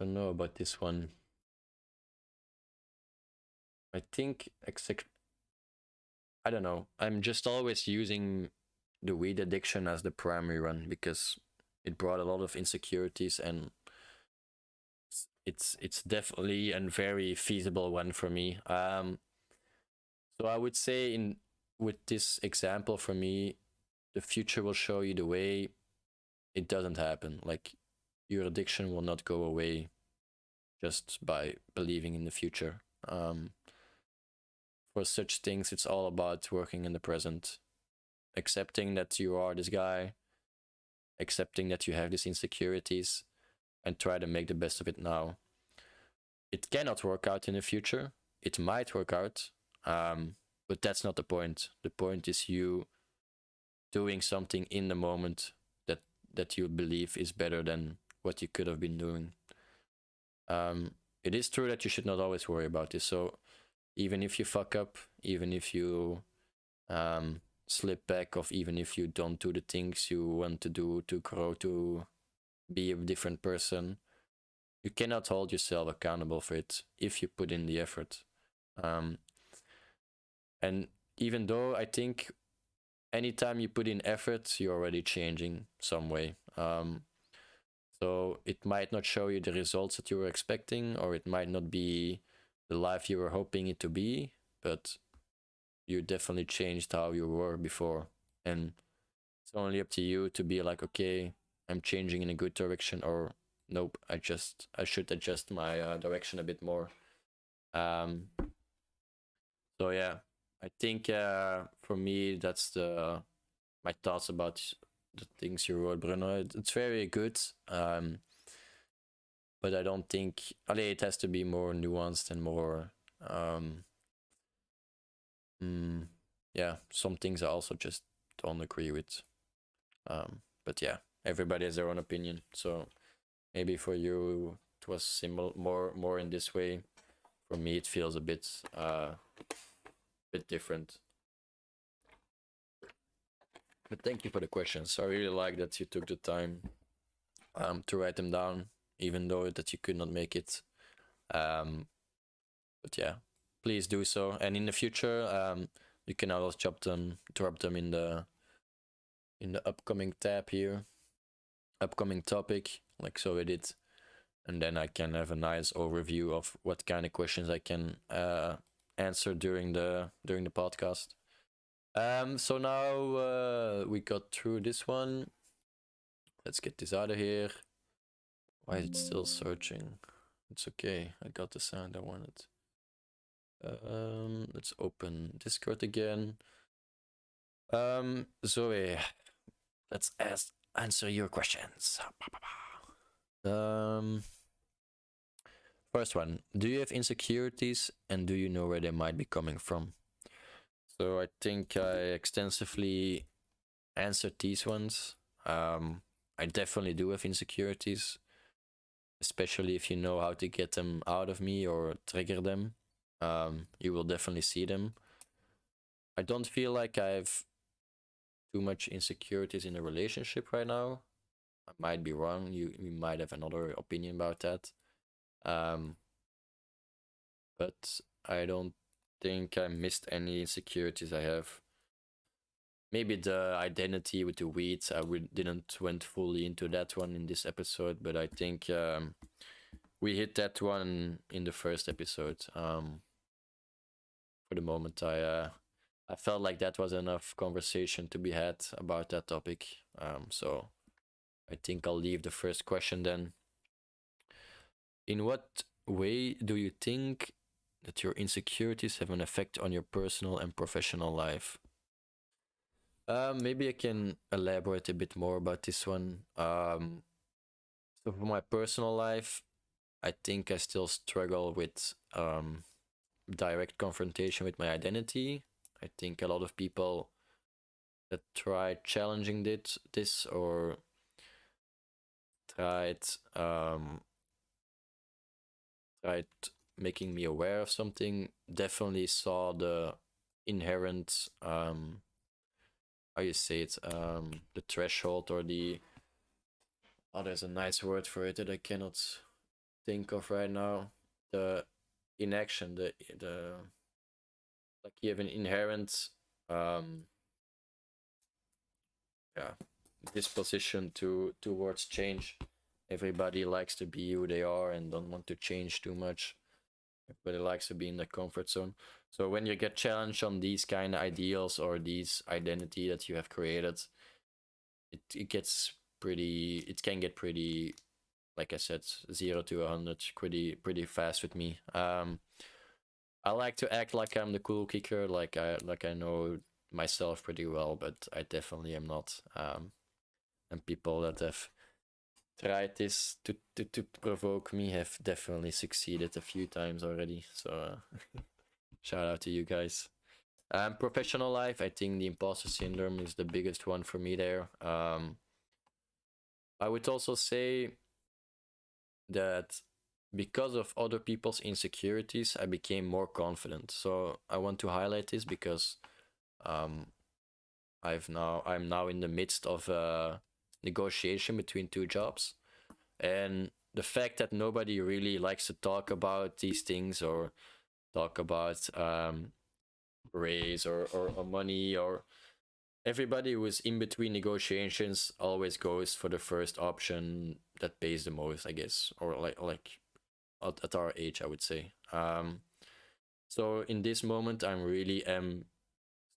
know about this one. I think I don't know. I'm just always using the weed addiction as the primary one because it brought a lot of insecurities, and it's definitely a very feasible one for me. So I would say with this example for me, the future will show you the way. It doesn't happen. Like, your addiction will not go away just by believing in the future. For such things, it's all about working in the present, accepting that you are this guy, accepting that you have these insecurities, and try to make the best of it now. It cannot work out in the future. It might work out, but that's not the point. The point is you doing something in the moment that you believe is better than what you could have been doing. It is true that you should not always worry about this. So even if you fuck up, even if you slip back, or even if you don't do the things you want to do to grow to be a different person, you cannot hold yourself accountable for it if you put in the effort. And even though I think anytime you put in effort, you're already changing some way. So it might not show you the results that you were expecting, or it might not be the life you were hoping it to be, but you definitely changed how you were before. And it's only up to you to be like, okay, I'm changing in a good direction, or nope, I should adjust my direction a bit more. So yeah, I think for me that's my thoughts about the things you wrote, Bruno. It's very good, but I don't think it has to be more nuanced and more Yeah, some things I also just don't agree with. But yeah, everybody has their own opinion. So maybe for you it was similar, more in this way. For me, it feels a bit different. But thank you for the questions. I really like that you took the time to write them down, even though that you could not make it. But yeah, please do so. And in the future, you can always drop them in the upcoming tab here, upcoming topic, like so we did, and then I can have a nice overview of what kind of questions I can answer during the podcast. So now we got through this one. Let's get this out of here. Why is it still searching? It's okay. I got the sound I wanted. Let's open Discord again. Zoe, let's answer your questions. First one. Do you have insecurities, and do you know where they might be coming from? So I think I extensively answered these ones. I definitely do have insecurities, especially if you know how to get them out of me or trigger them. You will definitely see them. I don't feel like I have too much insecurities in a relationship right now. I might be wrong. You might have another opinion about that. But I don't think I missed any insecurities I have. Maybe the identity with the weeds, didn't went fully into that one in this episode, but I think we hit that one in the first episode. For the moment, I felt like that was enough conversation to be had about that topic. So I think I'll leave the first question then. In what way do you think that your insecurities have an effect on your personal and professional life? Maybe I can elaborate a bit more about this one. So for my personal life, I think I still struggle with direct confrontation with my identity. I think a lot of people that tried challenging this or tried making me aware of something definitely saw the inherent how you say it, the threshold or the there's a nice word for it that I cannot think of right now. The inaction, the like you have an inherent disposition towards change. Everybody likes to be who they are and don't want to change too much. Everybody likes to be in the comfort zone. So when you get challenged on these kind of ideals or these identity that you have created, it gets pretty. It can get pretty, like I said, 0 to 100 pretty fast with me. I like to act like I'm the cool kicker, like I know myself pretty well, but I definitely am not. And people that have tried this to provoke me have definitely succeeded a few times already. So shout out to you guys. Professional life, I think the imposter syndrome is the biggest one for me there. I would also say that because of other people's insecurities, I became more confident. So I want to highlight this because I'm now in the midst of a negotiation between two jobs, and the fact that nobody really likes to talk about these things or talk about raise or money, or everybody who is in between negotiations always goes for the first option that pays the most, I guess, or like at our age, I would say. So in this moment, I'm really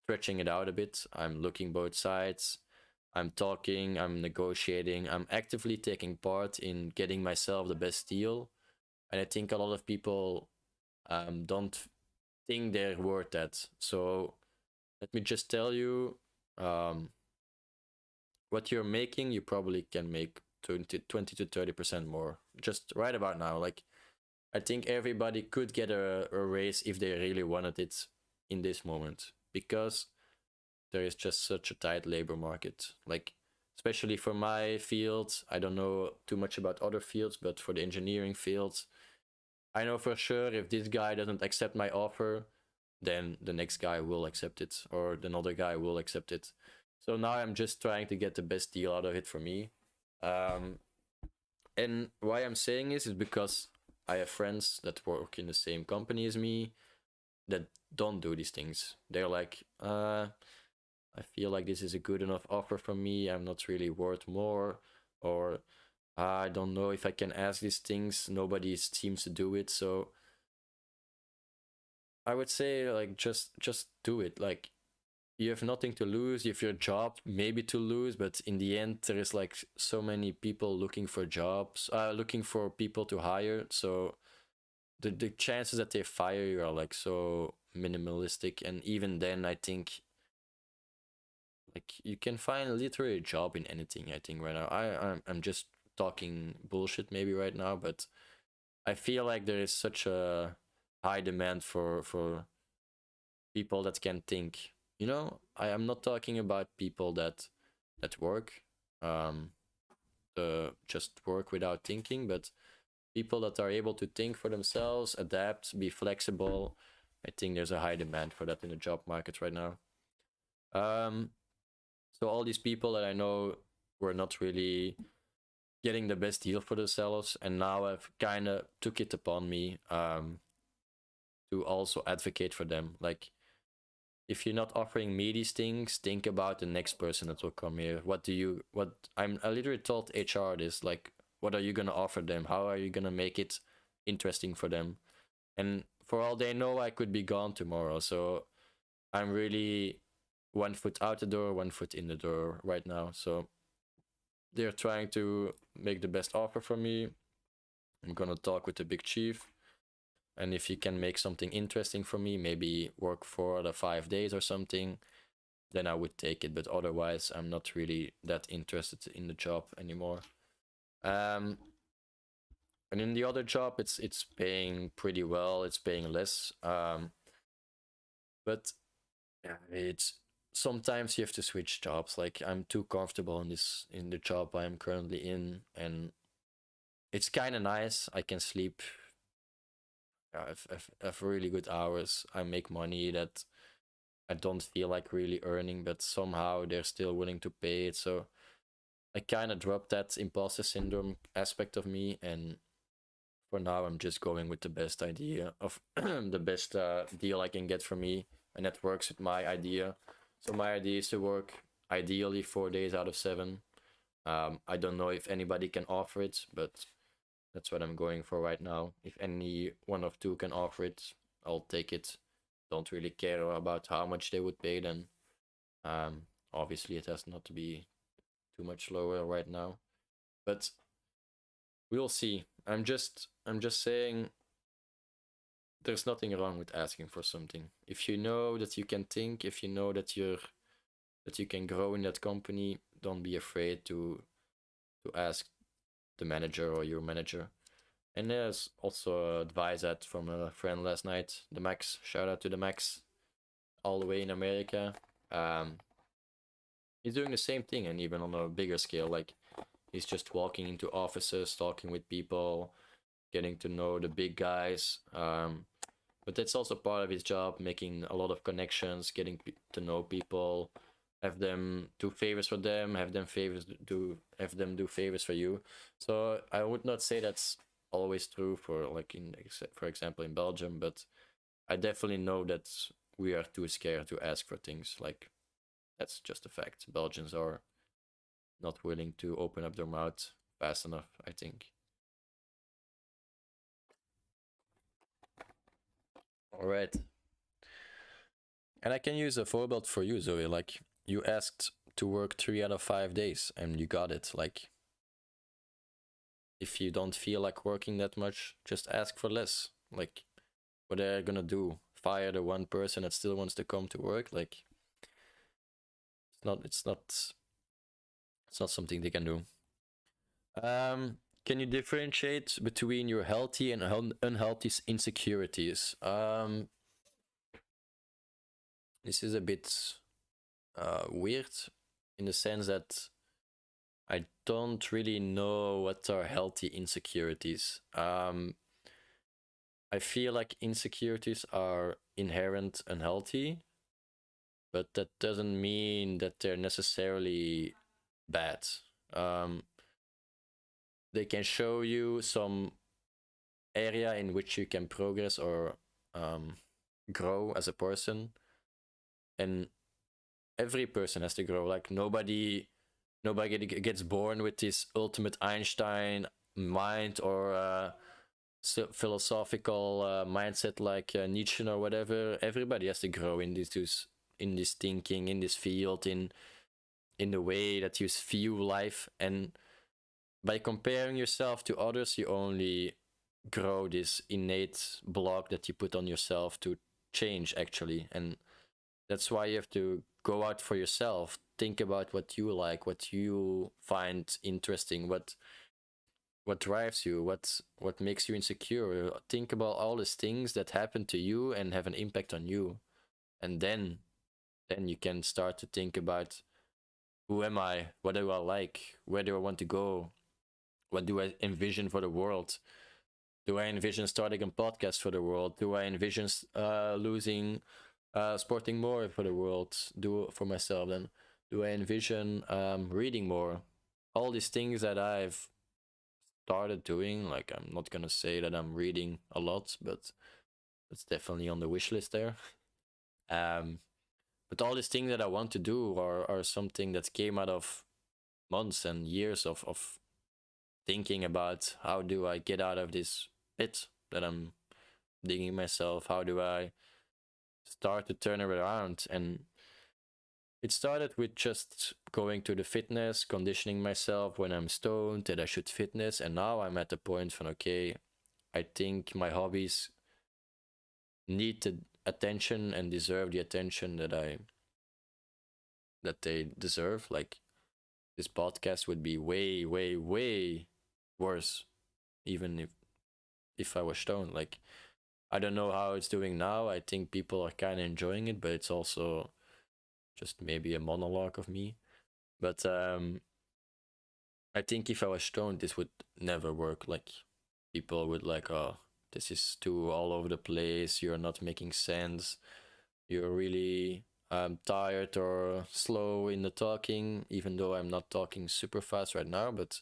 stretching it out a bit. I'm looking both sides. I'm talking, I'm negotiating, I'm actively taking part in getting myself the best deal. And I think a lot of people don't think they're worth that. So let me just tell you, what you're making, you probably can make 20 to 30% more just right about now. Like, I think everybody could get a raise if they really wanted it in this moment, because there is just such a tight labor market. Like, especially for my field, I don't know too much about other fields, but for the engineering fields, I know for sure if this guy doesn't accept my offer, then the next guy will accept it, or another guy will accept it. So now I'm just trying to get the best deal out of it for me. And why I'm saying this is because I have friends that work in the same company as me that don't do these things. They're like, I feel like this is a good enough offer for me. I'm not really worth more, or I don't know if I can ask these things. Nobody seems to do it, so I would say like just do it. Like, you have nothing to lose. You have your job maybe to lose, but in the end, there is like so many people looking for jobs, looking for people to hire. So the chances that they fire you are like so minimalistic, and even then, I think like you can find literally a job in anything. I think right now, I'm just talking bullshit maybe right now, but I feel like there is such a high demand for people that can think. You know, I am not talking about people that work, um, just work without thinking, but people that are able to think for themselves, adapt, be flexible. I think there's a high demand for that in the job market right now. Um, so all these people that I know were not really getting the best deal for themselves, and now I've kind of took it upon me to also advocate for them. Like, if you're not offering me these things, think about the next person that will come here. I literally told HR this, like, what are you gonna offer them? How are you gonna make it interesting for them? And for all they know, I could be gone tomorrow. So I'm really 1 foot out the door, 1 foot in the door right now. So they're trying to make the best offer for me. I'm gonna talk with the big chief, and if he can make something interesting for me, maybe work 4 or 5 days or something, then I would take it. But otherwise, I'm not really that interested in the job anymore. And in the other job, it's paying pretty well. It's paying less. But yeah, it's sometimes you have to switch jobs. Like, I'm too comfortable in the job I'm currently in, and it's kind of nice. I can sleep. I've really good hours. I make money that I don't feel like really earning, but somehow they're still willing to pay it. So I kind of dropped that imposter syndrome aspect of me, and for now I'm just going with the best idea of the best deal I can get for me, and that works with my idea. So my idea is to work ideally 4 days out of 7. I don't know if anybody can offer it, but that's what I'm going for right now. If any one of two can offer it, I'll take it. Don't really care about how much they would pay then. Obviously, it has not to be too much lower right now, but we'll see. I'm just saying there's nothing wrong with asking for something. If you know that you can think, if you know that you can grow in that company, don't be afraid to ask the manager or your manager. And there's also advice that from a friend last night, the Max. Shout out to the Max, all the way in America. Um, he's doing the same thing, and even on a bigger scale. Like, he's just walking into offices, talking with people, getting to know the big guys. But that's also part of his job, making a lot of connections, getting to know people, have them do favors for them, have them do favors for you. So I would not say that's always true for, like, for example in Belgium, but I definitely know that we are too scared to ask for things. Like, that's just a fact. Belgians are not willing to open up their mouth fast enough, I think. All right. And I can use a forbeeld for you, Zoe. Like, you asked to work 3 out of 5 days and you got it. Like, if you don't feel like working that much, just ask for less. Like, what are they gonna do? Fire the one person that still wants to come to work? Like, it's not something they can do. Can you differentiate between your healthy and unhealthy insecurities? This is a bit weird in the sense that I don't really know what are healthy insecurities. I feel like insecurities are inherent unhealthy, but that doesn't mean that they're necessarily bad. Um, they can show you some area in which you can progress or grow as a person, and every person has to grow. Like nobody gets born with this ultimate Einstein mind or philosophical mindset like Nietzsche or whatever. Everybody has to grow in this thinking, in this field, in the way that you view life. And by comparing yourself to others, you only grow this innate block that you put on yourself to change actually. And that's why you have to go out for yourself, think about what you like, what you find interesting, what drives you, what makes you insecure. Think about all these things that happen to you and have an impact on you, and then you can start to think about, who am I, what do I like, where do I want to go, what do I envision for the world. Do I envision starting a podcast for the world? Do I envision losing sporting more for the world? Do for myself then? Do I envision reading more? All these things that I've started doing. Like, I'm not gonna say that I'm reading a lot, but it's definitely on the wish list there. But all these things that I want to do are something that came out of months and years of thinking about, how do I get out of this pit that I'm digging myself? How do I start to turn it around? And it started with just going to the fitness, conditioning myself when I'm stoned that I should fitness. And now I'm at the point from, okay, I think my hobbies need the attention and deserve the attention that they deserve. Like, this podcast would be way, way, way worse, even if I was stoned. Like, I don't know how it's doing now. I think people are kind of enjoying it, but it's also just maybe a monologue of me. But I think if I was stoned, this would never work. Like, people would like, oh, this is too all over the place. You're not making sense. You're really tired or slow in the talking, even though I'm not talking super fast right now. But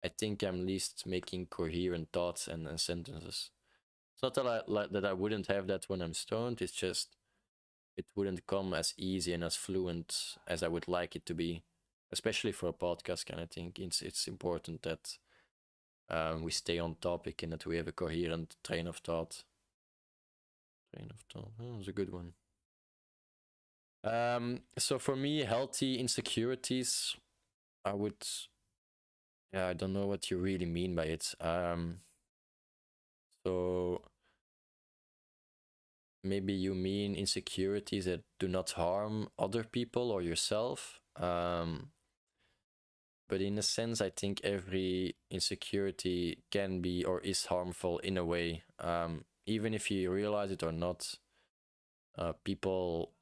I think I'm at least making coherent thoughts and sentences. It's not that I wouldn't have that when I'm stoned. It's just it wouldn't come as easy and as fluent as I would like it to be, especially for a podcast kind of thing. It's important that we stay on topic and that we have a coherent train of thought. Oh, that's a good one. So for me, healthy insecurities, I would, I don't know what you really mean by it. So maybe you mean insecurities that do not harm other people or yourself. But in a sense, I think every insecurity can be or is harmful in a way. Even if you realize it or not, people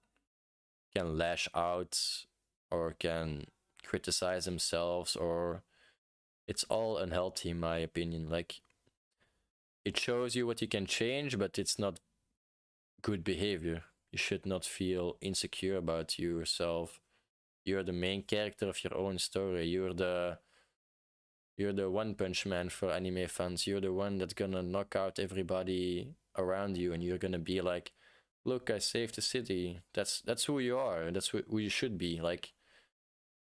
can lash out or can criticize themselves, or it's all unhealthy in my opinion. Like, it shows you what you can change, but it's not good behavior. You should not feel insecure about yourself. You're the main character of your own story. You're the One Punch Man for anime fans. You're the one that's gonna knock out everybody around you, and you're gonna be like, look, I saved the city. That's who you are, and that's who you should be. Like,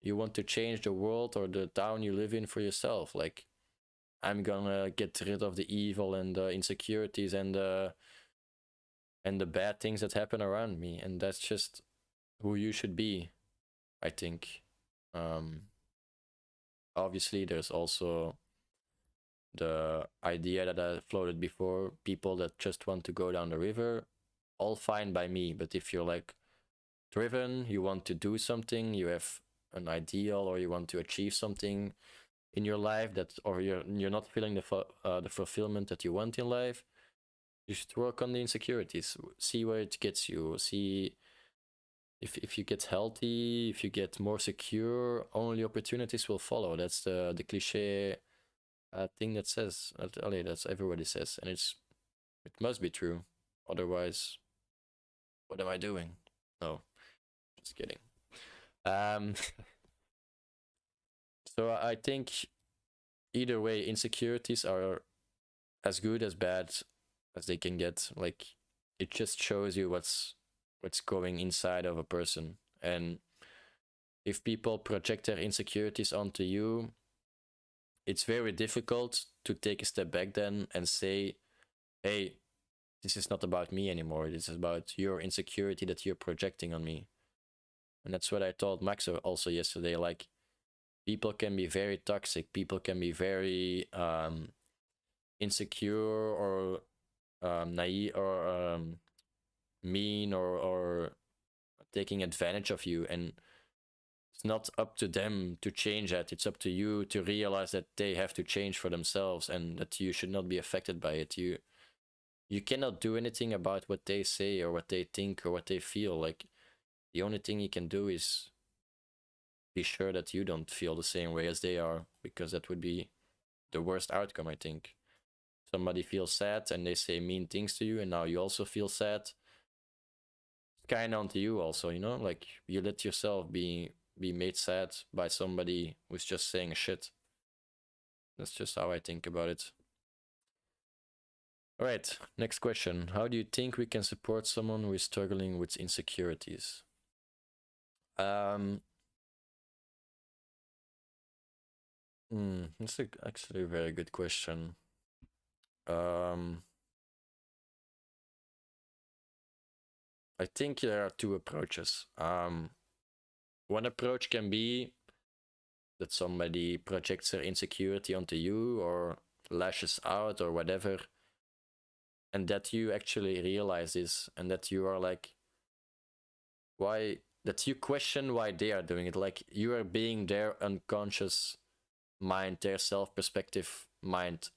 you want to change the world or the town you live in for yourself. Like, I'm gonna get rid of the evil and the insecurities and the bad things that happen around me, and that's just who you should be, I think. Obviously, there's also the idea that I floated before, people that just want to go down the river, all fine by me. But if you're like driven, you want to do something, you have an ideal, or you want to achieve something, in your life that, or you're not feeling the fulfillment that you want in life, you should work on the insecurities. See where it gets you. See if you get healthy, if you get more secure, only opportunities will follow. That's the cliche thing that says that's everybody says, and it must be true. Otherwise, what am I doing? No, just kidding. So I think either way, insecurities are as good as bad as they can get. Like, it just shows you what's going inside of a person. And if people project their insecurities onto you, it's very difficult to take a step back then and say, hey, this is not about me anymore. This is about your insecurity that you're projecting on me. And that's what I told Max also yesterday. Like, people can be very toxic. People can be very insecure or naive or mean or taking advantage of you. And it's not up to them to change that. It's up to you to realize that they have to change for themselves and that you should not be affected by it. You cannot do anything about what they say or what they think or what they feel. Like, the only thing you can do is be sure that you don't feel the same way as they are, because that would be the worst outcome, I think. Somebody feels sad and they say mean things to you, and now you also feel sad. It's kind of onto you also, you know? Like, you let yourself be made sad by somebody who's just saying shit. That's just how I think about it. All right, next question. How do you think we can support someone who is struggling with insecurities? That's actually a very good question. I think there are two approaches. One approach can be that somebody projects their insecurity onto you or lashes out or whatever, and that you actually realize this and that you are like, why, that you question why they are doing it. Like, you are being their unconscious mind, their self-perspective mind,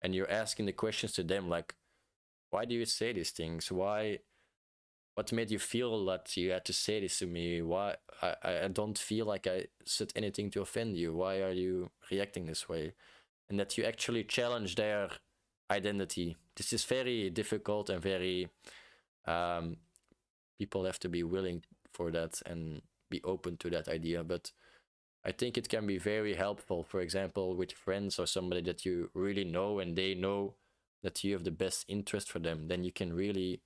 and you're asking the questions to them, like, why do you say these things? What made you feel that you had to say this to me? Why? I don't feel like I said anything to offend you. Why are you reacting this way? And that you actually challenge their identity. This is very difficult and very people have to be willing for that and be open to that idea. But I think it can be very helpful, for example, with friends or somebody that you really know and they know that you have the best interest for them. Then you can really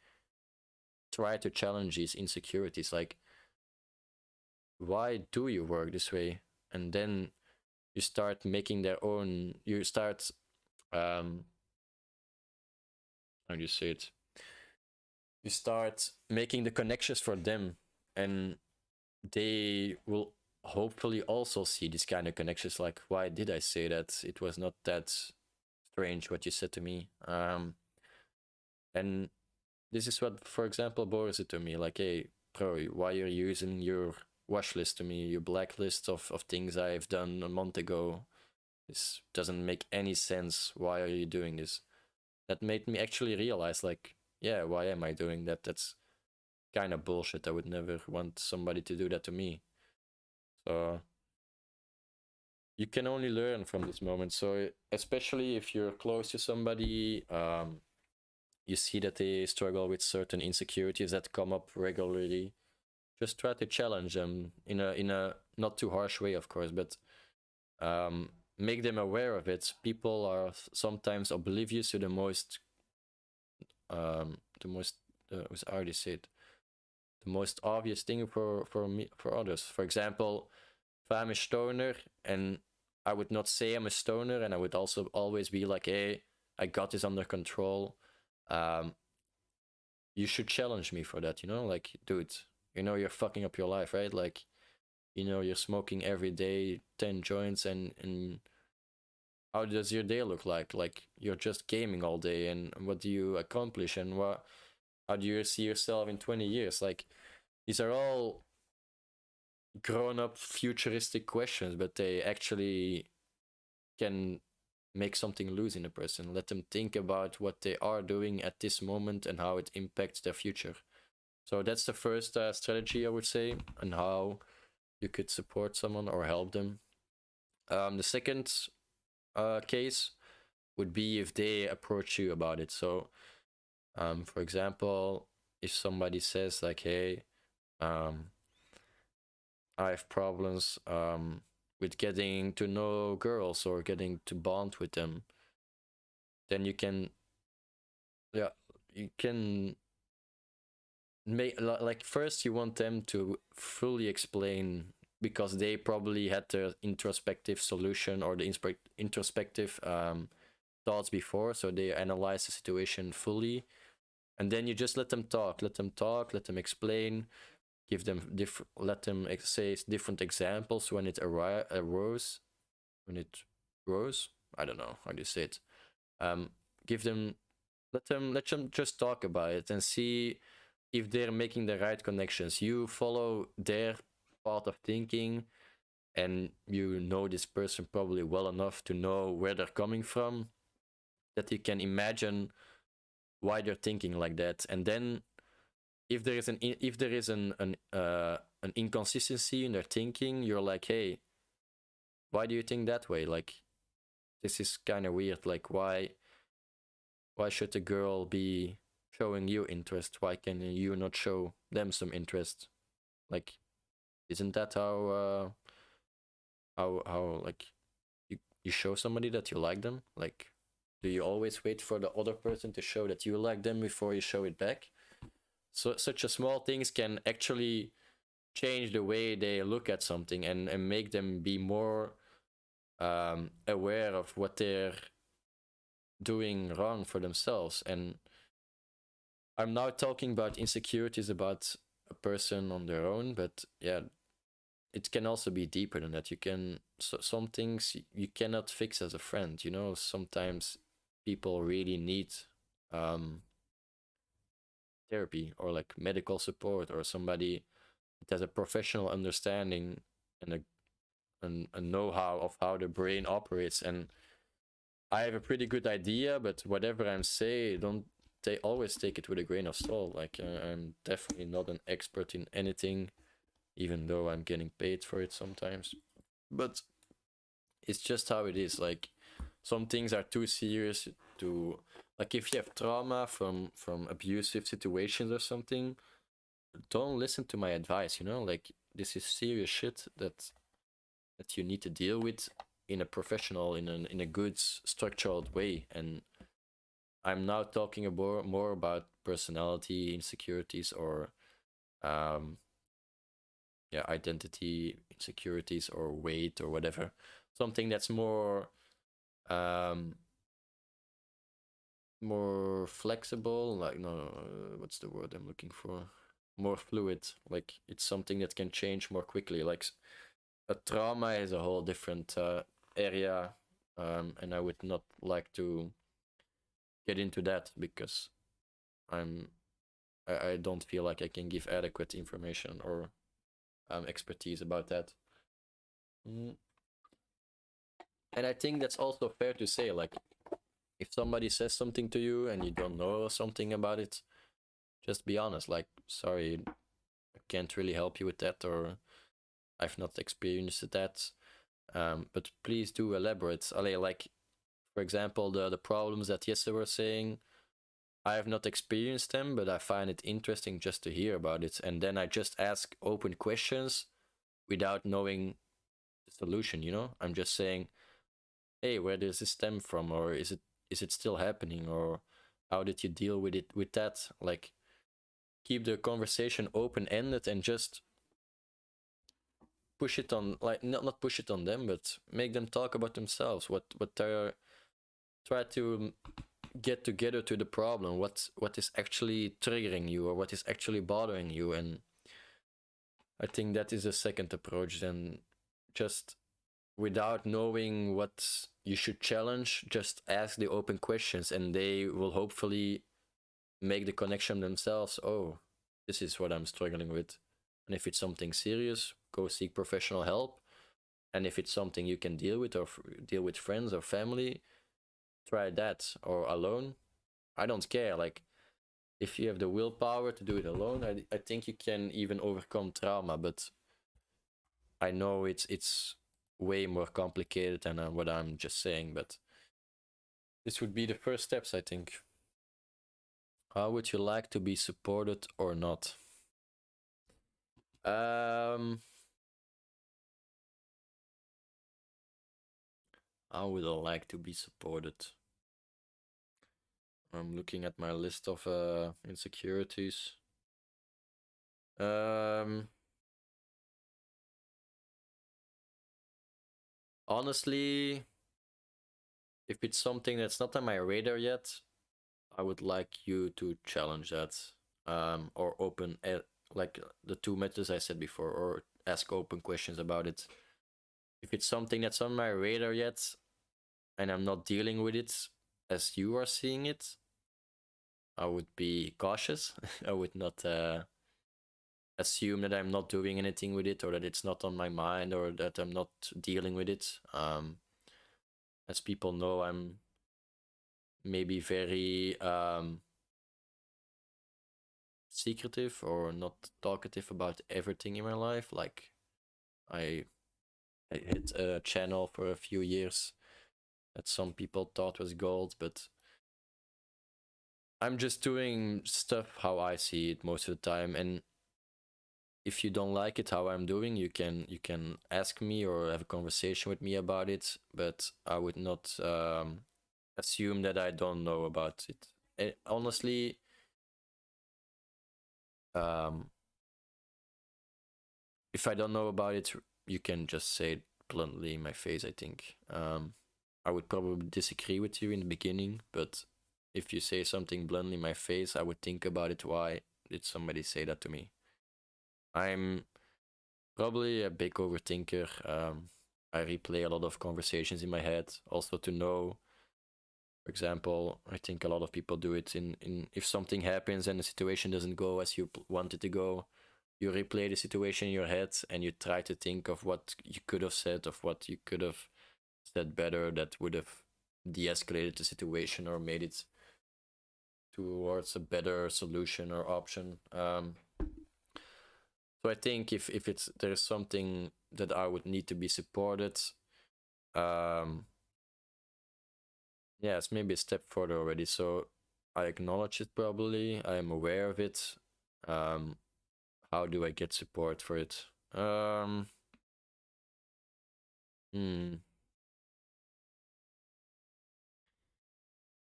try to challenge these insecurities. Like, why do you work this way? And then you start making their own, you start, how do you say it? You start making the connections for them, and they will hopefully also see this kind of connections. Like, why did I say that? It was not that strange what you said to me. And this is what, for example, Boris said to me, like, hey, bro, why are you using your watch list to me, your blacklist of things I've done a month ago? This doesn't make any sense. Why are you doing this? That made me actually realize, like, yeah, why am I doing that? That's kind of bullshit. I would never want somebody to do that to me. So you can only learn from this moment. So especially if you're close to somebody, you see that they struggle with certain insecurities that come up regularly, just try to challenge them in a not too harsh way, of course, but make them aware of it. People are sometimes oblivious to the most how do you say it? The most obvious thing for others. For example, if I'm a stoner and I would not say I'm a stoner, and I would also always be like, hey, I got this under control. You should challenge me for that, you know? Like, dude, you know you're fucking up your life, right? Like, you know you're smoking every day 10 joints, and how does your day look like? Like, you're just gaming all day, and what do you accomplish, and how do you see yourself in 20 years? Like, these are all grown up futuristic questions, but they actually can make something loose in a person. Let them think about what they are doing at this moment and how it impacts their future. So that's the first strategy, I would say, and how you could support someone or help them. The second case would be if they approach you about it. So, for example, if somebody says like, "Hey, I have problems with getting to know girls or getting to bond with them," then you can, yeah, you can make like first you want them to fully explain, because they probably had the introspective solution or the introspective thoughts before, so they analyze the situation fully, and then you just let them talk, let them explain, give them let them say different examples when it arose, when it rose. I don't know how do you say it. Give them, let them just talk about it and see if they're making the right connections. You follow their path of thinking, and you know this person probably well enough to know where they're coming from, that you can imagine why they're thinking like that. And then if there is an inconsistency in their thinking, you're like, hey, why do you think that way? Like, this is kind of weird. Like, why should a girl be showing you interest? Why can you not show them some interest? Like, isn't that how like you show somebody that you like them? Like, do you always wait for the other person to show that you like them before you show it back? So such a small things can actually change the way they look at something, and make them be more aware of what they're doing wrong for themselves. And I'm now talking about insecurities about a person on their own, but yeah, it can also be deeper than that. You can, some things you cannot fix as a friend, you know. Sometimes people really need therapy or like medical support, or somebody that has a professional understanding and a know-how of how the brain operates. And I have a pretty good idea, but whatever I'm saying, don't always take it with a grain of salt. Like, I'm definitely not an expert in anything, even though I'm getting paid for it sometimes. But it's just how it is. Like, some things are too serious to, like, if you have trauma from abusive situations or something, don't listen to my advice, you know. Like, this is serious shit that you need to deal with in a professional, in a good structured way. And I'm now talking more about personality insecurities, or identity insecurities, or weight, or whatever. Something that's more more flexible, like, no, what's the word I'm looking for? More fluid. Like, it's something that can change more quickly. Like, a trauma is a whole different area, and I would not like to get into that, because I don't feel like I can give adequate information or expertise about that. And I think that's also fair to say, like, if somebody says something to you and you don't know something about it, just be honest. Like, sorry, I can't really help you with that, or I've not experienced that. But please do elaborate. Like, for example, the problems that Jesse were saying, I have not experienced them, but I find it interesting just to hear about it. And then I just ask open questions without knowing the solution, you know? I'm just saying, hey, where does this stem from? Or is it still happening? Or how did you deal with it, with that? Like, keep the conversation open-ended, and just push it on, like, not push it on them, but make them talk about themselves, what they're, try to get together to the problem, what is actually triggering you, or what is actually bothering you. And I think that is a second approach. Then, just without knowing what you should challenge, just ask the open questions, and they will hopefully make the connection themselves. Oh, this is what I'm struggling with. And if it's something serious, go seek professional help. And if it's something you can deal with, or deal with friends or family, try that. Or alone, I don't care. Like, if you have the willpower to do it alone, I think you can even overcome trauma. But I know it's way more complicated than what I'm just saying. But this would be the first steps, I think. How would you like to be supported or not? How would I like to be supported? I'm looking at my list of insecurities. Honestly, if it's something that's not on my radar yet, I would like you to challenge that, or open like the two methods I said before, or ask open questions about it. If it's something that's on my radar yet, and I'm not dealing with it as you are seeing it, I would be cautious. I would not assume that I'm not doing anything with it, or that it's not on my mind, or that I'm not dealing with it. As people know, I'm maybe very secretive or not talkative about everything in my life. Like, I hit a channel for a few years that some people thought was gold, but I'm just doing stuff how I see it most of the time. And if you don't like it how I'm doing, you can ask me or have a conversation with me about it. But I would not assume that I don't know about it. And honestly, if I don't know about it, you can just say it bluntly in my face, I think. I would probably disagree with you in the beginning, but if you say something bluntly in my face, I would think about it. Why did somebody say that to me? I'm probably a big overthinker. I replay a lot of conversations in my head, also to know. For example, I think a lot of people do it in if something happens and the situation doesn't go as you want it to go, you replay the situation in your head and you try to think of what you could have said, of what you could have said better that would have de-escalated the situation or made it towards a better solution or option. So I think if it's there's something that I would need to be supported, yeah, it's maybe a step further already. So I acknowledge it probably. I am aware of it. How do I get support for it? Hmm.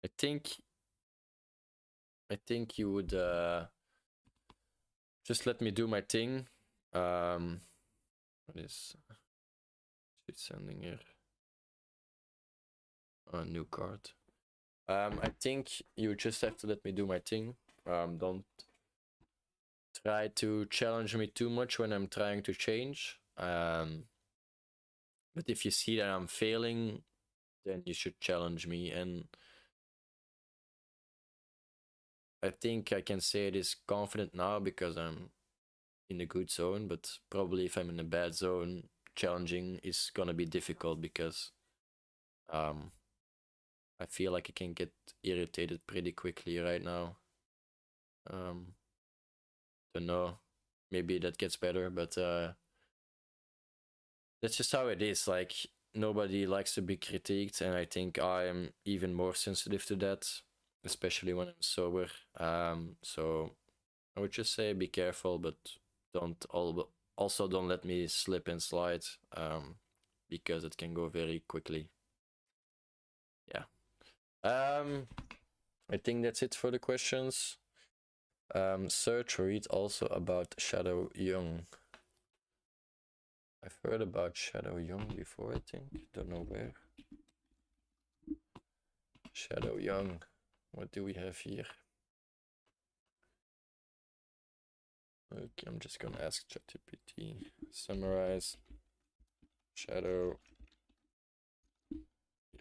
I think you would just let me do my thing. What is it sending here? A new card. I think you just have to let me do my thing. Don't try to challenge me too much when I'm trying to change. But if you see that I'm failing, then you should challenge me. And I think I can say this confident now because I'm in a good zone, but probably if I'm in a bad zone, challenging is gonna be difficult because I feel like I can get irritated pretty quickly right now. Don't know, maybe that gets better, but that's just how it is. Like, nobody likes to be critiqued, and I think I am even more sensitive to that, especially when I'm sober. So I would just say be careful, but also don't let me slip and slide, because it can go very quickly. Yeah. I think that's it for the questions. Search or read also about Shadow Young. I've heard about Shadow Young before, I think. Don't know where. Shadow Young. What do we have here? Okay, I'm just gonna ask ChatGPT. Summarize Shadow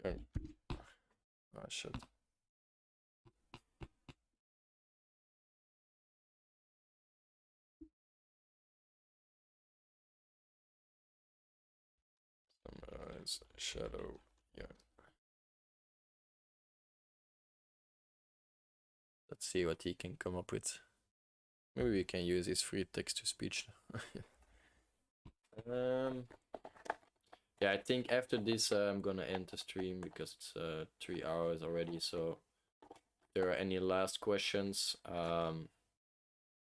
Young. Ah, shit. Shadow. Yeah. Let's see what he can come up with. Maybe we can use his free text to speech. Yeah, I think after this I'm gonna end the stream because it's 3 hours already. So if there are any last questions,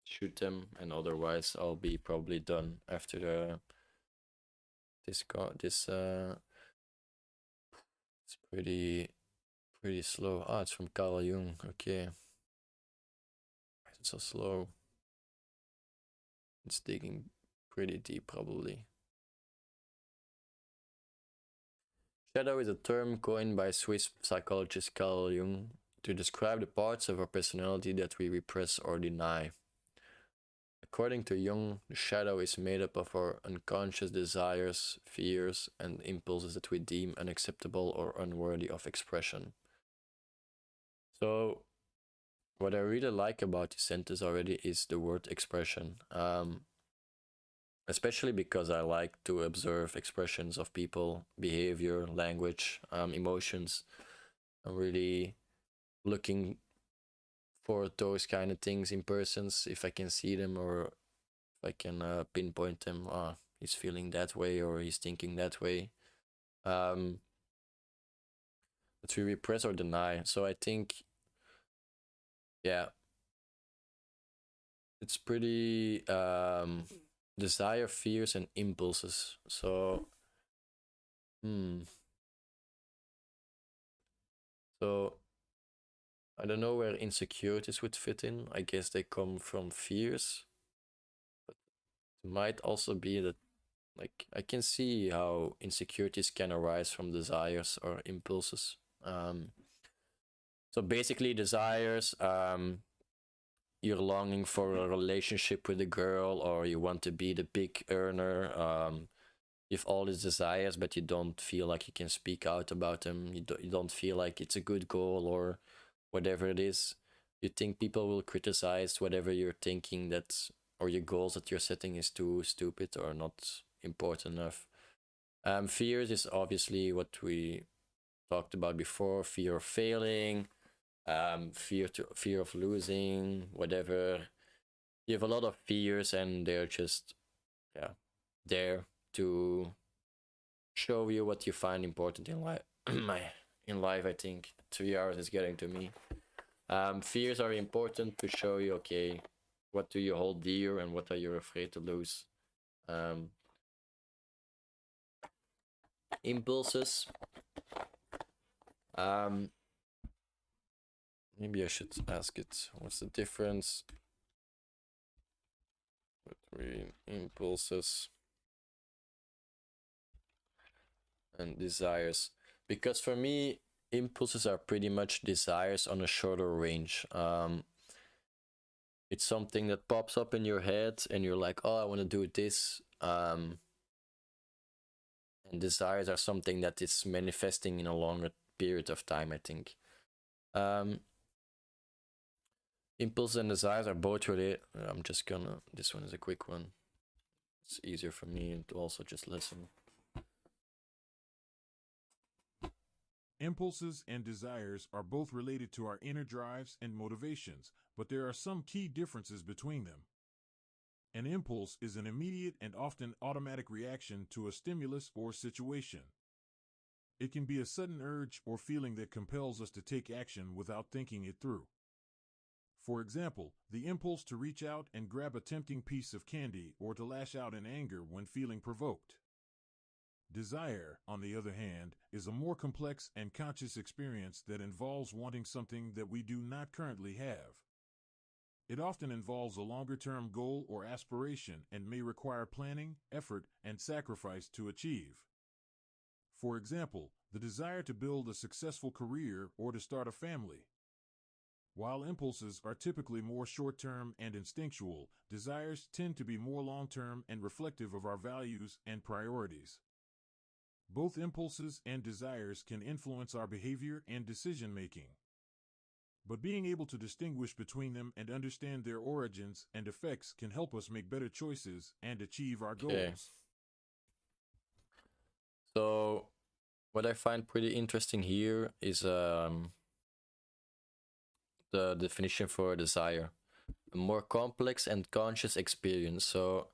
shoot them, and otherwise I'll be probably done after this. It's pretty slow. Ah, it's from Carl Jung. Okay, why is it so slow? It's digging pretty deep, probably. Shadow is a term coined by Swiss psychologist Carl Jung to describe the parts of our personality that we repress or deny. According to Jung, the shadow is made up of our unconscious desires, fears, and impulses that we deem unacceptable or unworthy of expression. So, what I really like about this sentence already is the word expression. Especially because I like to observe expressions of people, behavior, language, emotions. I'm really looking for those kind of things in persons, if I can see them or if I can pinpoint them. He's feeling that way or he's thinking that way. But we repress or deny. So I think, yeah, it's pretty desire, fears, and impulses. So, So, I don't know where insecurities would fit in. I guess they come from fears. But it might also be that, like, I can see how insecurities can arise from desires or impulses. So basically, desires, you're longing for a relationship with a girl, or you want to be the big earner. You have all these desires, but you don't feel like you can speak out about them. You don't feel like it's a good goal or whatever it is. You think people will criticize whatever you're thinking that, or your goals that you're setting is too stupid or not important enough. Fears is obviously what we talked about before: fear of failing, fear of losing, whatever. You have a lot of fears, and they're just there to show you what you find important in life. In life, I think 3 hours is getting to me. Fears are important to show you, okay, what do you hold dear and what are you afraid to lose. Impulses. Maybe I should ask it. What's the difference between impulses and desires? Because for me, impulses are pretty much desires on a shorter range. It's something that pops up in your head and you're like, oh, I want to do this. And desires are something that is manifesting in a longer period of time, I think. Impulses and desires are both related. I'm just gonna, this one is a quick one. It's easier for me to also just listen. Impulses and desires are both related to our inner drives and motivations, but there are some key differences between them. An impulse is an immediate and often automatic reaction to a stimulus or situation. It can be a sudden urge or feeling that compels us to take action without thinking it through. For example, the impulse to reach out and grab a tempting piece of candy or to lash out in anger when feeling provoked. Desire, on the other hand, is a more complex and conscious experience that involves wanting something that we do not currently have. It often involves a longer-term goal or aspiration and may require planning, effort, and sacrifice to achieve. For example, the desire to build a successful career or to start a family. While impulses are typically more short-term and instinctual, desires tend to be more long-term and reflective of our values and priorities. Both impulses and desires can influence our behavior and decision-making. But being able to distinguish between them and understand their origins and effects can help us make better choices and achieve our goals. So, what I find pretty interesting here is the definition for desire, a more complex and conscious experience. So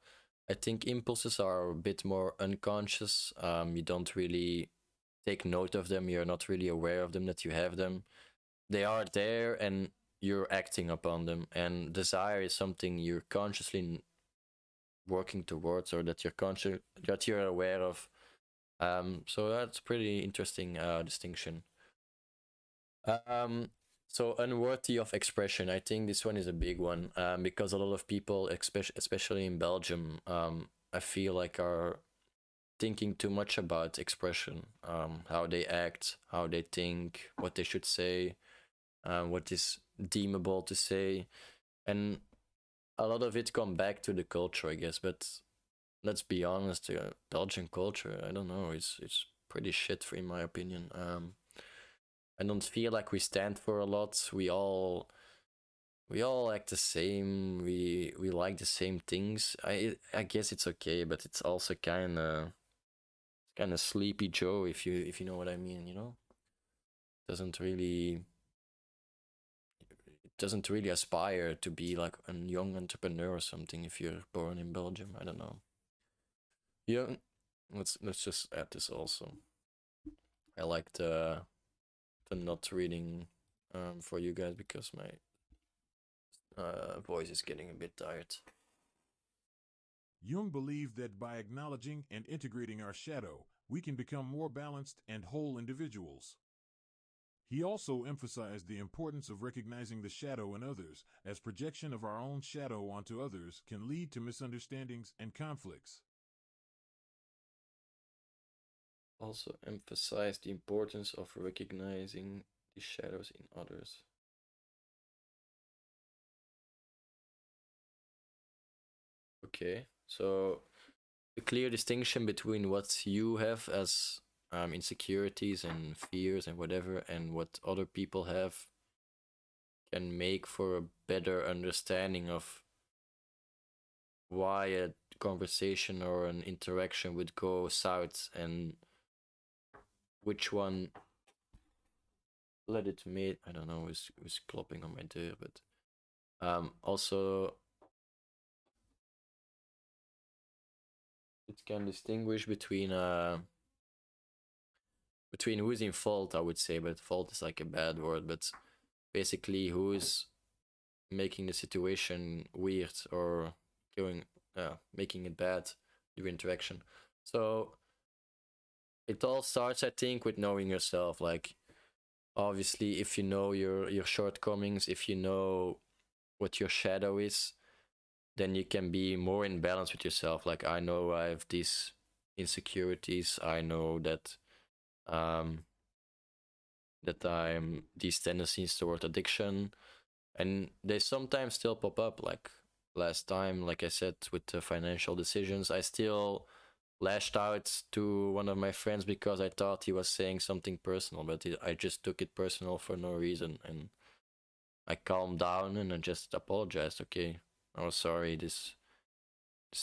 I think impulses are a bit more unconscious. You don't really take note of them. You're not really aware of them, that you have them. They are there and you're acting upon them. And desire is something you're consciously working towards, or that you're aware of. So that's pretty interesting distinction. Um, so unworthy of expression. I think this one is a big one, because a lot of people, especially in Belgium, I feel like are thinking too much about expression, how they act, how they think, what they should say, what is deemable to say, and a lot of it come back to the culture, I guess. But let's be honest, Belgian culture, I don't know, it's pretty shit, in my opinion. I don't feel like we stand for a lot. We all act the same. We like the same things. I guess it's okay, but it's also kind of sleepy Joe, if you know what I mean. Doesn't really doesn't really aspire to be like a young entrepreneur or something if you're born in Belgium. I don't know. Yeah, let's just add this also. I like the not reading for you guys because my voice is getting a bit tired. Jung believed that by acknowledging and integrating our shadow, we can become more balanced and whole individuals. He also emphasized the importance of recognizing the shadow in others, as projection of our own shadow onto others can lead to misunderstandings and conflicts. Also emphasize the importance of recognizing the shadows in others. Okay, so a clear distinction between what you have as insecurities and fears and whatever, and what other people have, can make for a better understanding of why a conversation or an interaction would go south, and which one let it made. I don't know who's clopping on my door, but also it can distinguish between who's in fault, I would say, but fault is like a bad word, but basically who's making the situation weird or going making it bad during interaction. So it all starts, I think, with knowing yourself. Like, obviously, if you know your shortcomings, if you know what your shadow is, then you can be more in balance with yourself. Like, I know I have these insecurities. I know that I'm these tendencies toward addiction, and they sometimes still pop up. Like last time, like I said, with the financial decisions, I still lashed out to one of my friends because I thought he was saying something personal, but I just took it personal for no reason, and I calmed down and I just apologized. Okay, I was sorry. This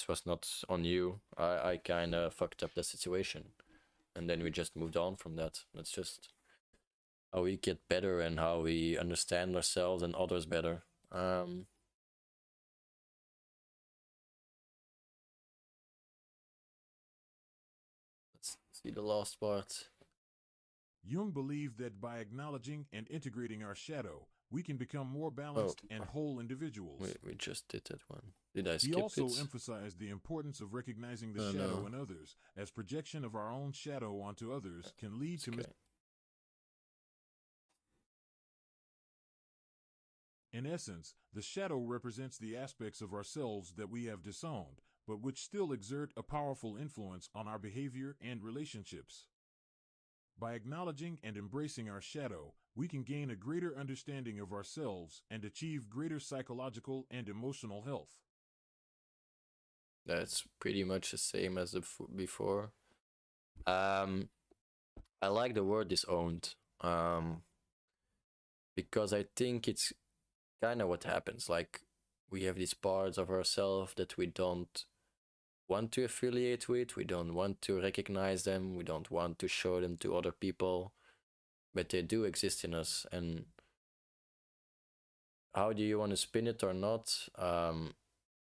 was not on you. I kind of fucked up the situation, and then we just moved on from that. That's just how we get better and how we understand ourselves and others better. Let's see the last part. Jung believed that by acknowledging and integrating our shadow, we can become more balanced and whole individuals. We just did that one. Did I skip He also it? emphasized the importance of recognizing the shadow in others, as projection of our own shadow onto others can lead to In essence, the shadow represents the aspects of ourselves that we have disowned, but which still exert a powerful influence on our behavior and relationships. By acknowledging and embracing our shadow, we can gain a greater understanding of ourselves and achieve greater psychological and emotional health. That's pretty much the same as before. I like the word disowned, because I think it's kind of what happens. Like, we have these parts of ourselves that we don't want to affiliate with, we don't want to recognize them, we don't want to show them to other people, but they do exist in us. And how do you want to spin it or not?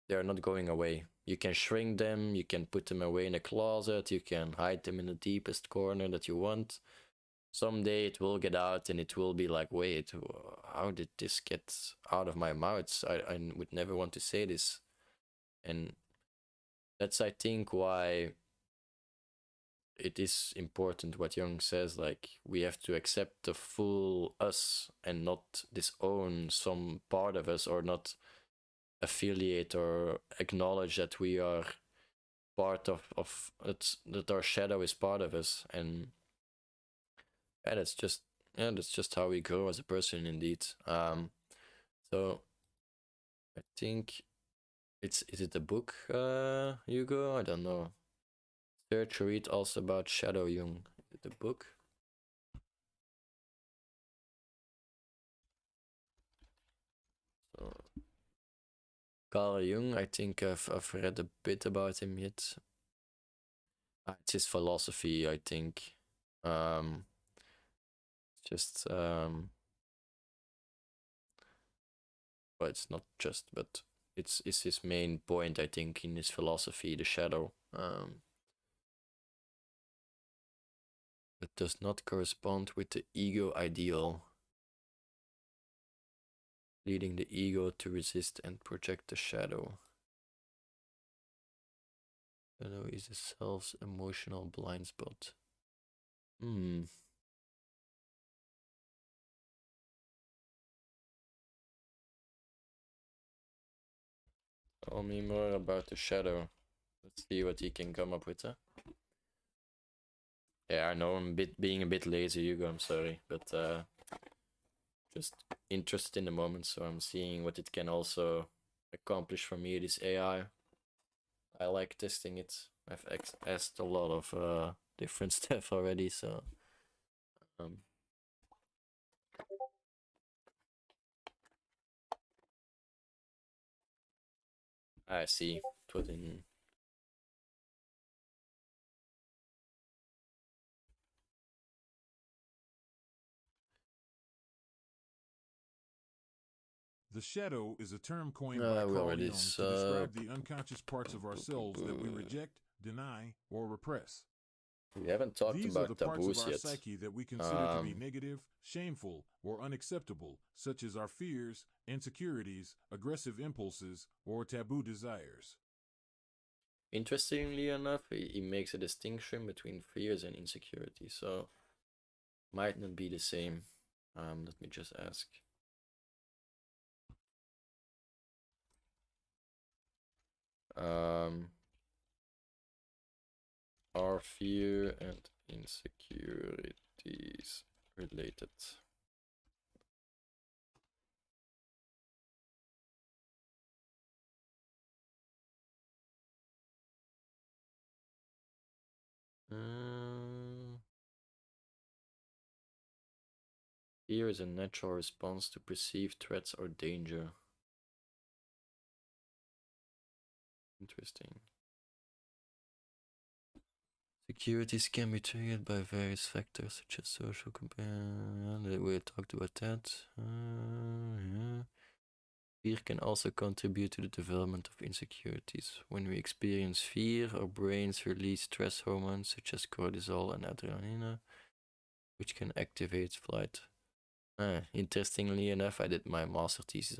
They're not going away. You can shrink them, you can put them away in a closet, you can hide them in the deepest corner that you want. Someday it will get out and it will be like, wait, how did this get out of my mouth? I would never want to say this. And that's, I think, why it is important what Jung says, like, we have to accept the full us and not disown some part of us, or not affiliate or acknowledge that we are part of it, that our shadow is part of us. And yeah, that's just how we grow as a person, indeed. So I think is it a book, Hugo? I don't know. Search or read also about Shadow Jung. Is it a book? So Carl Jung, I think I've read a bit about him yet. It's his philosophy, I think. Just well, it's not just, but it's his main point, I think, in his philosophy, the shadow. It does not correspond with the ego ideal, leading the ego to resist and project the shadow. Shadow is the self's emotional blind spot. Tell me more about the shadow. Let's see what he can come up with, huh? Yeah, I know I'm being a bit lazy, Hugo, I'm sorry, but just interested in the moment, so I'm seeing what it can also accomplish for me, this AI. I like testing it. I've asked a lot of different stuff already, so I see. Put in. The shadow is a term coined by Carl Jung to describe the unconscious parts of ourselves that we reject, deny, or repress. We haven't talked These about are the parts of our yet. psyche that we consider to be negative, shameful, or unacceptable, such as our fears, insecurities, aggressive impulses, or taboo desires. Interestingly enough, he makes a distinction between fears and insecurities, so might not be the same. Let me just ask. Are fear and insecurities related? Fear is a natural response to perceived threats or danger. Interesting. Insecurities can be triggered by various factors such as social companion. We talked about that. Yeah. Fear can also contribute to the development of insecurities. When we experience fear, our brains release stress hormones such as cortisol and adrenaline, which can activate flight. Interestingly enough, I did my master thesis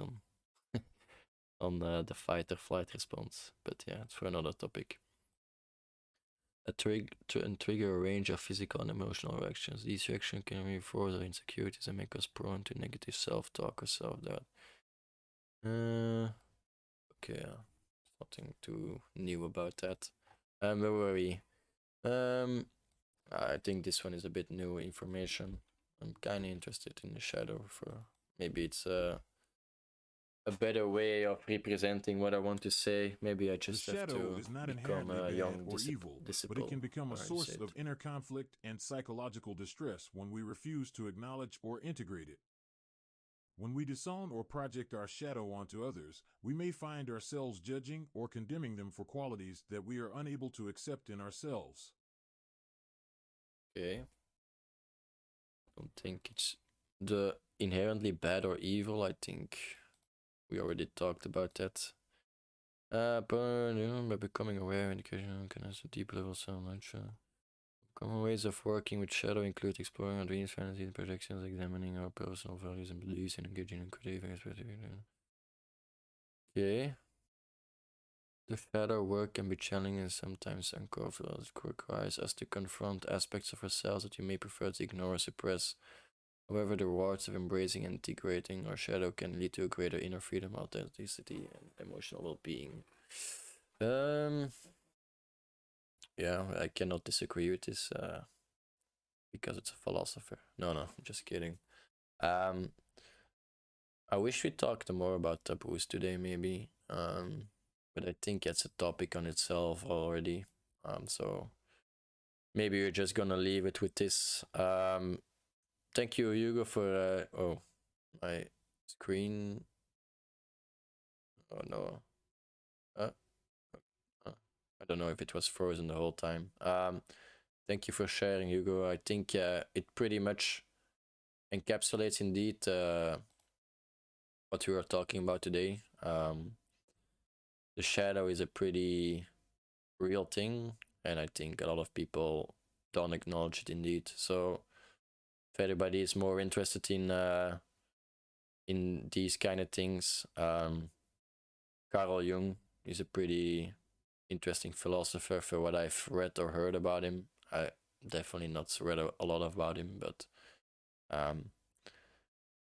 on the fight or flight response, but yeah, it's for another topic. Trigger a range of physical and emotional reactions. These reactions can reinforce our insecurities and make us prone to negative self-talk or self-doubt. Okay, nothing too new about that. Where were we? I think this one is a bit new information. I'm kind of interested in the shadow. For maybe it's a better way of representing what I want to say. Maybe I just have to is not become a young or evil, but it can become a source of inner conflict and psychological distress when we refuse to acknowledge or integrate it. When we disown or project our shadow onto others, we may find ourselves judging or condemning them for qualities that we are unable to accept in ourselves. Okay. Don't think it's the inherently bad or evil. I think we already talked about that. By becoming aware, indication can have a deep level of knowledge. Common ways of working with shadow include exploring our dreams, fantasies, and projections, examining our personal values and beliefs, and engaging in creative expression. Okay. The shadow work can be challenging and sometimes uncomfortable. It requires us to confront aspects of ourselves that we may prefer to ignore or suppress. However, the rewards of embracing and integrating our shadow can lead to a greater inner freedom, authenticity, and emotional well-being. Yeah, I cannot disagree with this because it's a philosopher. No, just kidding. I wish we talked more about taboos today, maybe. But I think it's a topic on itself already. So maybe we're just gonna leave it with this. Thank you, Hugo, for my screen. Oh no. I don't know if it was frozen the whole time. Thank you for sharing, Hugo. I think it pretty much encapsulates indeed what we were talking about today. The shadow is a pretty real thing, and I think a lot of people don't acknowledge it indeed. So if anybody is more interested in these kind of things, Carl Jung is a pretty interesting philosopher for what I've read or heard about him. I definitely not read a lot about him, but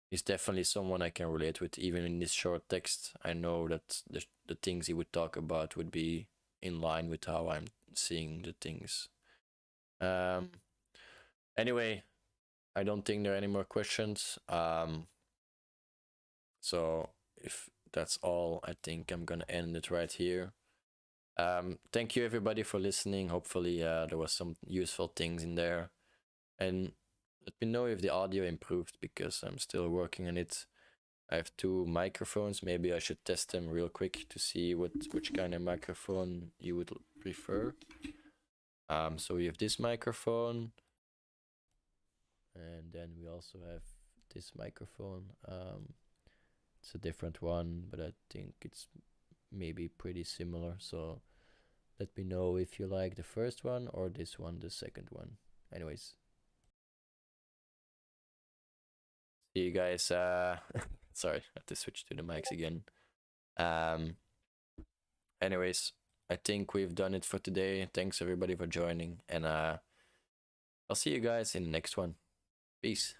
he's definitely someone I can relate with. Even in this short text, I know that the things he would talk about would be in line with how I'm seeing the things. Anyway, I don't think there are any more questions. So if that's all, I think I'm gonna end it right here. Thank you everybody for listening. Hopefully there was some useful things in there, and let me know if the audio improved because I'm still working on it. I have 2 microphones. Maybe I should test them real quick to see which kind of microphone you would prefer. So we have this microphone, and then we also have this microphone. It's a different one, but I think it's maybe pretty similar. So let me know if you like the first one or this one, the second one. Anyways, see you guys. Sorry, I have to switch to the mics again. Anyways, I think we've done it for today. Thanks everybody for joining, and I'll see you guys in the next one. Peace.